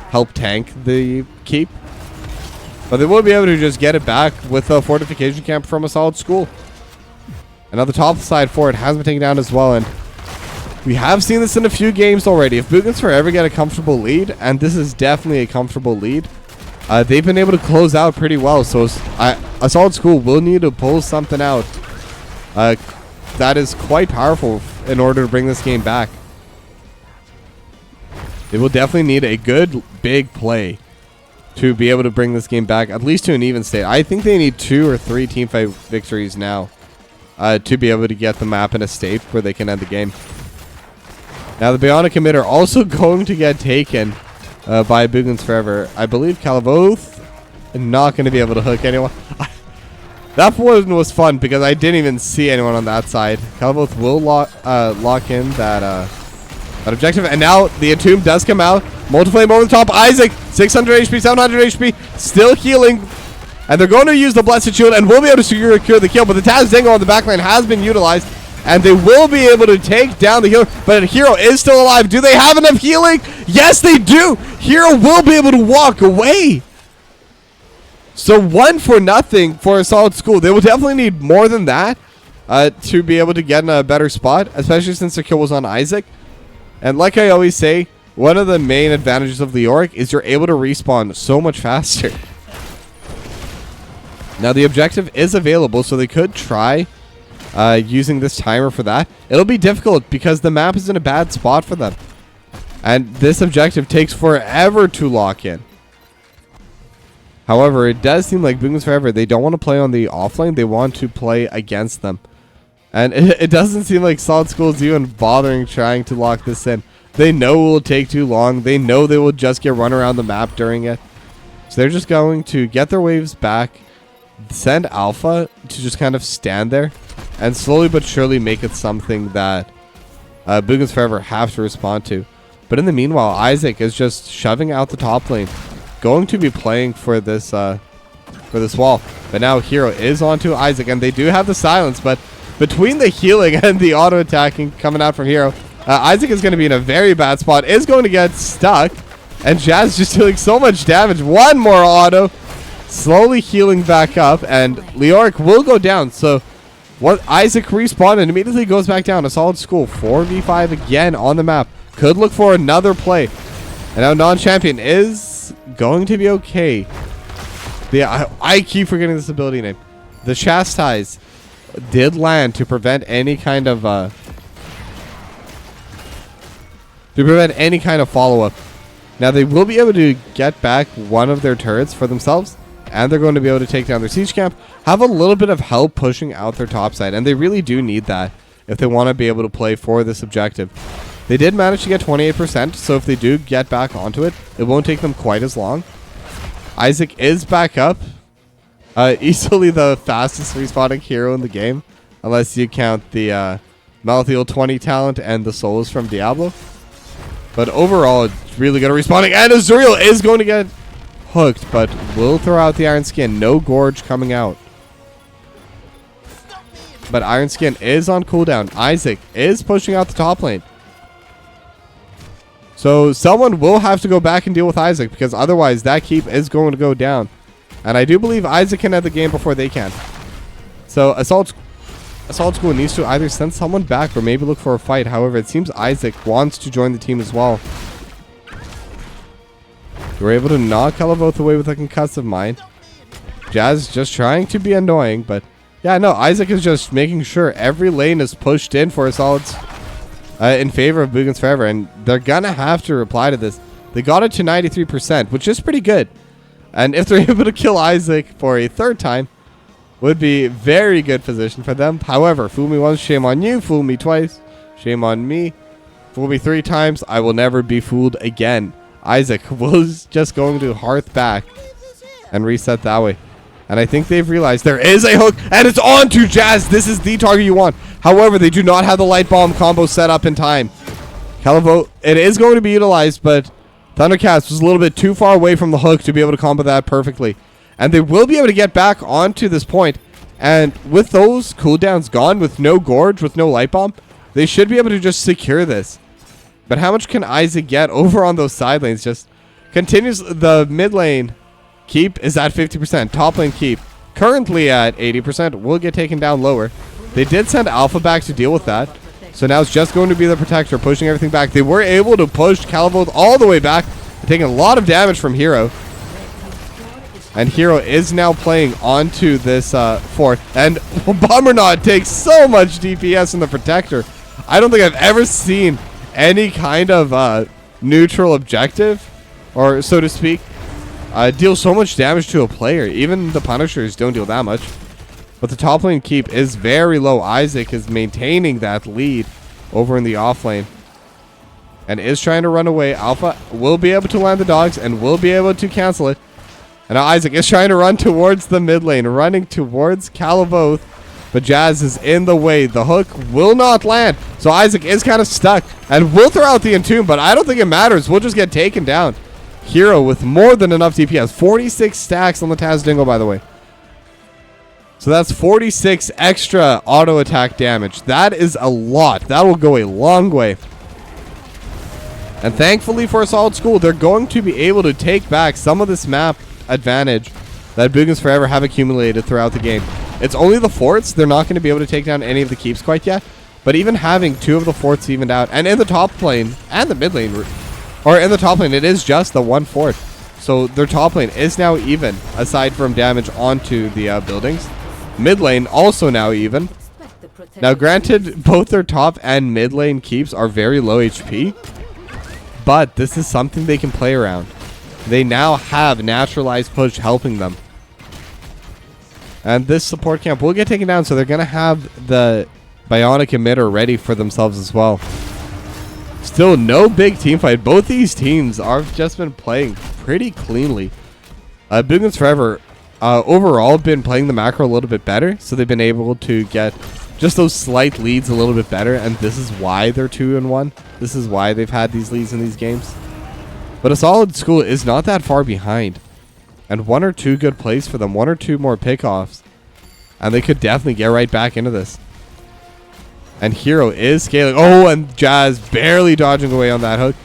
help tank the keep. But they will be able to just get it back with a fortification camp from a solid school. And now the top side for it has been taken down as well, and we have seen this in a few games already. If Boogans Forever get a comfortable lead, and this is definitely a comfortable lead, they've been able to close out pretty well. So a solid school will need to pull something out that is quite powerful in order to bring this game back. They will definitely need a good big play to be able to bring this game back, at least to an even state. I think they need 2 or 3 teamfight victories now to be able to get the map in a state where they can end the game. Now the Bionic Emitter also going to get taken by Boogans Forever. I believe Calavoth not going to be able to hook anyone. That one was fun because I didn't even see anyone on that side. Calavoth will lock in that objective. And now the Entomb does come out. Multiflame over the top. Isaac, 600 HP, 700 HP, still healing. And they're going to use the Blessed Shield and will be able to secure the kill. But the Tazdingo on the backline has been utilized. And they will be able to take down the healer. But Hero is still alive. Do they have enough healing? Yes, they do. Hero will be able to walk away. So 1-0 for a solid school. They will definitely need more than that to be able to get in a better spot, especially since the kill was on Isaac. And like I always say, one of the main advantages of the Yorick is you're able to respawn so much faster. Now the objective is available, so they could try using this timer for that. It'll be difficult because the map is in a bad spot for them. And this objective takes forever to lock in. However, it does seem like Boogans Forever, they don't want to play on the offlane. They want to play against them. And it doesn't seem like Solid School is even bothering trying to lock this in. They know it will take too long. They know they will just get run around the map during it. So they're just going to get their waves back, send Alpha to just kind of stand there, and slowly but surely make it something that Boogans Forever have to respond to. But in the meanwhile, Isaac is just shoving out the top lane, going to be playing for this wall. But now Hero is onto Isaac, and they do have the silence, but between the healing and the auto attacking coming out from Hero, Isaac is going to be in a very bad spot, is going to get stuck, and Jazz just dealing so much damage. One more auto, slowly healing back up, and Leoric will go down. So what, Isaac respawned and immediately goes back down. A Solid School 4v5 again on the map. Could look for another play. And now non-champion is going to be okay. I keep forgetting this ability name. The Chastise did land to prevent any kind of follow-up. Now they will be able to get back one of their turrets for themselves, and they're going to be able to take down their siege camp, have a little bit of help pushing out their top side, and they really do need that if they want to be able to play for this objective. They did manage to get 28%, so if they do get back onto it, it won't take them quite as long. Isaac is back up. Easily the fastest respawning hero in the game, unless you count the Malthiel 20 talent and the souls from Diablo. But overall, it's really good at respawning, and Azuriel is going to get hooked, but will throw out the Iron Skin. No Gorge coming out. But Iron Skin is on cooldown. Isaac is pushing out the top lane. So someone will have to go back and deal with Isaac, because otherwise that keep is going to go down. And I do believe Isaac can end the game before they can. So Assault School needs to either send someone back or maybe look for a fight. However, it seems Isaac wants to join the team as well. They were able to knock Helavoth away with a concussive mine. Jazz just trying to be annoying, but yeah, no, Isaac is just making sure every lane is pushed in for Assaults in favor of Boogans Forever, and they're gonna have to reply to this. They got it to 93%, which is pretty good. And if they're able to kill Isaac for a third time, would be very good position for them. However, fool me once, shame on you. Fool me twice, shame on me. Fool me 3 times, I will never be fooled again. Isaac was just going to hearth back and reset that way. And I think they've realized there is a hook, and it's on to Jazz. This is the target you want. However, they do not have the light bomb combo set up in time. Calavo, it is going to be utilized, but Thundercast was a little bit too far away from the hook to be able to combo that perfectly. And they will be able to get back onto this point. And with those cooldowns gone, with no Gorge, with no light bomb, they should be able to just secure this. But how much can Isaac get over on those side lanes? Just continues. The mid lane keep is at 50%. Top lane keep currently at 80%. Will get taken down lower. They did send Alpha back to deal with that. So now it's just going to be the Protector pushing everything back. They were able to push Calavoth all the way back, taking a lot of damage from Hero. And Hero is now playing onto this fort. And Bombernaut takes so much DPS in the Protector. I don't think I've ever seen any kind of neutral objective, or so to speak, deal so much damage to a player. Even the Punishers don't deal that much. But the top lane keep is very low. Isaac is maintaining that lead over in the off lane. And is trying to run away. Alpha will be able to land the dogs and will be able to cancel it. And now Isaac is trying to run towards the mid lane. Running towards Calavoth. But Jazz is in the way. The hook will not land. So Isaac is kind of stuck. And will throw out the Entomb. But I don't think it matters. We'll just get taken down. Hero with more than enough DPS. 46 stacks on the Taz Dingo, by the way. So that's 46 extra auto attack damage. That is a lot. That will go a long way. And thankfully for Solid School, they're going to be able to take back some of this map advantage that Boogans Forever have accumulated throughout the game. It's only the forts. They're not going to be able to take down any of the keeps quite yet. But even having 2 of the forts evened out, and in the top lane and the mid lane, or in the top lane, it is just the 1 fort. So their top lane is now even, aside from damage onto the buildings. Mid lane also now even. protect Now, the granted, both their top and mid lane keeps are very low HP, but this is something they can play around. They now have naturalized push helping them. And this support camp will get taken down, so they're going to have the Bionic emitter ready for themselves as well. Still no big team fight. Both these teams have just been playing pretty cleanly. Boogans Forever overall been playing the macro a little bit better, so they've been able to get just those slight leads a little bit better, and this is why they're 2-1. This is why they've had these leads in these games. But a solid school is not that far behind. And 1 or 2 good plays for them. 1 or 2 more pickoffs. And they could definitely get right back into this. And Hero is scaling. Oh, and Jazz barely dodging away on that hook.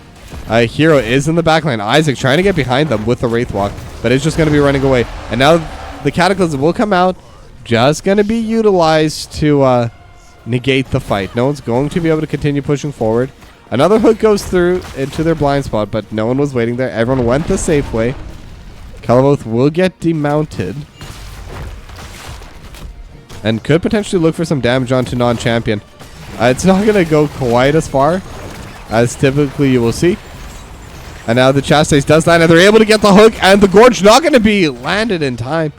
Hero is in the backline. Isaac trying to get behind them with the Wraith Walk. But it's just going to be running away. And now the Cataclysm will come out. Just going to be utilized to negate the fight. No one's going to be able to continue pushing forward. Another hook goes through into their blind spot, but no one was waiting there. Everyone went the safe way. Calavoth will get demounted. And could potentially look for some damage onto non-champion. It's not going to go quite as far as typically you will see. And now the Chastise does land, and they're able to get the hook, and the Gorge not going to be landed in time.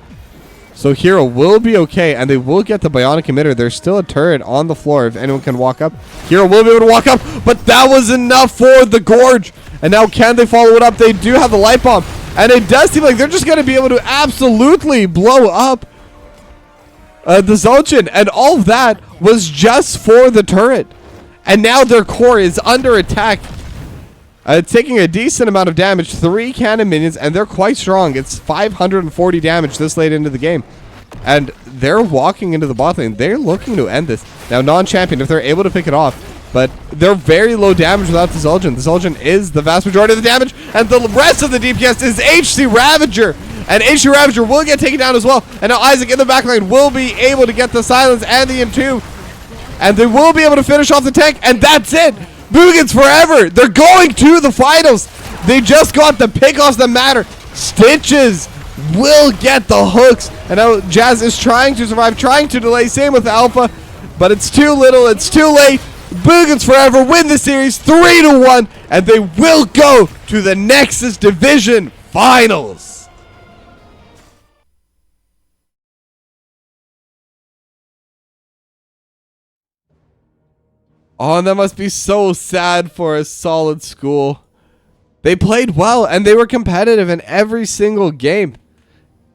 So Hero will be okay, and they will get the Bionic emitter. There's still a turret on the floor if anyone can walk up. Hero will be able to walk up, but that was enough for the Gorge. And now can they follow it up? They do have the Light Bomb, and it does seem like they're just going to be able to absolutely blow up the Zul'jin. And all of that was just for the turret. And now their core is under attack. Taking a decent amount of damage, 3 cannon minions, and they're quite strong. It's 540 damage this late into the game. And they're walking into the bot lane. They're looking to end this. Now, non-champion, if they're able to pick it off, but they're very low damage without the Zul'jin. The Zul'jin is the vast majority of the damage, and the rest of the DPS is HC Ravager. And HC Ravager will get taken down as well. And now Isaac in the backline will be able to get the silence and the Entomb. And they will be able to finish off the tank, and that's it. Boogans Forever. They're going to the finals. They just got the pickoffs that matter. Stitches will get the hooks. And now Jazz is trying to survive, trying to delay. Same with Alpha. But it's too little. It's too late. Boogans Forever win the series 3-1. And they will go to the Nexus Division Finals. Oh, and that must be so sad for a solid school. They played well, and they were competitive in every single game.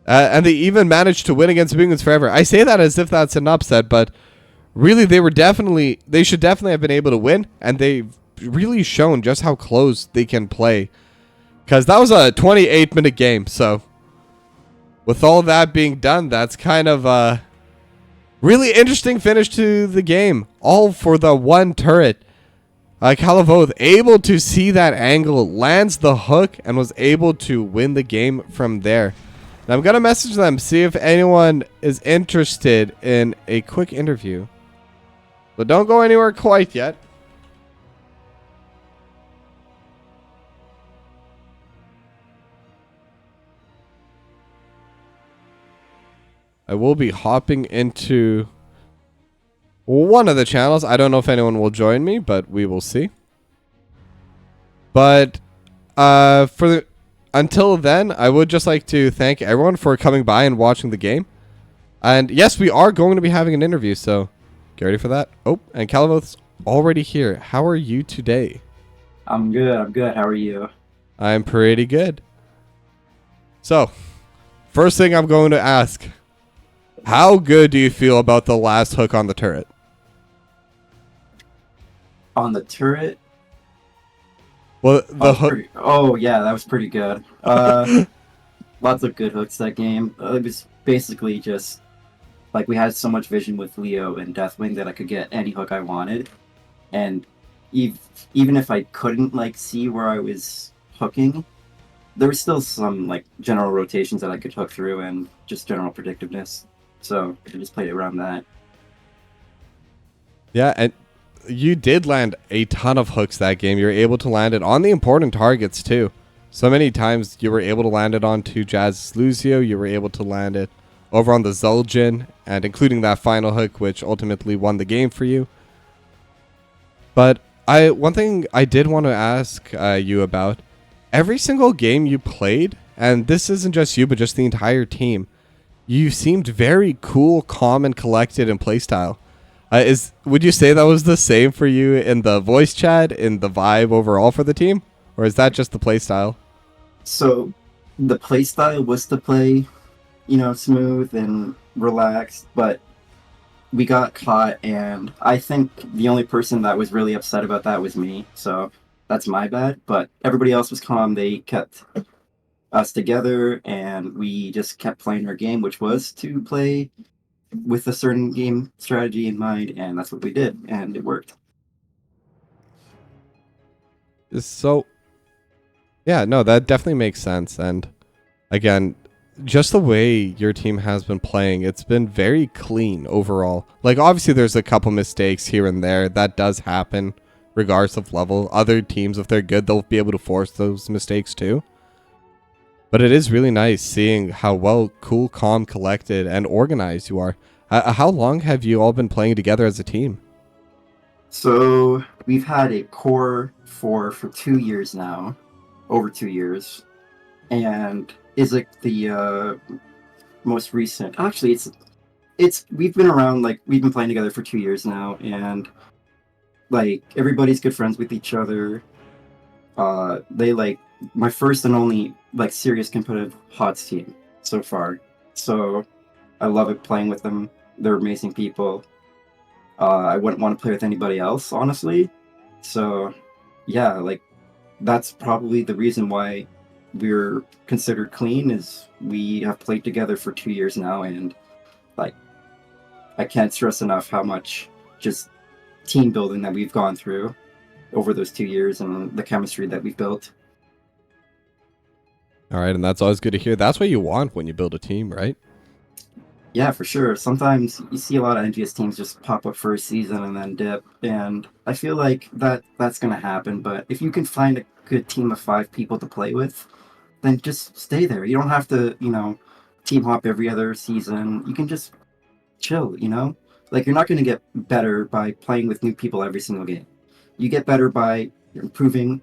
And they even managed to win against Boogans Forever. I say that as if that's an upset, but really they should definitely have been able to win, and they've really shown just how close they can play. Because that was a 28-minute game, so with all that being done, that's kind of a really interesting finish to the game. All for the one turret. Calavoth able to see that angle, lands the hook, and was able to win the game from there. Now I'm going to message them, see if anyone is interested in a quick interview. But don't go anywhere quite yet. I will be hopping into one of the channels. I don't know if anyone will join me, but we will see. But until then, I would just like to thank everyone for coming by and watching the game. And yes, we are going to be having an interview, so get ready for that. Oh, and Calavoth's already here. How are you today? I'm good. How are you? I'm pretty good. So, first thing I'm going to ask, how good do you feel about the last hook on the turret? On the turret? Well, the hook. Oh, yeah, that was pretty good. Lots of good hooks that game. It was basically just like we had so much vision with Leo and Deathwing that I could get any hook I wanted. And even if I couldn't like see where I was hooking, there was still some like general rotations that I could hook through and just general predictiveness. So I just played around that. Yeah, and you did land a ton of hooks that game. You were able to land it on the important targets too. So many times you were able to land it onto Jazz's Lucio. You were able to land it over on the Zul'jin, and including that final hook, which ultimately won the game for you. But one thing I did want to ask you about, every single game you played, and this isn't just you, but just the entire team, you seemed very cool, calm, and collected in playstyle. Would you say that was the same for you in the voice chat, in the vibe overall for the team? Or is that just the playstyle? So the playstyle was to play, smooth and relaxed, but we got caught, and I think the only person that was really upset about that was me. So that's my bad. But everybody else was calm. They kept us together, and we just kept playing our game, which was to play with a certain game strategy in mind, and that's what we did, and it worked. So, yeah, no, that definitely makes sense. And again, just the way your team has been playing, it's been very clean overall. Like, obviously, there's a couple mistakes here and there. That does happen, regardless of level. Other teams, if they're good, they'll be able to force those mistakes too. But it is really nice seeing how well, cool, calm, collected, and organized you are. How long have you all been playing together as a team? So we've had a core for 2 years now, over 2 years, and is like the most recent. Actually, it's we've been around, like we've been playing together for 2 years now, and like everybody's good friends with each other. They like my first and only like serious competitive HOTS team so far. So I love it playing with them. They're amazing people. I wouldn't want to play with anybody else, honestly. So yeah, like that's probably the reason why we're considered clean, is we have played together for 2 years now, and like I can't stress enough how much just team building that we've gone through over those 2 years and the chemistry that we've built. All right, and that's always good to hear. That's what you want when you build a team, right? Yeah, for sure. Sometimes you see a lot of NGS teams just pop up for a season and then dip, and I feel like that's gonna happen. But if you can find a good team of 5 people to play with, then just stay there. You don't have to, team hop every other season. You can just chill. Like you're not gonna get better by playing with new people every single game. You get better by improving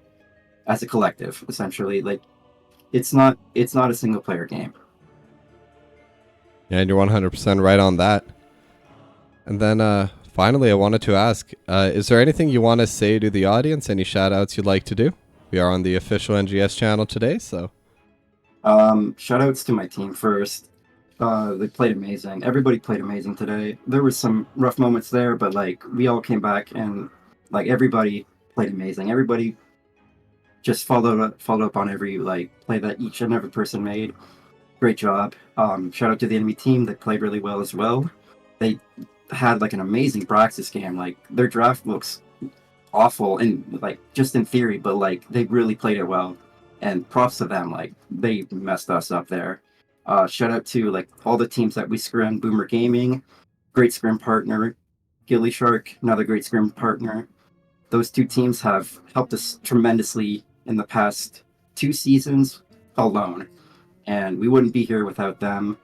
as a collective, essentially. Like it's not a single player game. Yeah, and you're 100% right on that. And then finally, I wanted to ask, is there anything you want to say to the audience? Any shout outs you'd like to do? We are on the official NGS channel today, so. Shout outs to my team first. They played amazing. Everybody played amazing today. There was some rough moments there, but like we all came back, and like everybody played amazing. Everybody just followed up on every like play that each and every person made. Great job. Shout out to the enemy team. They played really well as well. They had like an amazing Braxis game. Like their draft looks awful in like just in theory, but like they really played it well. And props to them. Like they messed us up there. Shout out to like all the teams that we scrimmed. Boomer Gaming, great scrim partner. Gilly Shark, another great scrim partner. Those two teams have helped us tremendously in the past 2 seasons alone, and we wouldn't be here without them.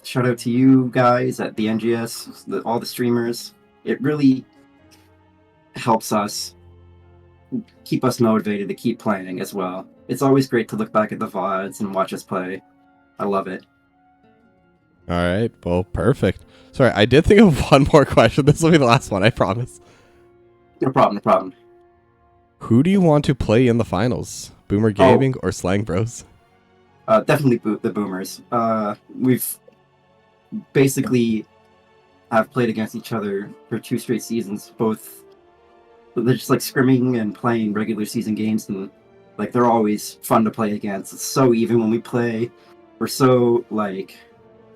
Shout out to you guys at the NGS, all the streamers. It really helps us keep us motivated to keep playing as well. It's always great to look back at the VODs and watch us play. I love it. All right, well, perfect. Sorry, I did think of one more question. This will be the last one, I promise. No problem, no problem. Who do you want to play in the finals? Boomer Gaming or Slang Bros? Definitely the Boomers. We've basically have played against each other for 2 straight seasons. Both, they're just like scrimming and playing regular season games, and like they're always fun to play against. It's so even when we play. We're so like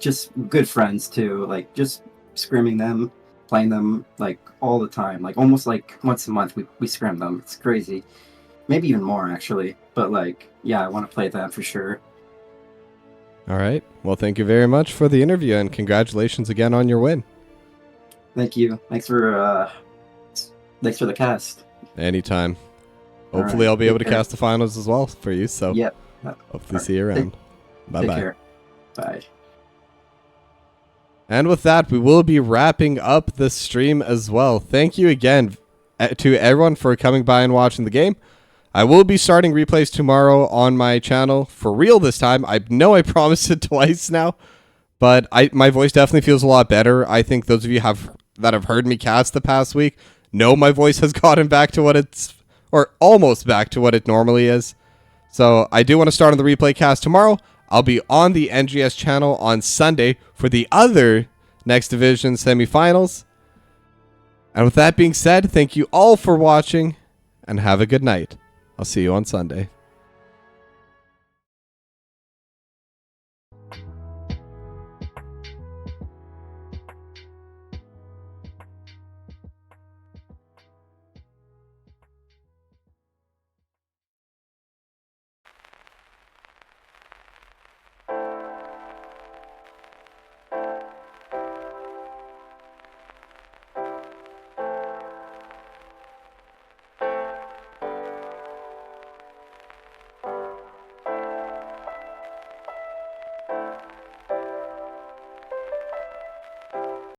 just good friends too. Like just scrimming them, playing them like all the time. Like almost like once a month we scrim them. It's crazy. Maybe even more actually. But like yeah, I want to play them for sure. All right. Well, thank you very much for the interview, and congratulations again on your win. Thank you. Thanks for the cast. Anytime. All Hopefully right, I'll be able to take care. cast the finals as well for you, so Yep. hopefully see you around. Take Bye-bye. care. Bye. And with that, we will be wrapping up the stream as well. Thank you again to everyone for coming by and watching the game. I will be starting replays tomorrow on my channel for real this time. I know I promised it twice now, but my voice definitely feels a lot better. I think those of you that have heard me cast the past week know my voice has gotten back to what it's, or almost back to what it normally is. So I do want to start on the replay cast tomorrow. I'll be on the NGS channel on Sunday for the other Next Division semifinals. And with that being said, thank you all for watching and have a good night. I'll see you on Sunday.